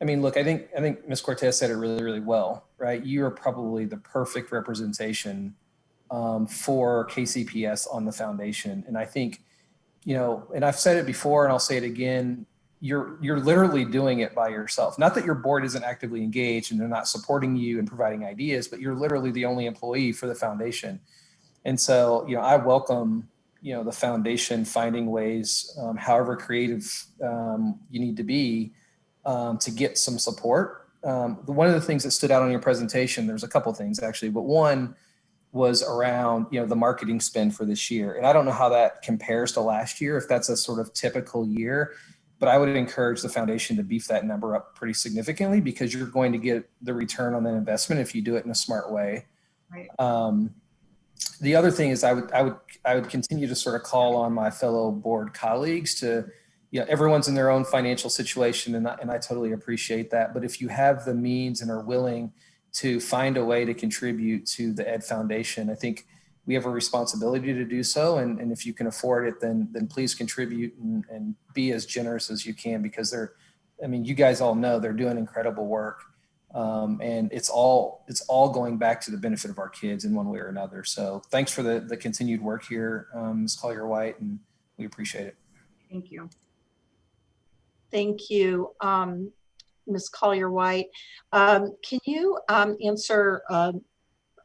look, I think Ms. Cortez said it really, really well, right? You are probably the perfect representation for KCPS on the foundation, and I think, and I've said it before, and I'll say it again. You're literally doing it by yourself. Not that your board isn't actively engaged and they're not supporting you and providing ideas, but you're literally the only employee for the foundation. And so, I welcome, the foundation finding ways, however creative you need to be to get some support. One of the things that stood out on your presentation, there's a couple of things actually, but one was around, the marketing spend for this year. And I don't know how that compares to last year, if that's a sort of typical year. But I would encourage the foundation to beef that number up pretty significantly because you're going to get the return on that investment if you do it in a smart way. Right. The other thing is I would continue to sort of call on my fellow board colleagues to, everyone's in their own financial situation and I totally appreciate that. But if you have the means and are willing to find a way to contribute to the Ed Foundation, I think we have a responsibility to do so. And if you can afford it, then please contribute and be as generous as you can because you guys all know they're doing incredible work. And it's all going back to the benefit of our kids in one way or another. So thanks for the continued work here, Ms. Collier-White, and we appreciate it. Thank you. Thank you, Ms. Collier-White. Can you answer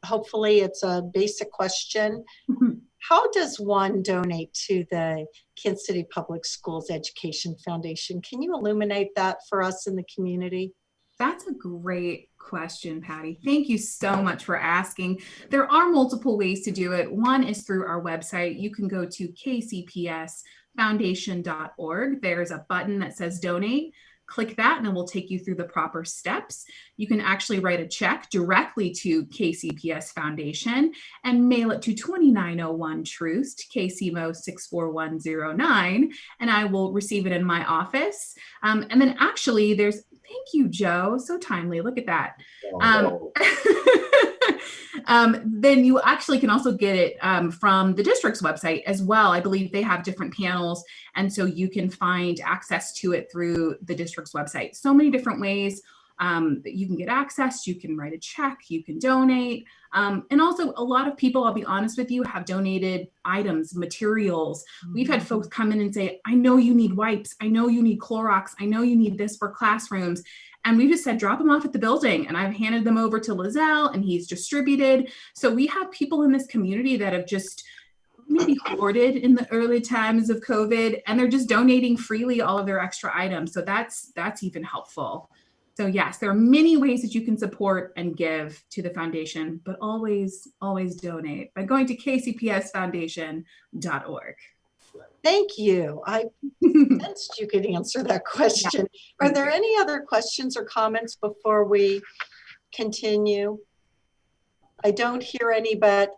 hopefully it's a basic question. How does one donate to the Kansas City Public Schools Education Foundation? Can you illuminate that for us in the community? That's a great question, Patty. Thank you so much for asking. There are multiple ways to do it. One is through our website. You can go to kcpsfoundation.org. There's a button that says donate. Click that and it will take you through the proper steps. You can actually write a check directly to KCPS Foundation and mail it to 2901 Troost, KCMO 64109, and I will receive it in my office. And then actually thank you, Joe, so timely, look at that. Then you actually can also get it from the district's website as well. I believe they have different panels, and so you can find access to it through the district's website. So many different ways that you can get access. You can write a check, you can donate. And also a lot of people, I'll be honest with you, have donated items, materials. We've had folks come in and say, I know you need wipes. I know you need Clorox. I know you need this for classrooms. And we just said, drop them off at the building. And I've handed them over to Lizelle and he's distributed. So we have people in this community that have just maybe hoarded in the early times of COVID, and they're just donating freely all of their extra items. So that's even helpful. So yes, there are many ways that you can support and give to the foundation, but always donate by going to kcpsfoundation.org. Thank you. I sensed you could answer that question. Yeah. Are there any other questions or comments before we continue? I don't hear any, but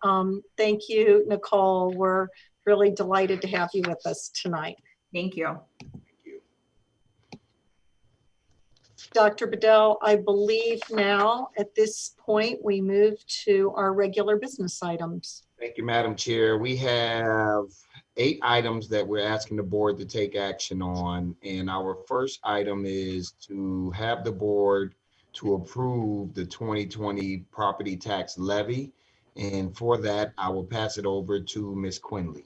thank you, Nicole. We're really delighted to have you with us tonight. Thank you. Dr. Bedell, I believe now at this point we move to our regular business items. Thank you, Madam Chair. We have 8 items that we're asking the board to take action on. And our first item is to have the board to approve the 2020 property tax levy. And for that, I will pass it over to Ms. Quinley.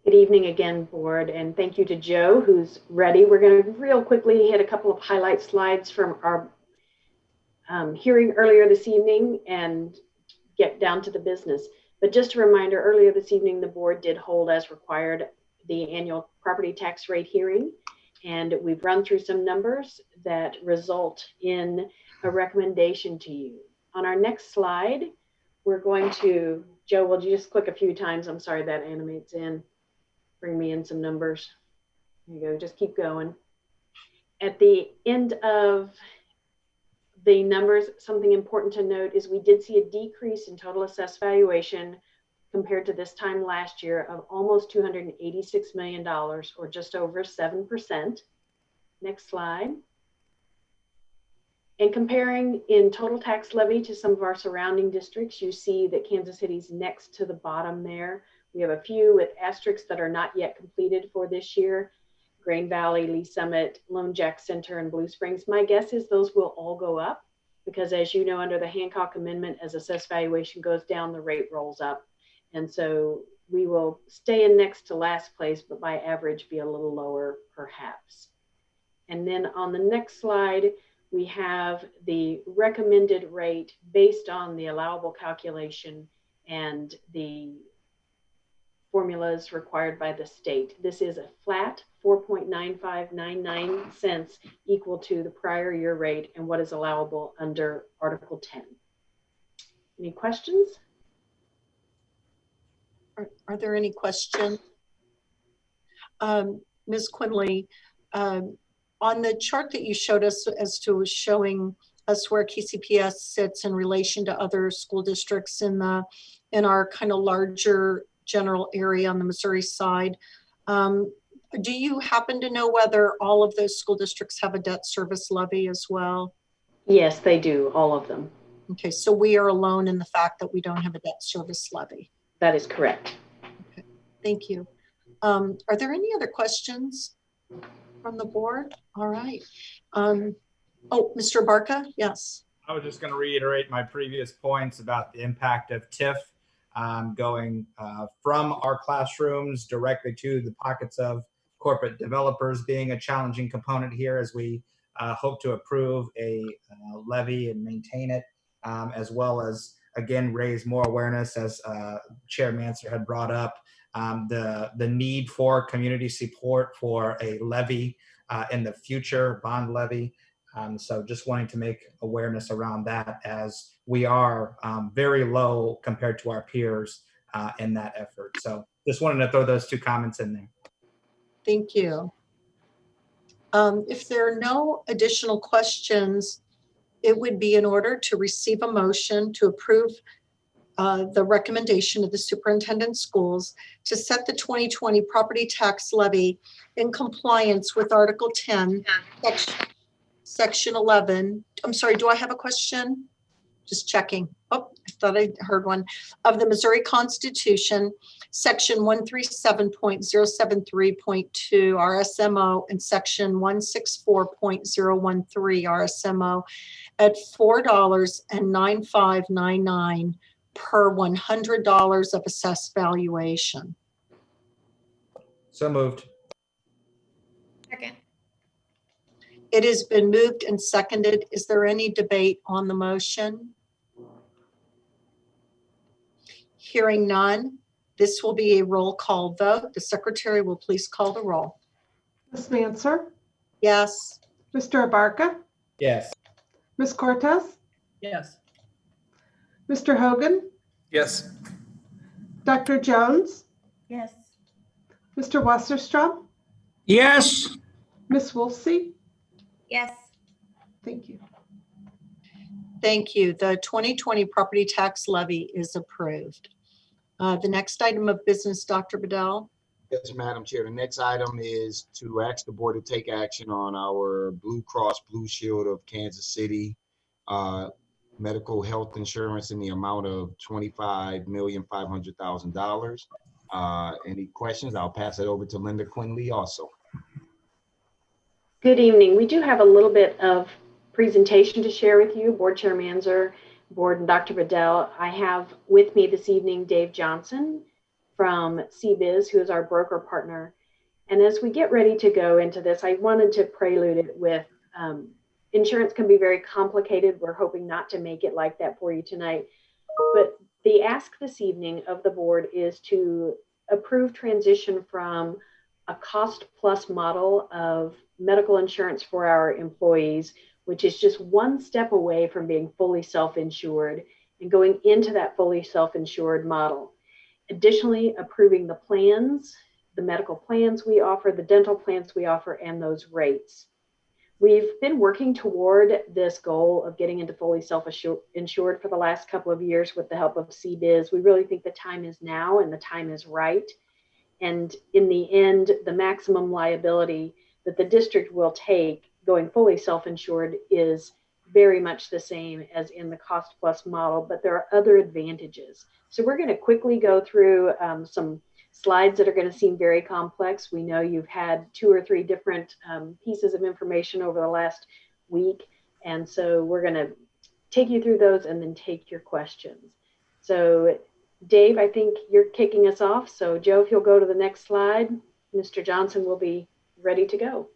Good evening again, board, and thank you to Joe, who's ready. We're going to real quickly hit a couple of highlight slides from our hearing earlier this evening and get down to the business. But just a reminder, earlier this evening, the board did hold as required the annual property tax rate hearing. And we've run through some numbers that result in a recommendation to you. On our next slide, we're going to, Joe, will you just click a few times? I'm sorry, that animates in. Bring me in some numbers. There you go, just keep going. At the end of the numbers, something important to note is we did see a decrease in total assessed valuation compared to this time last year of almost $286 million, or just over 7%. Next slide. And comparing in total tax levy to some of our surrounding districts, you see that Kansas City's next to the bottom there. We have a few with asterisks that are not yet completed for this year. Grain Valley, Lee Summit, Lone Jack Center, and Blue Springs. My guess is those will all go up because, as you know, under the Hancock Amendment, as assessed valuation goes down, the rate rolls up. And so we will stay in next to last place, but by average be a little lower perhaps. And then on the next slide, we have the recommended rate based on the allowable calculation and the formulas required by the state. This is a flat 4.9599 cents equal to the prior year rate and what is allowable under Article 10. Any questions? Are there any questions? Ms. Quinley, on the chart that you showed us as to showing us where KCPS sits in relation to other school districts in our kind of larger general area on the Missouri side, do you happen to know whether all of those school districts have a debt service levy as well? Yes, they do, all of them. Okay, so we are alone in the fact that we don't have a debt service levy. That is correct. Okay, thank you. Are there any other questions from the board? All right. Oh, Mr. Barca, yes. I was just going to reiterate my previous points about the impact of TIF going from our classrooms directly to the pockets of corporate developers being a challenging component here as we hope to approve a levy and maintain it, as well as, again, raise more awareness, as Chair Manser had brought up, the need for community support for a levy in the future, bond levy. So just wanting to make awareness around that, as we are very low compared to our peers in that effort. So just wanted to throw those two comments in there. Thank you. If there are no additional questions, it would be in order to receive a motion to approve the recommendation of the superintendent schools to set the 2020 property tax levy in compliance with Article 10, Section 11. I'm sorry, do I have a question? Just checking. Oh, I thought I heard one. Of the Missouri Constitution, Section 137.073.2 RSMO and Section 164.013 RSMO at $4.9599 per $100 of assessed valuation. So moved. Second. It has been moved and seconded. Is there any debate on the motion? Hearing none, this will be a roll call vote. The secretary will please call the roll. Ms. Manser? Yes. Mr. Abarca? Yes. Ms. Cortez? Yes. Mr. Hogan? Yes. Dr. Jones? Yes. Mr. Wasserstrom? Yes. Ms. Wolfsey? Yes. Thank you. Thank you. The 2020 property tax levy is approved. The next item of business, Dr. Bedell. Yes, Madam Chair. The next item is to ask the board to take action on our Blue Cross Blue Shield of Kansas City medical health insurance in the amount of $25,500,000. Any questions? I'll pass it over to Linda Quinley also. Good evening. We do have a little bit of presentation to share with you, Board Chair Manzer, Board, and Dr. Bedell. I have with me this evening Dave Johnson from CBiz, who is our broker partner. And as we get ready to go into this, I wanted to prelude it with insurance can be very complicated. We're hoping not to make it like that for you tonight. But the ask this evening of the board is to approve transition from a cost plus model of medical insurance for our employees, which is just one step away from being fully self-insured and going into that fully self-insured model. Additionally, approving the plans, the medical plans we offer, the dental plans we offer, and those rates. We've been working toward this goal of getting into fully self-insured for the last couple of years with the help of CBiz. We really think the time is now and the time is right. And in the end, the maximum liability that the district will take going fully self-insured is very much the same as in the cost plus model, but there are other advantages. So we're going to quickly go through some slides that are going to seem very complex. We know you've had 2 or 3 different pieces of information over the last week. And so we're going to take you through those and then take your questions. So Dave, I think you're kicking us off. So Joe, if you'll go to the next slide, Mr. Johnson will be ready to go.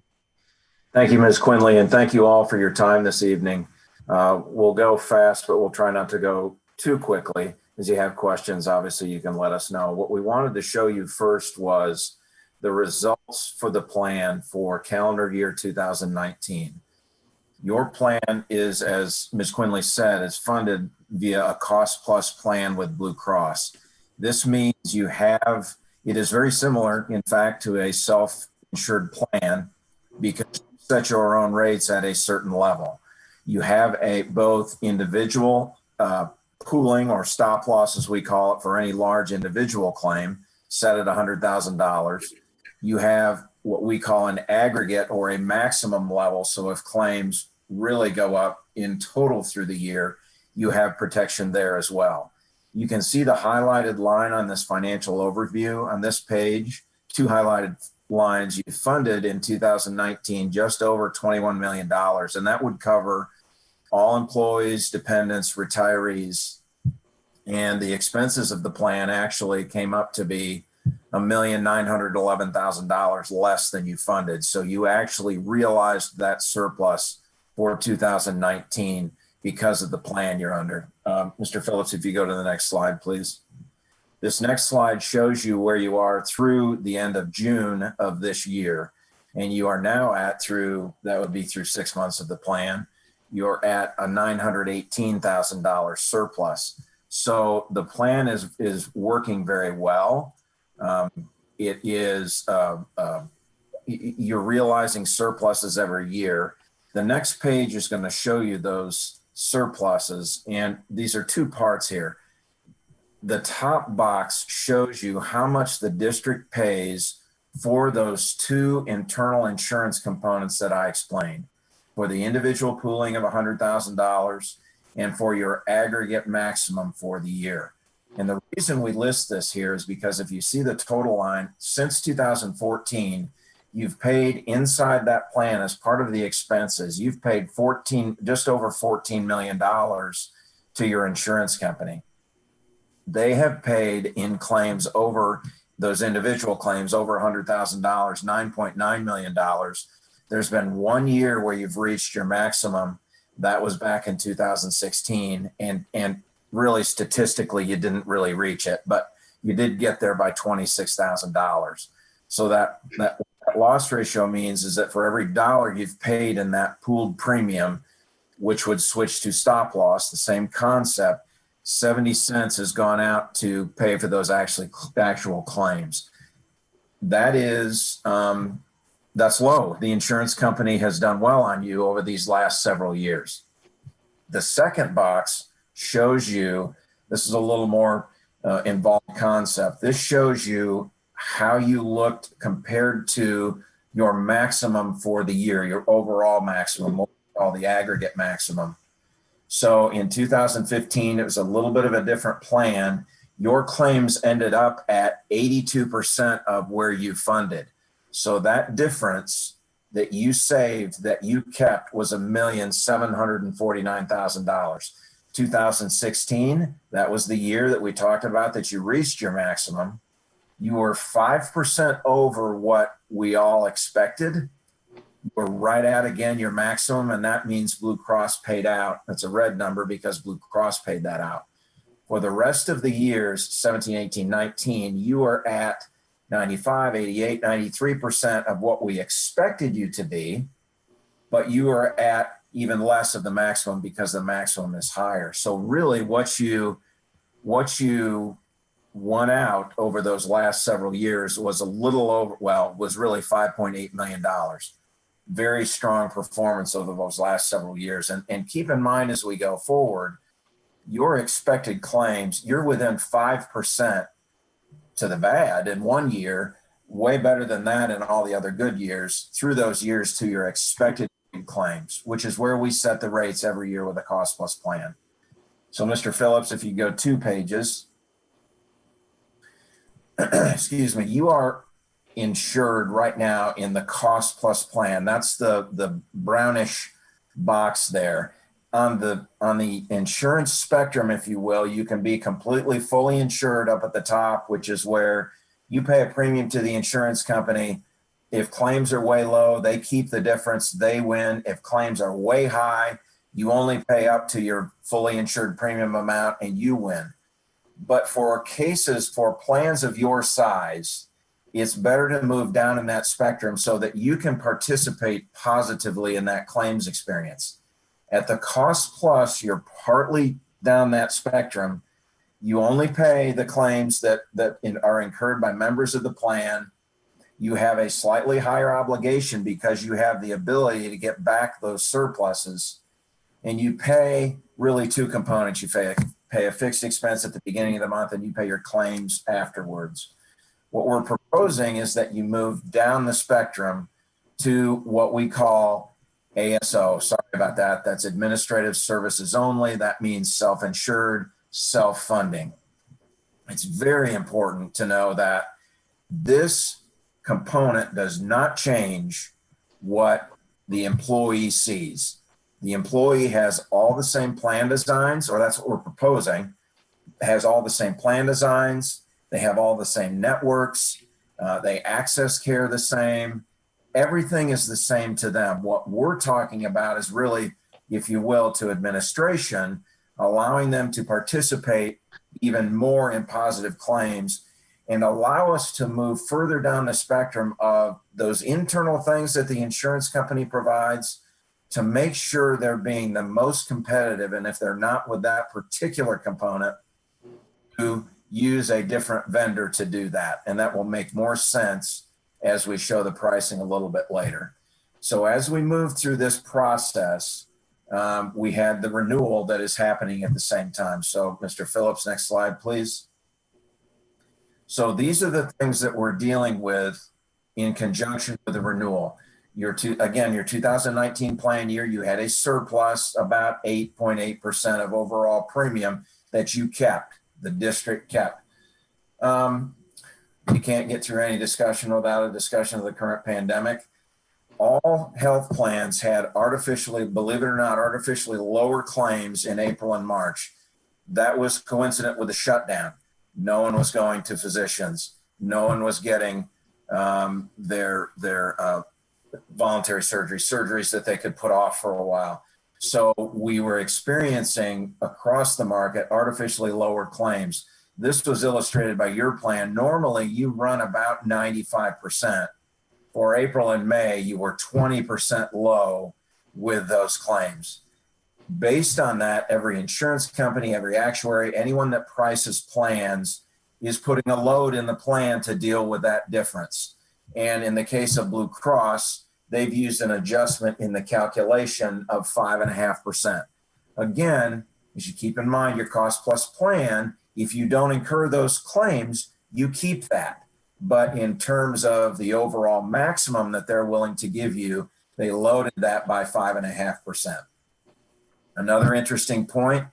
Thank you, Ms. Quinley, and thank you all for your time this evening. We'll go fast, but we'll try not to go too quickly. As you have questions, obviously you can let us know. What we wanted to show you first was the results for the plan for calendar year 2019. Your plan is, as Ms. Quinley said, is funded via a cost plus plan with Blue Cross. This means you have, it is very similar, in fact, to a self-insured plan because you set your own rates at a certain level. You have a both individual pooling or stop loss, as we call it, for any large individual claim set at $100,000. You have what we call an aggregate or a maximum level. So if claims really go up in total through the year, you have protection there as well. You can see the highlighted line on this financial overview on this page, 2 highlighted lines. You funded in 2019 just over $21 million, and that would cover all employees, dependents, retirees, and the expenses of the plan actually came up to be $1,911,000 less than you funded. So you actually realized that surplus for 2019 because of the plan you're under. Mr. Phillips, if you go to the next slide, please. This next slide shows you where you are through the end of June of this year. And you are now at that would be through 6 months of the plan. You're at a $918,000 surplus. So the plan is working very well. It is, you're realizing surpluses every year. The next page is going to show you those surpluses. And these are 2 parts here. The top box shows you how much the district pays for those 2 internal insurance components that I explained, for the individual pooling of $100,000 and for your aggregate maximum for the year. And the reason we list this here is because if you see the total line, since 2014, you've paid inside that plan as part of the expenses, you've paid just over $14 million to your insurance company. They have paid in claims over those individual claims over $100,000, $9.9 million. There's been 1 year where you've reached your maximum. That was back in 2016. And really statistically, you didn't really reach it, but you did get there by $26,000. So that loss ratio means is that for every dollar you've paid in that pooled premium, which would switch to stop loss, the same concept, 70 cents has gone out to pay for those actual claims. That is, that's low. The insurance company has done well on you over these last several years. The second box shows you, this is a little more involved concept. This shows you how you looked compared to your maximum for the year, your overall maximum, what we call the aggregate maximum. So in 2015, it was a little bit of a different plan. Your claims ended up at 82% of where you funded. So that difference that you saved, that you kept, was $1,749,000. 2016, that was the year that we talked about that you reached your maximum. You were 5% over what we all expected. You were right at, again, your maximum, and that means Blue Cross paid out. That's a red number because Blue Cross paid that out. For the rest of the years, 17, 18, 19, you are at 95, 88, 93% of what we expected you to be, but you are at even less of the maximum because the maximum is higher. So really what you won out over those last several years was a little over, well, was really $5.8 million. Very strong performance over those last several years. And keep in mind as we go forward, your expected claims, you're within 5% to the bad in one year, way better than that in all the other good years through those years to your expected claims, which is where we set the rates every year with a cost plus plan. So Mr. Phillips, if you go 2 pages, excuse me, you are insured right now in the cost plus plan. That's the brownish box there. On the insurance spectrum, if you will, you can be completely fully insured up at the top, which is where you pay a premium to the insurance company. If claims are way low, they keep the difference, they win. If claims are way high, you only pay up to your fully insured premium amount and you win. But for cases, for plans of your size, it's better to move down in that spectrum so that you can participate positively in that claims experience. At the cost plus, you're partly down that spectrum. You only pay the claims that are incurred by members of the plan. You have a slightly higher obligation because you have the ability to get back those surpluses. And you pay really 2 components. You pay a fixed expense at the beginning of the month and you pay your claims afterwards. What we're proposing is that you move down the spectrum to what we call ASO. Sorry about that. That's administrative services only. That means self-insured, self-funding. It's very important to know that this component does not change what the employee sees. The employee has all the same plan designs, or that's what we're proposing, has all the same plan designs. They have all the same networks. They access care the same. Everything is the same to them. What we're talking about is really, if you will, to administration, allowing them to participate even more in positive claims and allow us to move further down the spectrum of those internal things that the insurance company provides to make sure they're being the most competitive. And if they're not with that particular component, to use a different vendor to do that. And that will make more sense as we show the pricing a little bit later. So as we move through this process, we had the renewal that is happening at the same time. So Mr. Phillips, next slide, please. So these are the things that we're dealing with in conjunction with the renewal. Your 2019 plan year, you had a surplus about 8.8% of overall premium that you kept, the district kept. You can't get through any discussion without a discussion of the current pandemic. All health plans had artificially, believe it or not, artificially lower claims in April and March. That was coincident with the shutdown. No one was going to physicians. No one was getting their voluntary surgeries that they could put off for a while. So we were experiencing across the market artificially lower claims. This was illustrated by your plan. Normally you run about 95%. For April and May, you were 20% low with those claims. Based on that, every insurance company, every actuary, anyone that prices plans is putting a load in the plan to deal with that difference. And in the case of Blue Cross, they've used an adjustment in the calculation of 5.5%. Again, you should keep in mind your cost plus plan. If you don't incur those claims, you keep that. But in terms of the overall maximum that they're willing to give you, they loaded that by 5.5%. Another interesting point,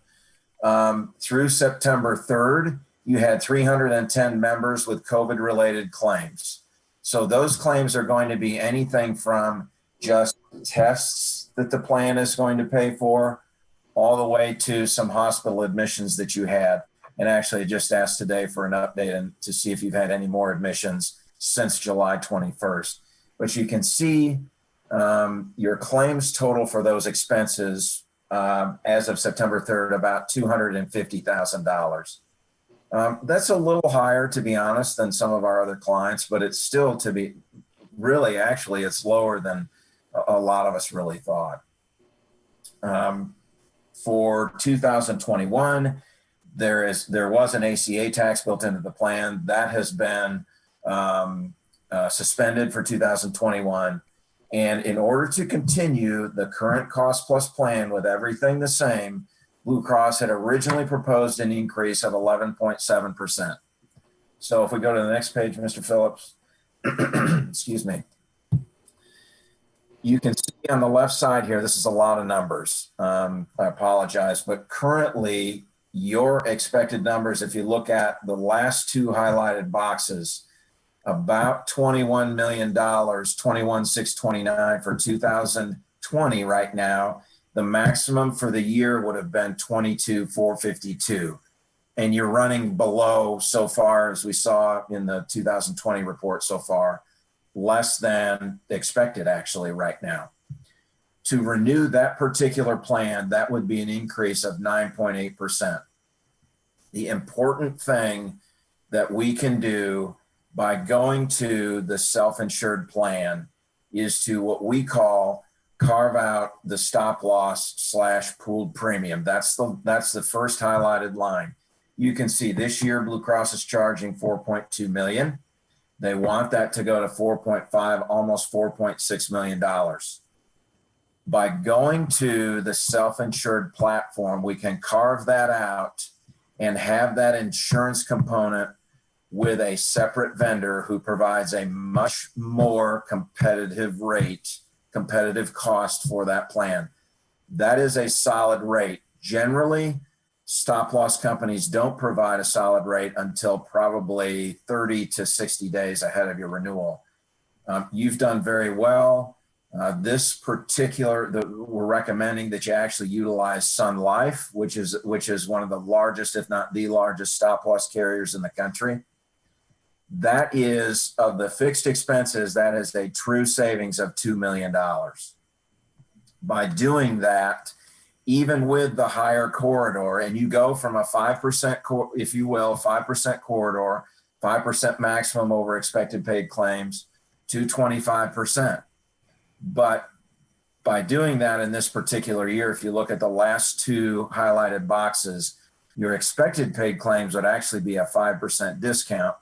through September 3rd, you had 310 members with COVID-related claims. So those claims are going to be anything from just tests that the plan is going to pay for, all the way to some hospital admissions that you had. And actually, I just asked today for an update and to see if you've had any more admissions since July 21st. But you can see your claims total for those expenses as of September 3rd, about $250,000. That's a little higher, to be honest, than some of our other clients, but it's still really, actually, it's lower than a lot of us really thought. For 2021, there was an ACA tax built into the plan that has been suspended for 2021. And in order to continue the current cost plus plan with everything the same, Blue Cross had originally proposed an increase of 11.7%. So if we go to the next page, Mr. Phillips, excuse me. You can see on the left side here, this is a lot of numbers. I apologize, but currently your expected numbers, if you look at the last two highlighted boxes, about $21 million, 21,629 for 2020 right now. The maximum for the year would have been 22,452. And you're running below so far, as we saw in the 2020 report so far, less than expected actually right now. To renew that particular plan, that would be an increase of 9.8%. The important thing that we can do by going to the self-insured plan is to what we call carve out the stop loss / pooled premium. That's the first highlighted line. You can see this year Blue Cross is charging $4.2 million. They want that to go to 4.5, almost $4.6 million. By going to the self-insured platform, we can carve that out and have that insurance component with a separate vendor who provides a much more competitive rate, competitive cost for that plan. That is a solid rate. Generally, stop loss companies don't provide a solid rate until probably 30 to 60 days ahead of your renewal. You've done very well. This particular, we're recommending that you actually utilize Sun Life, which is one of the largest, if not the largest, stop loss carriers in the country. That is, of the fixed expenses, that is a true savings of $2 million. By doing that, even with the higher corridor, and you go from a 5%, if you will, 5% corridor, 5% maximum over expected paid claims to 25%. But by doing that in this particular year, if you look at the last two highlighted boxes, your expected paid claims would actually be a 5% discount.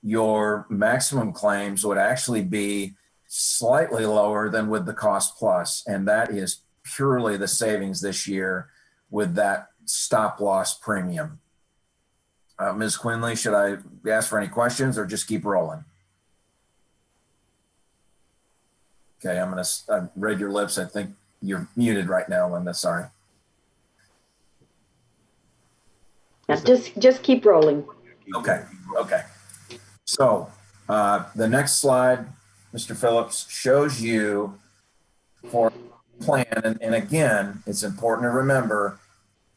Your maximum claims would actually be slightly lower than with the cost plus. And that is purely the savings this year with that stop loss premium. Ms. Quinley, should I ask for any questions or just keep rolling? Okay, I read your lips. I think you're muted right now, Linda, sorry. Just keep rolling. Okay. So the next slide, Mr. Phillips, shows you for plan. And again, it's important to remember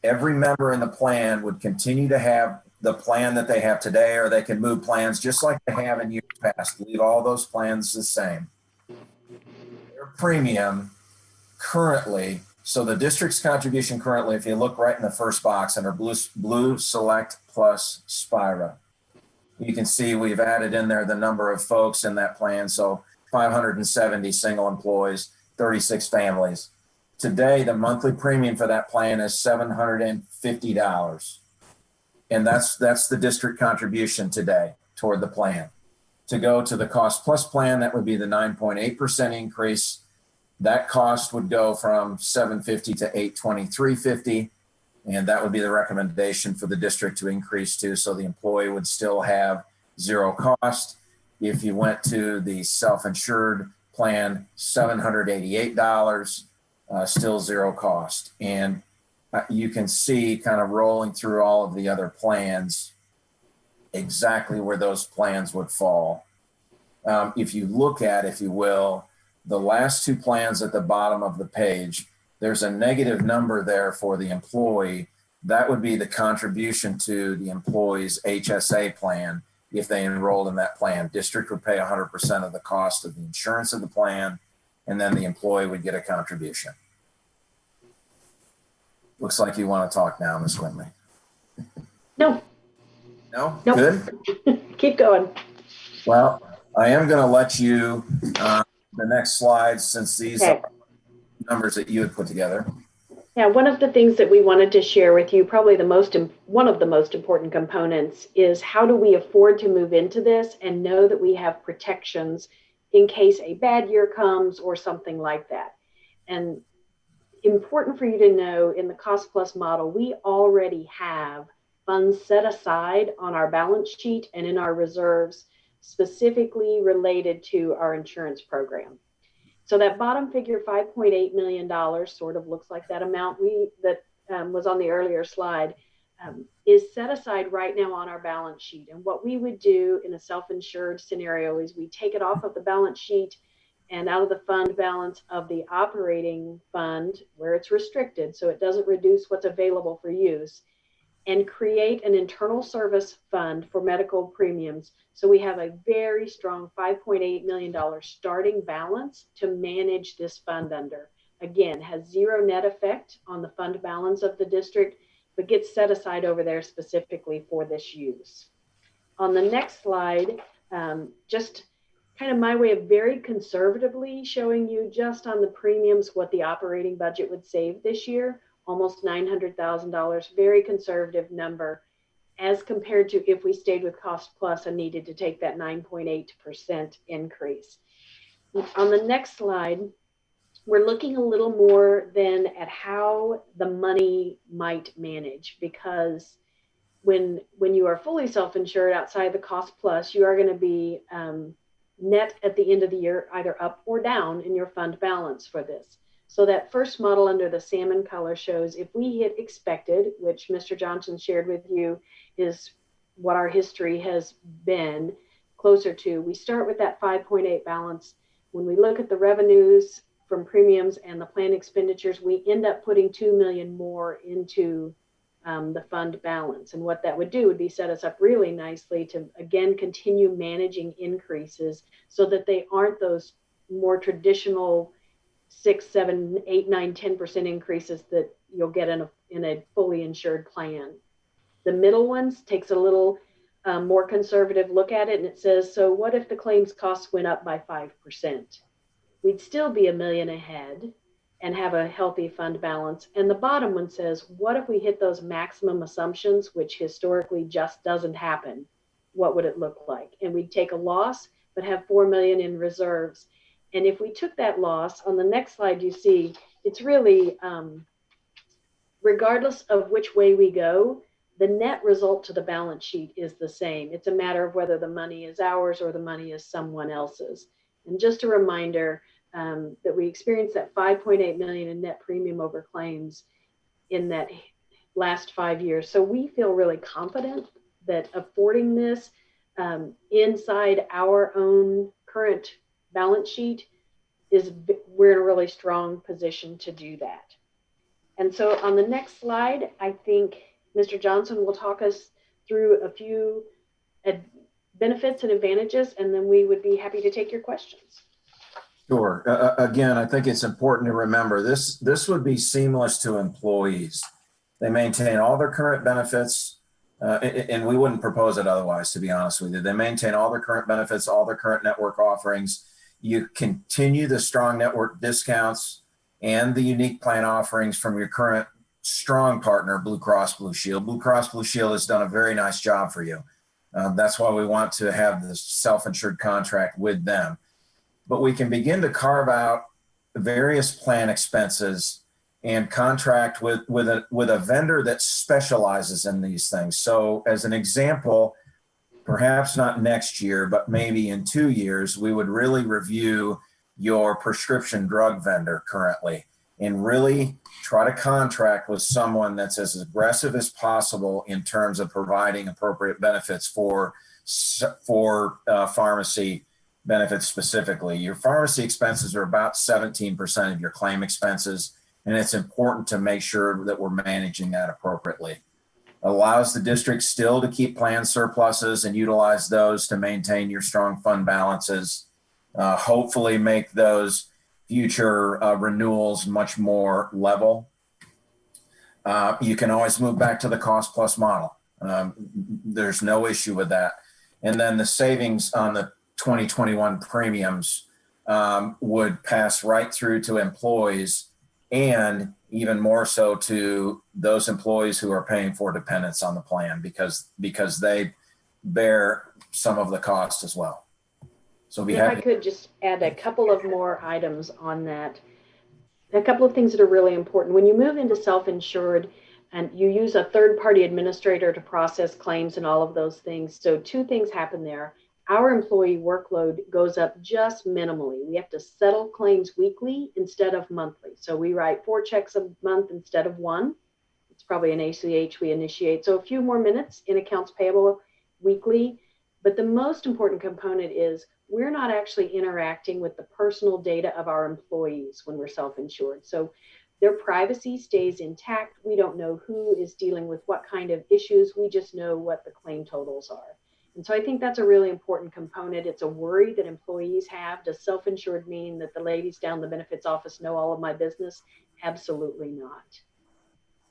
every member in the plan would continue to have the plan that they have today, or they can move plans just like they have in years past. Leave all those plans the same. Their premium currently, so the district's contribution currently, if you look right in the first box under Blue Select plus Spira, you can see we've added in there the number of folks in that plan. So 570 single employees, 36 families. Today, the monthly premium for that plan is $750. And that's the district contribution today toward the plan. To go to the cost plus plan, that would be the 9.8% increase. That cost would go from $750 to $823.50. And that would be the recommendation for the district to increase to, so the employee would still have zero cost. If you went to the self-insured plan, $788, still zero cost. And you can see kind of rolling through all of the other plans exactly where those plans would fall. If you look at, if you will, the last two plans at the bottom of the page, there's a negative number there for the employee. That would be the contribution to the employee's HSA plan if they enrolled in that plan. District would pay 100% of the cost of the insurance of the plan, and then the employee would get a contribution. Looks like you want to talk now, Ms. Quinley. No. No? Nope. Good? Keep going. Well, I am going to let you, the next slide, since these are numbers that you had put together. Yeah, one of the things that we wanted to share with you, probably one of the most important components, is how do we afford to move into this and know that we have protections in case a bad year comes or something like that. And important for you to know, in the cost plus model, we already have funds set aside on our balance sheet and in our reserves specifically related to our insurance program. So that bottom figure, $5.8 million, sort of looks like that amount that was on the earlier slide, is set aside right now on our balance sheet. And what we would do in a self-insured scenario is we take it off of the balance sheet and out of the fund balance of the operating fund where it's restricted, so it doesn't reduce what's available for use, and create an internal service fund for medical premiums. So we have a very strong $5.8 million starting balance to manage this fund under. Again, has zero net effect on the fund balance of the district, but gets set aside over there specifically for this use. On the next slide, just kind of my way of very conservatively showing you just on the premiums what the operating budget would save this year, almost $900,000, very conservative number, as compared to if we stayed with cost plus and needed to take that 9.8% increase. On the next slide, we're looking a little more then at how the money might manage, because when you are fully self-insured outside the cost plus, you are going to be net at the end of the year, either up or down in your fund balance for this. So that first model under the salmon color shows if we hit expected, which Mr. Johnson shared with you is what our history has been closer to. We start with that 5.8 balance. When we look at the revenues from premiums and the plan expenditures, we end up putting $2 million more into the fund balance. And what that would do would be set us up really nicely to, again, continue managing increases so that they aren't those more traditional 6, 7, 8, 9, 10% increases that you'll get in a fully insured plan. The middle ones takes a little more conservative look at it, and it says, so what if the claims costs went up by 5%? We'd still be $1 million ahead and have a healthy fund balance. And the bottom one says, what if we hit those maximum assumptions, which historically just doesn't happen? What would it look like? And we'd take a loss, but have $4 million in reserves. And if we took that loss, on the next slide, you see it's really, regardless of which way we go, the net result to the balance sheet is the same. It's a matter of whether the money is ours or the money is someone else's. And just a reminder that we experienced that $5.8 million in net premium over claims in that last 5 years. So we feel really confident that affording this inside our own current balance sheet we're in a really strong position to do that. And so on the next slide, I think Mr. Johnson will talk us through a few benefits and advantages, and then we would be happy to take your questions. Sure. Again, I think it's important to remember this would be seamless to employees. They maintain all their current benefits, and we wouldn't propose it otherwise, to be honest with you. They maintain all their current benefits, all their current network offerings. You continue the strong network discounts and the unique plan offerings from your current strong partner, Blue Cross Blue Shield. Blue Cross Blue Shield has done a very nice job for you. That's why we want to have this self-insured contract with them. But we can begin to carve out various plan expenses and contract with a vendor that specializes in these things. So as an example, perhaps not next year, but maybe in 2 years, we would really review your prescription drug vendor currently and really try to contract with someone that's as aggressive as possible in terms of providing appropriate benefits for pharmacy benefits specifically. Your pharmacy expenses are about 17% of your claim expenses, and it's important to make sure that we're managing that appropriately. Allows the district still to keep plan surpluses and utilize those to maintain your strong fund balances. Hopefully make those future renewals much more level. You can always move back to the cost plus model. There's no issue with that. And then the savings on the 2021 premiums would pass right through to employees, and even more so to those employees who are paying for dependents on the plan, because they bear some of the cost as well. So if I could just add a couple of more items on that. A couple of things that are really important. When you move into self-insured and you use a third-party administrator to process claims and all of those things, so two things happen there. Our employee workload goes up just minimally. We have to settle claims weekly instead of monthly. So we write 4 checks a month instead of 1. It's probably an ACH we initiate. So a few more minutes in accounts payable weekly. But the most important component is we're not actually interacting with the personal data of our employees when we're self-insured. So their privacy stays intact. We don't know who is dealing with what kind of issues. We just know what the claim totals are. And so I think that's a really important component. It's a worry that employees have. Does self-insured mean that the ladies down the benefits office know all of my business? Absolutely not.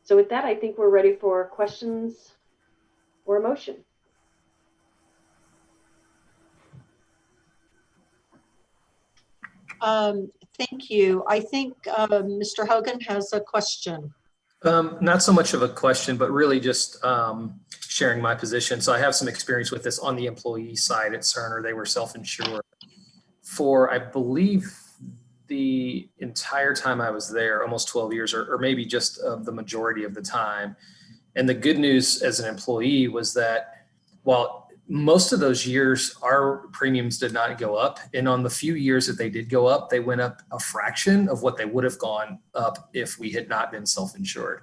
So with that, I think we're ready for questions or a motion. Thank you. I think Mr. Hogan has a question. Not so much of a question, but really just sharing my position. So I have some experience with this on the employee side at Cerner. They were self-insured for, I believe, the entire time I was there, almost 12 years, or maybe just the majority of the time. And the good news as an employee was that while most of those years, our premiums did not go up. And on the few years that they did go up, they went up a fraction of what they would have gone up if we had not been self-insured.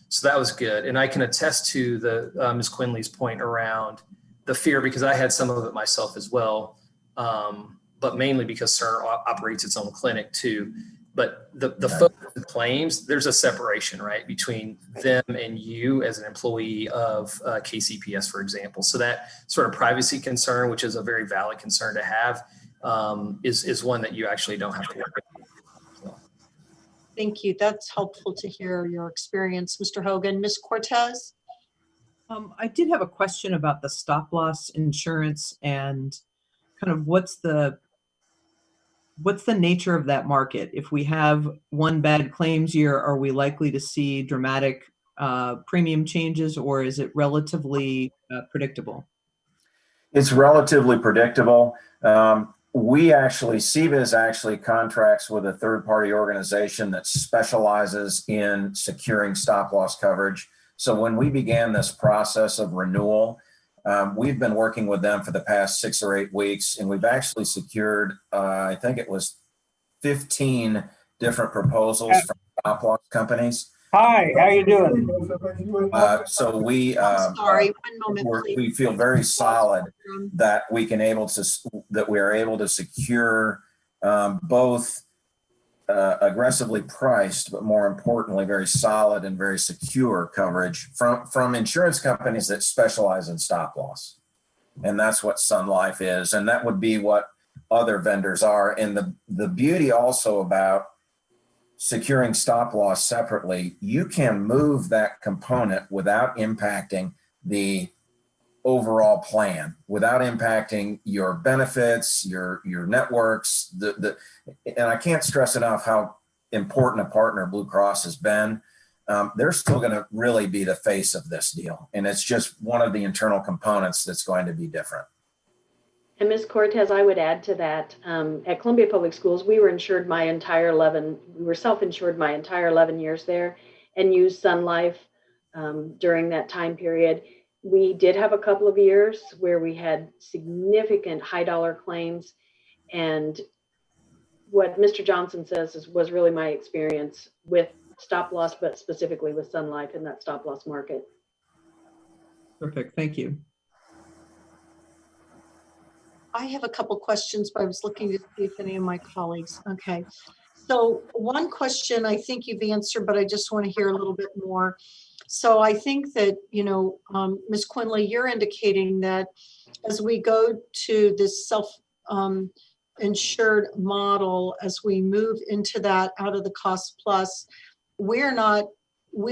So that was good. And I can attest to the Ms. Quinley's point around the fear, because I had some of it myself as well, but mainly because Cerner operates its own clinic too. But the focus of claims, there's a separation, right, between them and you as an employee of KCPS, for example. So that sort of privacy concern, which is a very valid concern to have, is one that you actually don't have to worry about. So. Thank you. That's helpful to hear your experience, Mr. Hogan. Ms. Cortez? I did have a question about the stop loss insurance and kind of what's the nature of that market? If we have one bad claims year, are we likely to see dramatic premium changes, or is it relatively predictable? It's relatively predictable. CVIS actually contracts with a third-party organization that specializes in securing stop-loss coverage. So when we began this process of renewal, we've been working with them for the past 6 or 8 weeks, and we've actually secured, I think it was 15 different proposals from stop-loss companies. Hi, how you doing? So we, sorry, 1 moment, please. We feel very solid that we are able to secure both aggressively priced, but more importantly, very solid and very secure coverage from insurance companies that specialize in stop loss. And that's what Sun Life is. And that would be what other vendors are. And the beauty also about securing stop loss separately, you can move that component without impacting the overall plan, without impacting your benefits, your networks. And I can't stress enough how important a partner Blue Cross has been. They're still going to really be the face of this deal. And it's just one of the internal components that's going to be different. And Ms. Cortez, I would add to that, at Columbia Public Schools, we were self-insured my entire 11 years there and used Sun Life during that time period. We did have a couple of years where we had significant high dollar claims, and what Mr. Johnson says was really my experience with stop loss, but specifically with Sun Life in that stop loss market. Perfect, thank you. I have a couple questions, but I was looking to see if any of my colleagues, okay. So one question I think you've answered, but I just want to hear a little bit more. So I think that, you know, Ms. Quinley, you're indicating that as we go to this self-insured model, as we move into that out of the cost plus, we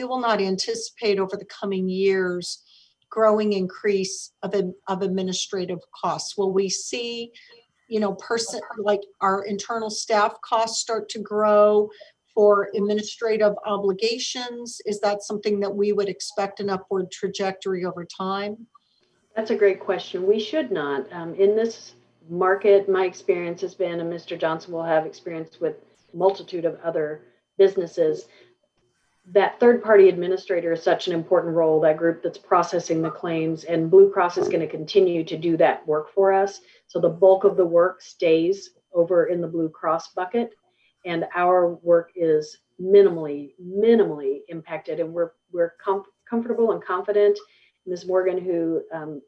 will not anticipate over the coming years growing increase of administrative costs. Will we see, you know, like our internal staff costs start to grow for administrative obligations? Is that something that we would expect an upward trajectory over time? That's a great question. We should not. In this market, my experience has been, and Mr. Johnson will have experience with a multitude of other businesses, that third-party administrator is such an important role, that group that's processing the claims, and Blue Cross is going to continue to do that work for us. So the bulk of the work stays over in the Blue Cross bucket, and our work is minimally impacted, and we're comfortable and confident. Ms. Morgan, who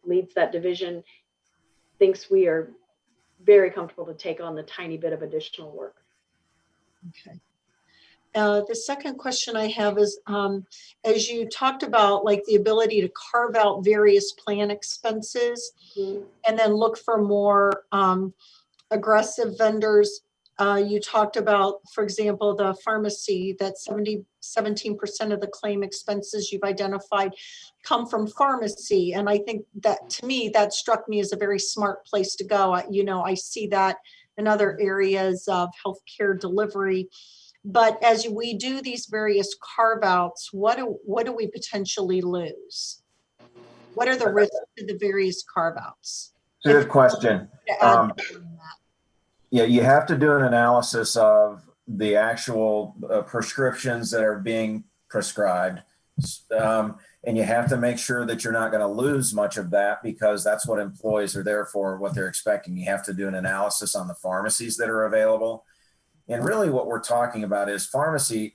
leads that division, thinks we are very comfortable to take on the tiny bit of additional work. Okay. The second question I have is, as you talked about, like the ability to carve out various plan expenses and then look for more aggressive vendors. You talked about, for example, the pharmacy, that 17% of the claim expenses you've identified come from pharmacy. And I think that, to me, that struck me as a very smart place to go. I see that in other areas of healthcare delivery. But as we do these various carve-outs, what do we potentially lose? What are the risks to the various carve-outs? Good question. Yeah, you have to do an analysis of the actual prescriptions that are being prescribed. And you have to make sure that you're not going to lose much of that, because that's what employees are there for, what they're expecting. You have to do an analysis on the pharmacies that are available. And really what we're talking about is pharmacy,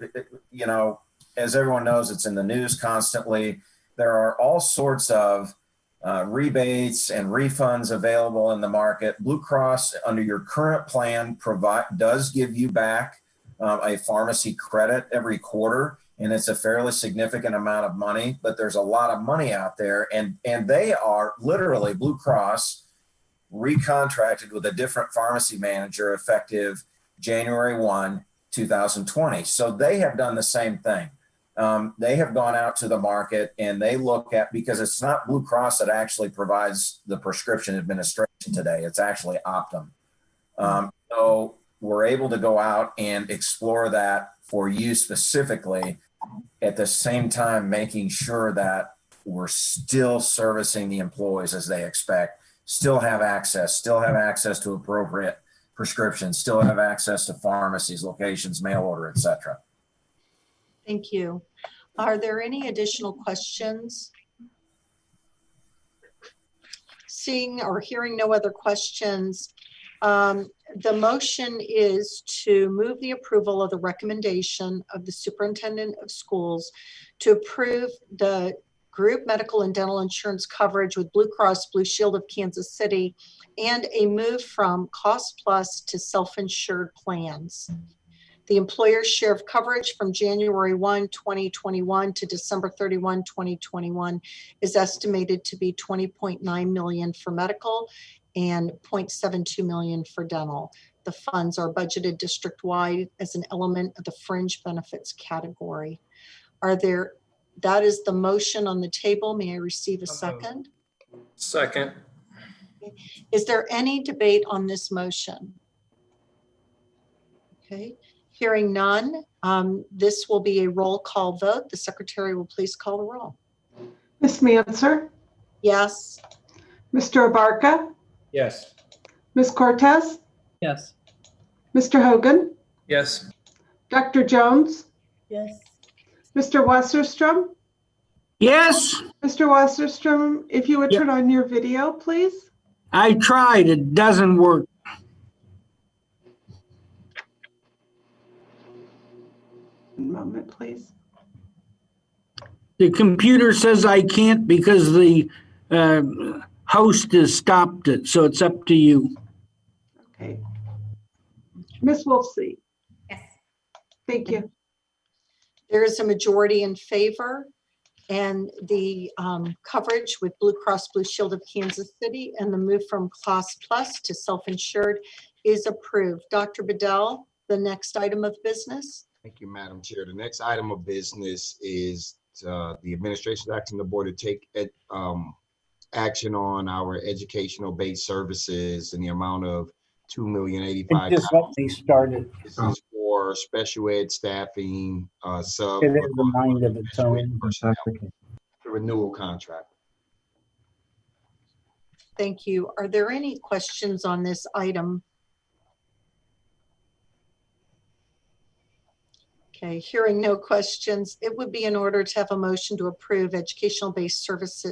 you know, as everyone knows, it's in the news constantly. There are all sorts of rebates and refunds available in the market. Blue Cross, under your current plan, does give you back a pharmacy credit every quarter, and it's a fairly significant amount of money, but there's a lot of money out there, and they are literally, Blue Cross recontracted with a different pharmacy manager effective January 1, 2020. So they have done the same thing. They have gone out to the market and they look at, because it's not Blue Cross that actually provides the prescription administration today, it's actually Optum. So we're able to go out and explore that for you specifically, at the same time making sure that we're still servicing the employees as they expect, still have access to appropriate prescriptions, still have access to pharmacies, locations, mail order, etc. Thank you. Are there any additional questions? Seeing or hearing no other questions, the motion is to move the approval of the recommendation of the superintendent of schools to approve the group medical and dental insurance coverage with Blue Cross Blue Shield of Kansas City, and a move from cost plus to self-insured plans. The employer's share of coverage from January 1, 2021 to December 31, 2021 is estimated to be $20.9 million for medical and $0.72 million for dental. The funds are budgeted district-wide as an element of the fringe benefits category. That is the motion on the table. May I receive a second? Second. Is there any debate on this motion? Okay, hearing none, this will be a roll call vote. The secretary will please call the roll. Ms. Manser? Yes. Mr. Abarca? Yes. Ms. Cortez? Yes. Mr. Hogan? Yes. Dr. Jones? Yes. Mr. Wasserstrom? Yes, Mr. Wasserstrom, if you would turn on your video, please. I tried. It doesn't work. One moment, please. The computer says I can't because the host has stopped it, so it's up to you. Okay. Ms. Wolfsey. Yes. Thank you. There is a majority in favor, and the coverage with Blue Cross Blue Shield of Kansas City and the move from Class Plus to self-insured is approved. Dr. Bedell, the next item of business. Thank you, Madam Chair. The next item of business is the administration's asking the board to take action on our educational-based services in the amount of $2,085,000. Just let me start it. This is for special ed staffing, sub It has a mind of its own. the renewal contract. Thank you. Are there any questions on this item? Okay, hearing no questions, it would be in order to have a motion to approve educational-based service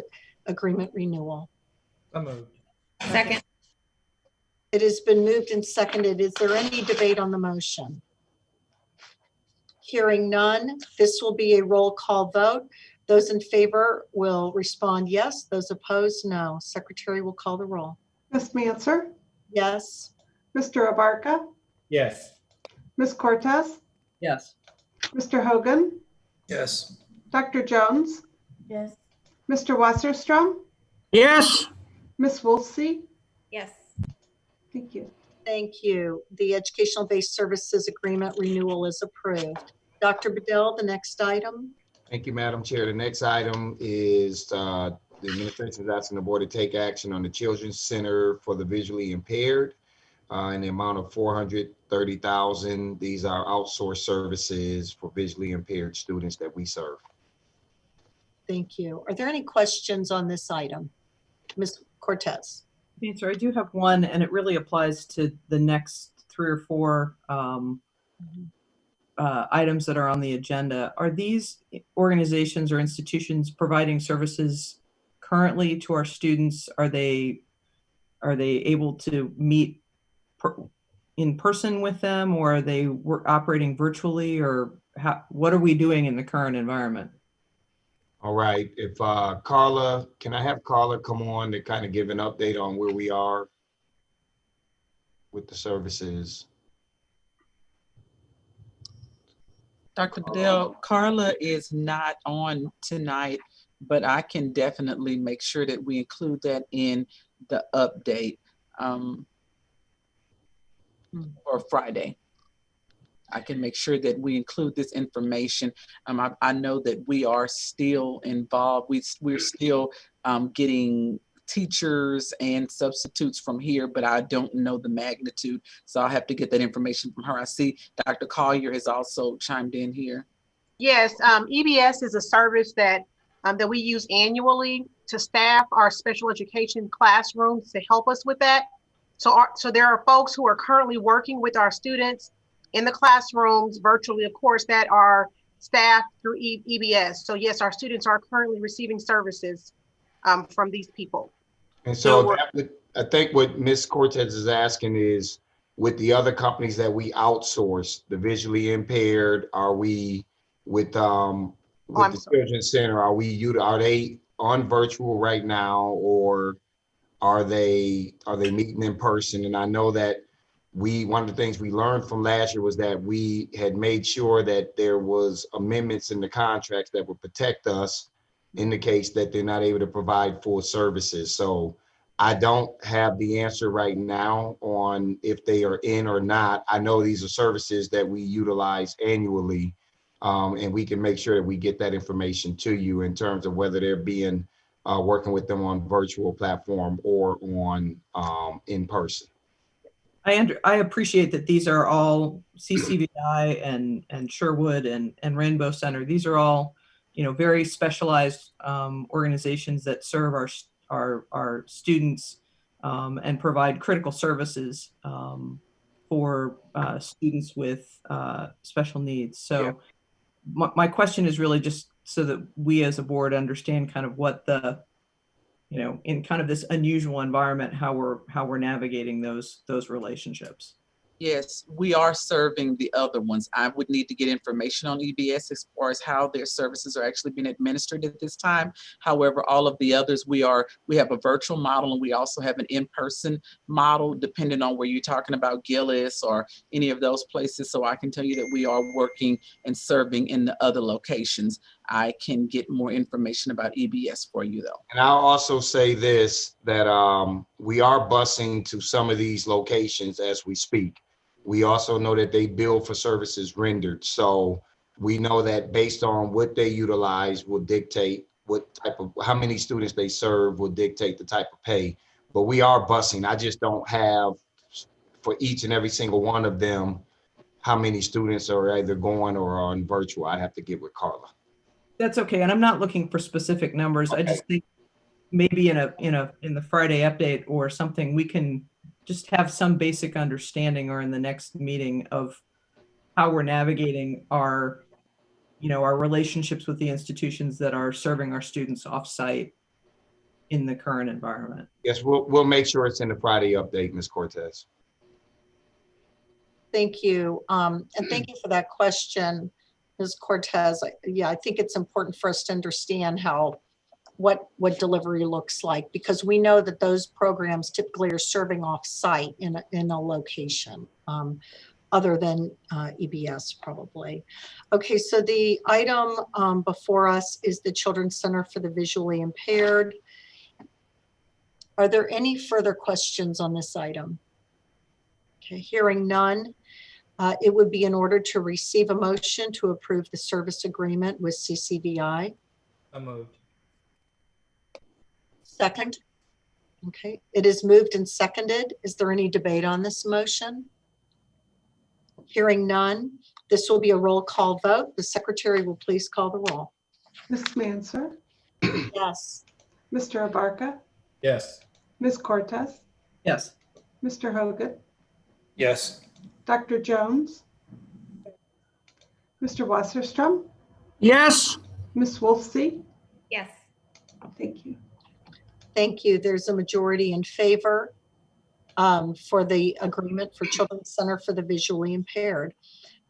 agreement renewal. So moved. Second. It has been moved and seconded. Is there any debate on the motion? Hearing none, this will be a roll call vote. Those in favor will respond yes. Those opposed, no. Secretary will call the roll. Ms. Manser, Yes. Mr. Abarca, Yes. Ms. Cortez, Yes. Mr. Hogan, Yes. Dr. Jones, Yes. Mr. Wasserstrom, Yes. Ms. Wolfsey. Yes. Thank you. Thank you. The educational-based services agreement renewal is approved. Dr. Bedell, the next item. Thank you, Madam Chair. The next item is the administration is asking the board to take action on the Children's Center for the Visually Impaired in the amount of $430,000. These are outsourced services for visually impaired students that we serve. Thank you. Are there any questions on this item? Ms. Cortez. Answer. I do have one, and it really applies to the next 3 or 4 items that are on the agenda. Are these organizations or institutions providing services currently to our students? Are they able to meet in person with them, or are they operating virtually, or what are we doing in the current environment? All right, if Carla, can I have Carla come on to kind of give an update on where we are with the services? Dr. Bedell, Carla is not on tonight, but I can definitely make sure that we include that in the update for Friday. I can make sure that we include this information. I know that we are still involved. We're still getting teachers and substitutes from here, but I don't know the magnitude. So I'll have to get that information from her. I see Dr. Collier has also chimed in here. Yes, EBS is a service that we use annually to staff our special education classrooms to help us with that. So there are folks who are currently working with our students in the classrooms virtually, of course, that are staffed through EBS. So yes, our students are currently receiving services from these people. And so I think what Ms. Cortez is asking is, with the other companies that we outsource, the visually impaired, are we with the Children's Center, are they on virtual right now, or are they meeting in person? And I know that one of the things we learned from last year was that we had made sure that there was amendments in the contracts that would protect us in the case that they're not able to provide full services. So I don't have the answer right now on if they are in or not. I know these are services that we utilize annually, and we can make sure that we get that information to you in terms of whether they're being working with them on virtual platform or on in person. I appreciate that these are all CCVI and Sherwood and Rainbow Center. These are all, very specialized organizations that serve our students and provide critical services for students with special needs. So my question is really just so that we as a board understand kind of what the, in kind of this unusual environment, how we're navigating those relationships. Yes, we are serving the other ones. I would need to get information on EBS as far as how their services are actually being administered at this time. However, all of the others, we have a virtual model, and we also have an in-person model, depending on where you're talking about Gillis or any of those places. So I can tell you that we are working and serving in the other locations. I can get more information about EBS for you though. And I'll also say this, that we are busing to some of these locations as we speak. We also know that they bill for services rendered. So we know that based on what they utilize will dictate how many students they serve will dictate the type of pay. But we are busing. I just don't have for each and every single one of them how many students are either going or on virtual. I have to get with Carla. That's okay. And I'm not looking for specific numbers. Okay. I just think maybe in the Friday update or something, we can just have some basic understanding, or in the next meeting, of how we're navigating our relationships with the institutions that are serving our students off-site in the current environment. Yes, we'll make sure it's in the Friday update, Ms. Cortez. Thank you. And thank you for that question, Ms. Cortez. Yeah, I think it's important for us to understand what delivery looks like, because we know that those programs typically are serving off-site in a location other than EBS probably. Okay, so the item before us is the Children's Center for the Visually Impaired. Are there any further questions on this item? Okay, hearing none, it would be in order to receive a motion to approve the service agreement with CCVI. So moved. Second. Okay, it is moved and seconded. Is there any debate on this motion? Hearing none, this will be a roll call vote. The secretary will please call the roll. Ms. Manser, Yes. Mr. Abarca, Yes. Ms. Cortez, Yes. Mr. Hogan, Yes. Dr. Jones, Mr. Wasserstrom, Yes. Ms. Wolfsey. Yes. Thank you. Thank you. There's a majority in favor for the agreement for Children's Center for the Visually Impaired.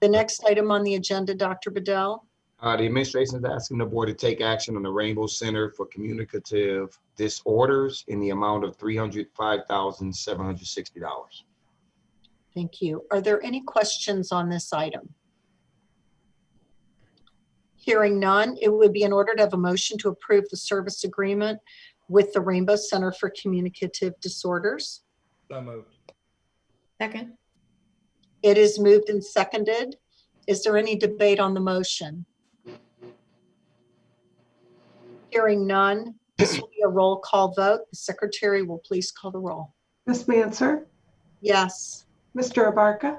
The next item on the agenda, Dr. Bedell. The administration is asking the board to take action on the Rainbow Center for Communicative Disorders in the amount of $305,760. Thank you. Are there any questions on this item? Hearing none, it would be in order to have a motion to approve the service agreement with the Rainbow Center for Communicative Disorders. So moved. Second. It is moved and seconded. Is there any debate on the motion? Hearing none, this will be a roll call vote. The secretary will please call the roll. Ms. Manser, Yes. Mr. Abarca,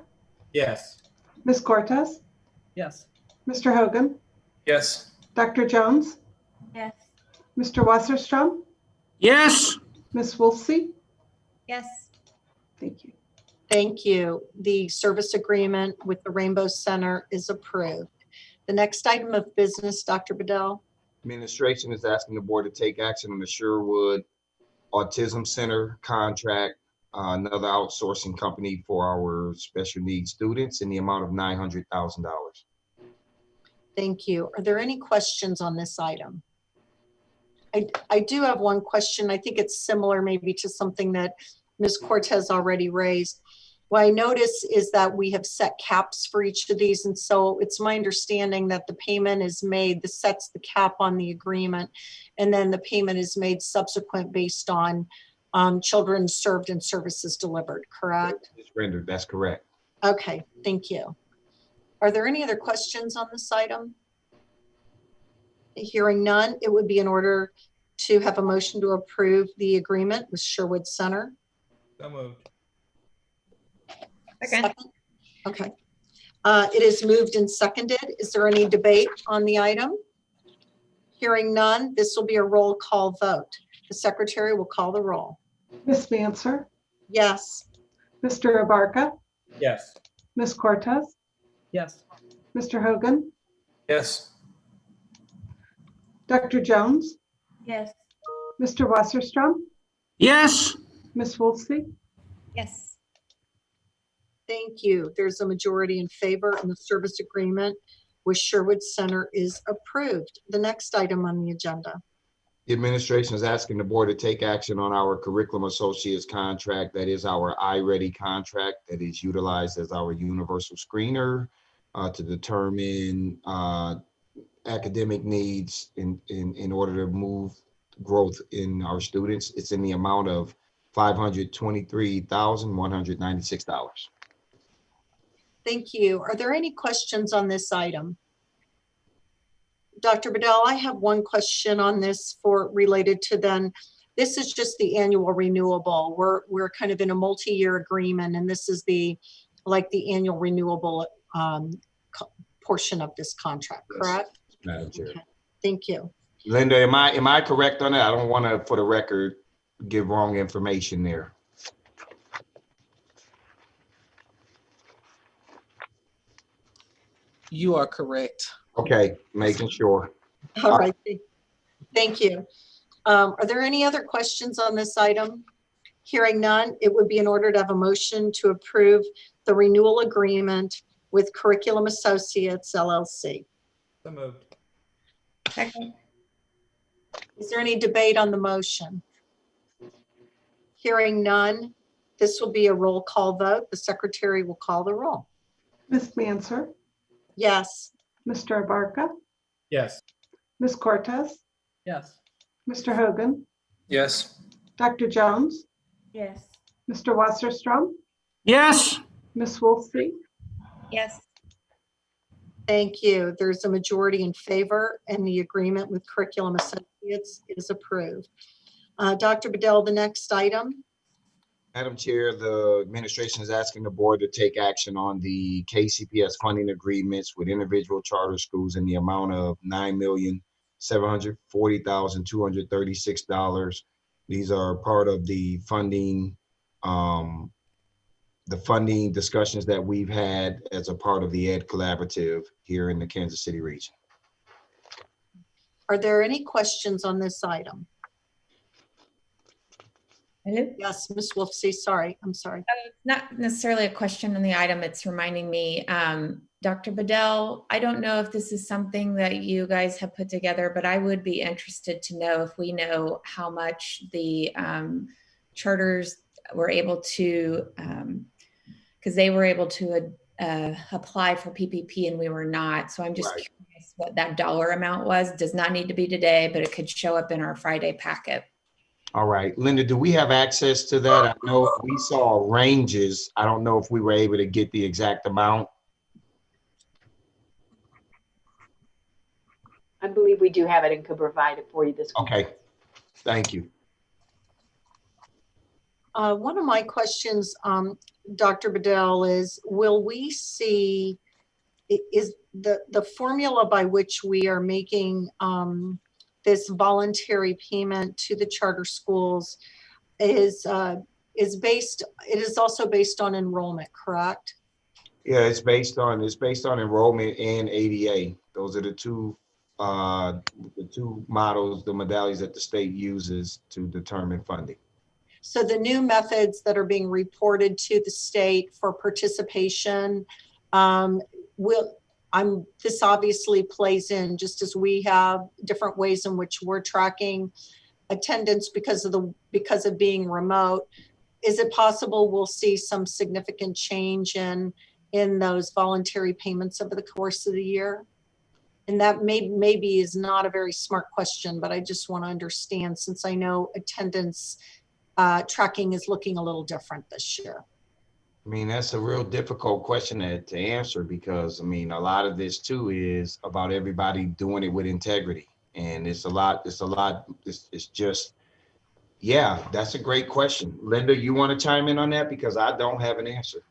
Yes. Ms. Cortez, Yes. Mr. Hogan, Yes. Dr. Jones, Yes. Mr. Wasserstrom, Yes. Ms. Wolfsey. Yes. Thank you. Thank you. The service agreement with the Rainbow Center is approved. The next item of business, Dr. Bedell. Administration is asking the board to take action on the Sherwood Autism Center contract, another outsourcing company for our special needs students, in the amount of $900,000. Thank you. Are there any questions on this item? I do have one question. I think it's similar maybe to something that Ms. Cortez already raised. What I notice is that we have set caps for each of these. And so it's my understanding that the payment is made, this sets the cap on the agreement, and then the payment is made subsequent based on children served and services delivered, correct? It's rendered, that's correct. Okay, thank you. Are there any other questions on this item? Hearing none, it would be in order to have a motion to approve the agreement with Sherwood Center. So moved. Second. Okay. It is moved and seconded. Is there any debate on the item? Hearing none, this will be a roll call vote. The secretary will call the roll. Ms. Manser, Yes. Mr. Abarca, Yes. Ms. Cortez, Yes. Mr. Hogan, Yes. Dr. Jones, Yes. Mr. Wasserstrom, Yes. Ms. Wolfsey. Yes. Thank you. There's a majority in favor, and the service agreement with Sherwood Center is approved. The next item on the agenda. The administration is asking the board to take action on our curriculum associates contract. That is our iReady contract that is utilized as our universal screener to determine academic needs in order to move growth in our students. It's in the amount of $523,196. Thank you. Are there any questions on this item? Dr. Bedell, I have one question on this related to then, this is just the annual renewable. We're kind of in a multi-year agreement, and this is the annual renewable portion of this contract, correct? Yes, Madam Chair. Okay. Thank you. Linda, am I correct on that? I don't want to, for the record, give wrong information there. You are correct. Okay, making sure. All right. Thank you. Are there any other questions on this item? Hearing none, it would be in order to have a motion to approve the renewal agreement with Curriculum Associates, LLC. So moved. Second. Is there any debate on the motion? Hearing none, this will be a roll call vote. The secretary will call the roll. Ms. Manser, Yes. Mr. Abarca, Yes. Ms. Cortez, Yes. Mr. Hogan, Yes. Dr. Jones, Yes. Mr. Wasserstrom, Yes. Ms. Wolfsey, Yes. Thank you. There's a majority in favor, and the agreement with Curriculum Associates is approved. Dr. Bedell, the next item. Madam Chair, the administration is asking the board to take action on the KCPS funding agreements with individual charter schools in the amount of $9,740,236. These are part of the funding discussions that we've had as a part of the Ed Collaborative here in the Kansas City region. Are there any questions on this item? Hello? Yes, Ms. Wolfsey, sorry. I'm sorry. Not necessarily a question on the item. It's reminding me, Dr. Bedell, I don't know if this is something that you guys have put together, but I would be interested to know if we know how much the charters were able to, because they were able to apply for PPP and we were not. So I'm just curious what that dollar amount was. Does not need to be today, but it could show up in our Friday packet. All right, Linda, do we have access to that? I know we saw ranges. I don't know if we were able to get the exact amount. I believe we do have it and could provide it for you this week. Okay, thank you. One of my questions, Dr. Bedell, is will we see, is the formula by which we are making this voluntary payment to the charter schools is based, it is also based on enrollment, correct? Yeah, it's based on enrollment and ADA. Those are the two models, the modalities that the state uses to determine funding. So the new methods that are being reported to the state for participation this obviously plays in, just as we have different ways in which we're tracking attendance because of being remote. Is it possible we'll see some significant change in those voluntary payments over the course of the year? And that maybe is not a very smart question, but I just want to understand, since I know attendance tracking is looking a little different this year. I mean, that's a real difficult question to answer because, I mean, a lot of this too is about everybody doing it with integrity. And it's just, yeah, that's a great question. Linda, you want to chime in on that? Because I don't have an answer.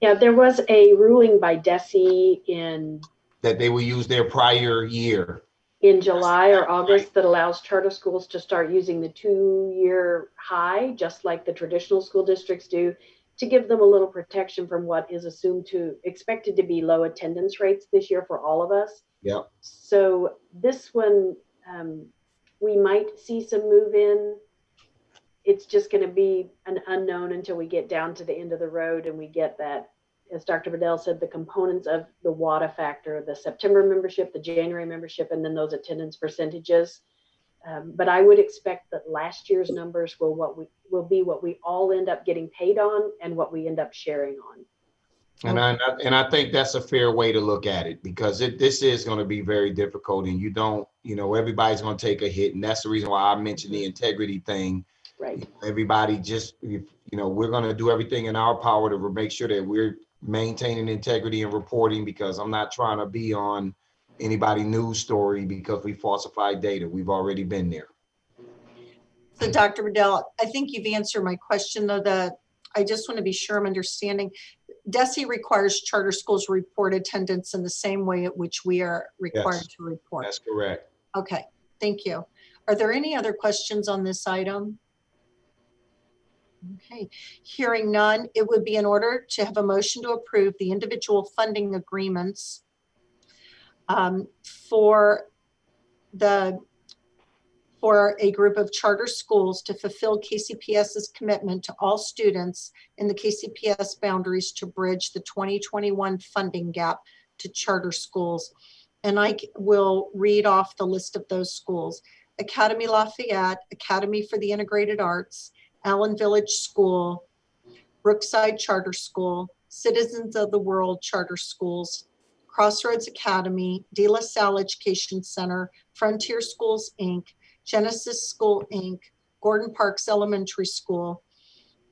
Yeah, there was a ruling by DESI that they will use their prior year. In July or August that allows charter schools to start using the 2-year high, just like the traditional school districts do, to give them a little protection from what is expected to be low attendance rates this year for all of us. Yep. So this one, we might see some move in it's just going to be an unknown until we get down to the end of the road and we get that, as Dr. Bedell said, the components of the WADA factor, the September membership, the January membership, and then those attendance percentages. But I would expect that last year's numbers will be what we all end up getting paid on and what we end up sharing on. And I think that's a fair way to look at it, because this is going to be very difficult, and everybody's going to take a hit. And that's the reason why I mentioned the integrity thing. Right. Everybody just, we're going to do everything in our power to make sure that we're maintaining integrity and reporting, because I'm not trying to be on anybody's news story because we falsified data. We've already been there. So Dr. Bedell, I think you've answered my question, though. I just want to be sure I'm understanding. DESE requires charter schools report attendance in the same way at which we are required to report. That's correct. Okay, thank you. Are there any other questions on this item? Okay, hearing none, it would be in order to have a motion to approve the individual funding agreements for a group of charter schools to fulfill KCPS's commitment to all students in the KCPS boundaries to bridge the 2021 funding gap to charter schools. And I will read off the list of those schools: Academy Lafayette, Academy for the Integrated Arts, Allen Village School, Brookside Charter School, Citizens of the World Charter Schools, Crossroads Academy, De La Salle Education Center, Frontier Schools, Inc., Genesis School, Inc., Gordon Parks Elementary School,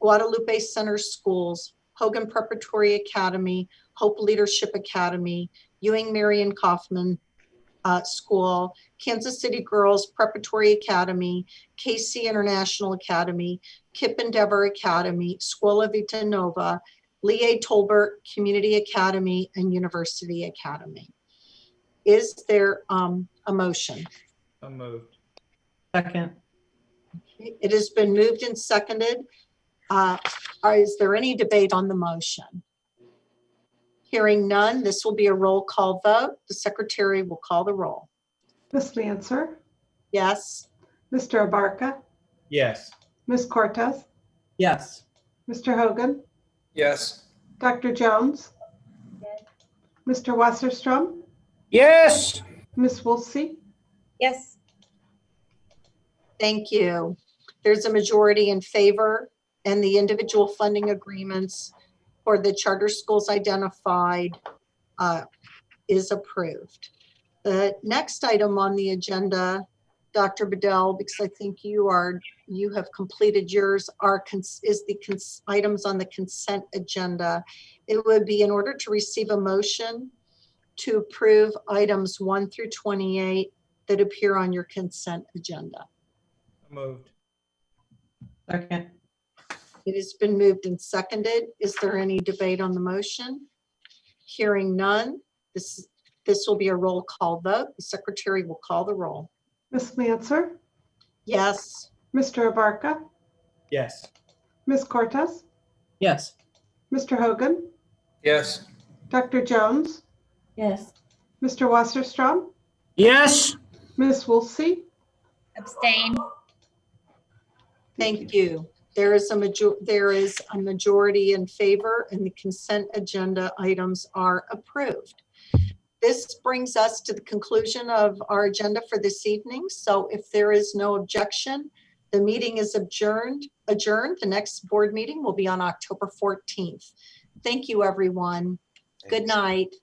Guadalupe Center Schools, Hogan Preparatory Academy, Hope Leadership Academy, Ewing Marion Kaufman School, Kansas City Girls Preparatory Academy, KC International Academy, KIPP Endeavor Academy, Scuola Vita Nova, Lee A. Tolbert Community Academy, and University Academy. Is there a motion? So moved. Second. Okay, it has been moved and seconded. Is there any debate on the motion? Hearing none, this will be a roll call vote. The secretary will call the roll. Ms. Manser, Yes. Mr. Abarca, Yes. Ms. Cortez, Yes. Mr. Hogan, Yes. Dr. Jones, Mr. Wasserstrom, Yes. Ms. Wolsey. Yes. Thank you. There's a majority in favor, and the individual funding agreements for the charter schools identified is approved. The next item on the agenda, Dr. Bedell, because I think you have completed yours, is the items on the consent agenda. It would be in order to receive a motion to approve items 1 through 28 that appear on your consent agenda. Moved. Second. It has been moved and seconded. Is there any debate on the motion? Hearing none, this will be a roll call vote. The secretary will call the roll. Ms. Manser, Yes. Mr. Abarca, Yes. Ms. Cortez, Yes. Mr. Hogan, Yes. Dr. Jones, Yes. Mr. Wasserstrom, Yes. Ms. Wolsey. Abstain. Thank you. There is a majority in favor, and the consent agenda items are approved. This brings us to the conclusion of our agenda for this evening. So if there is no objection, the meeting is adjourned. The next board meeting will be on October 14th. Thank you, everyone. Good night.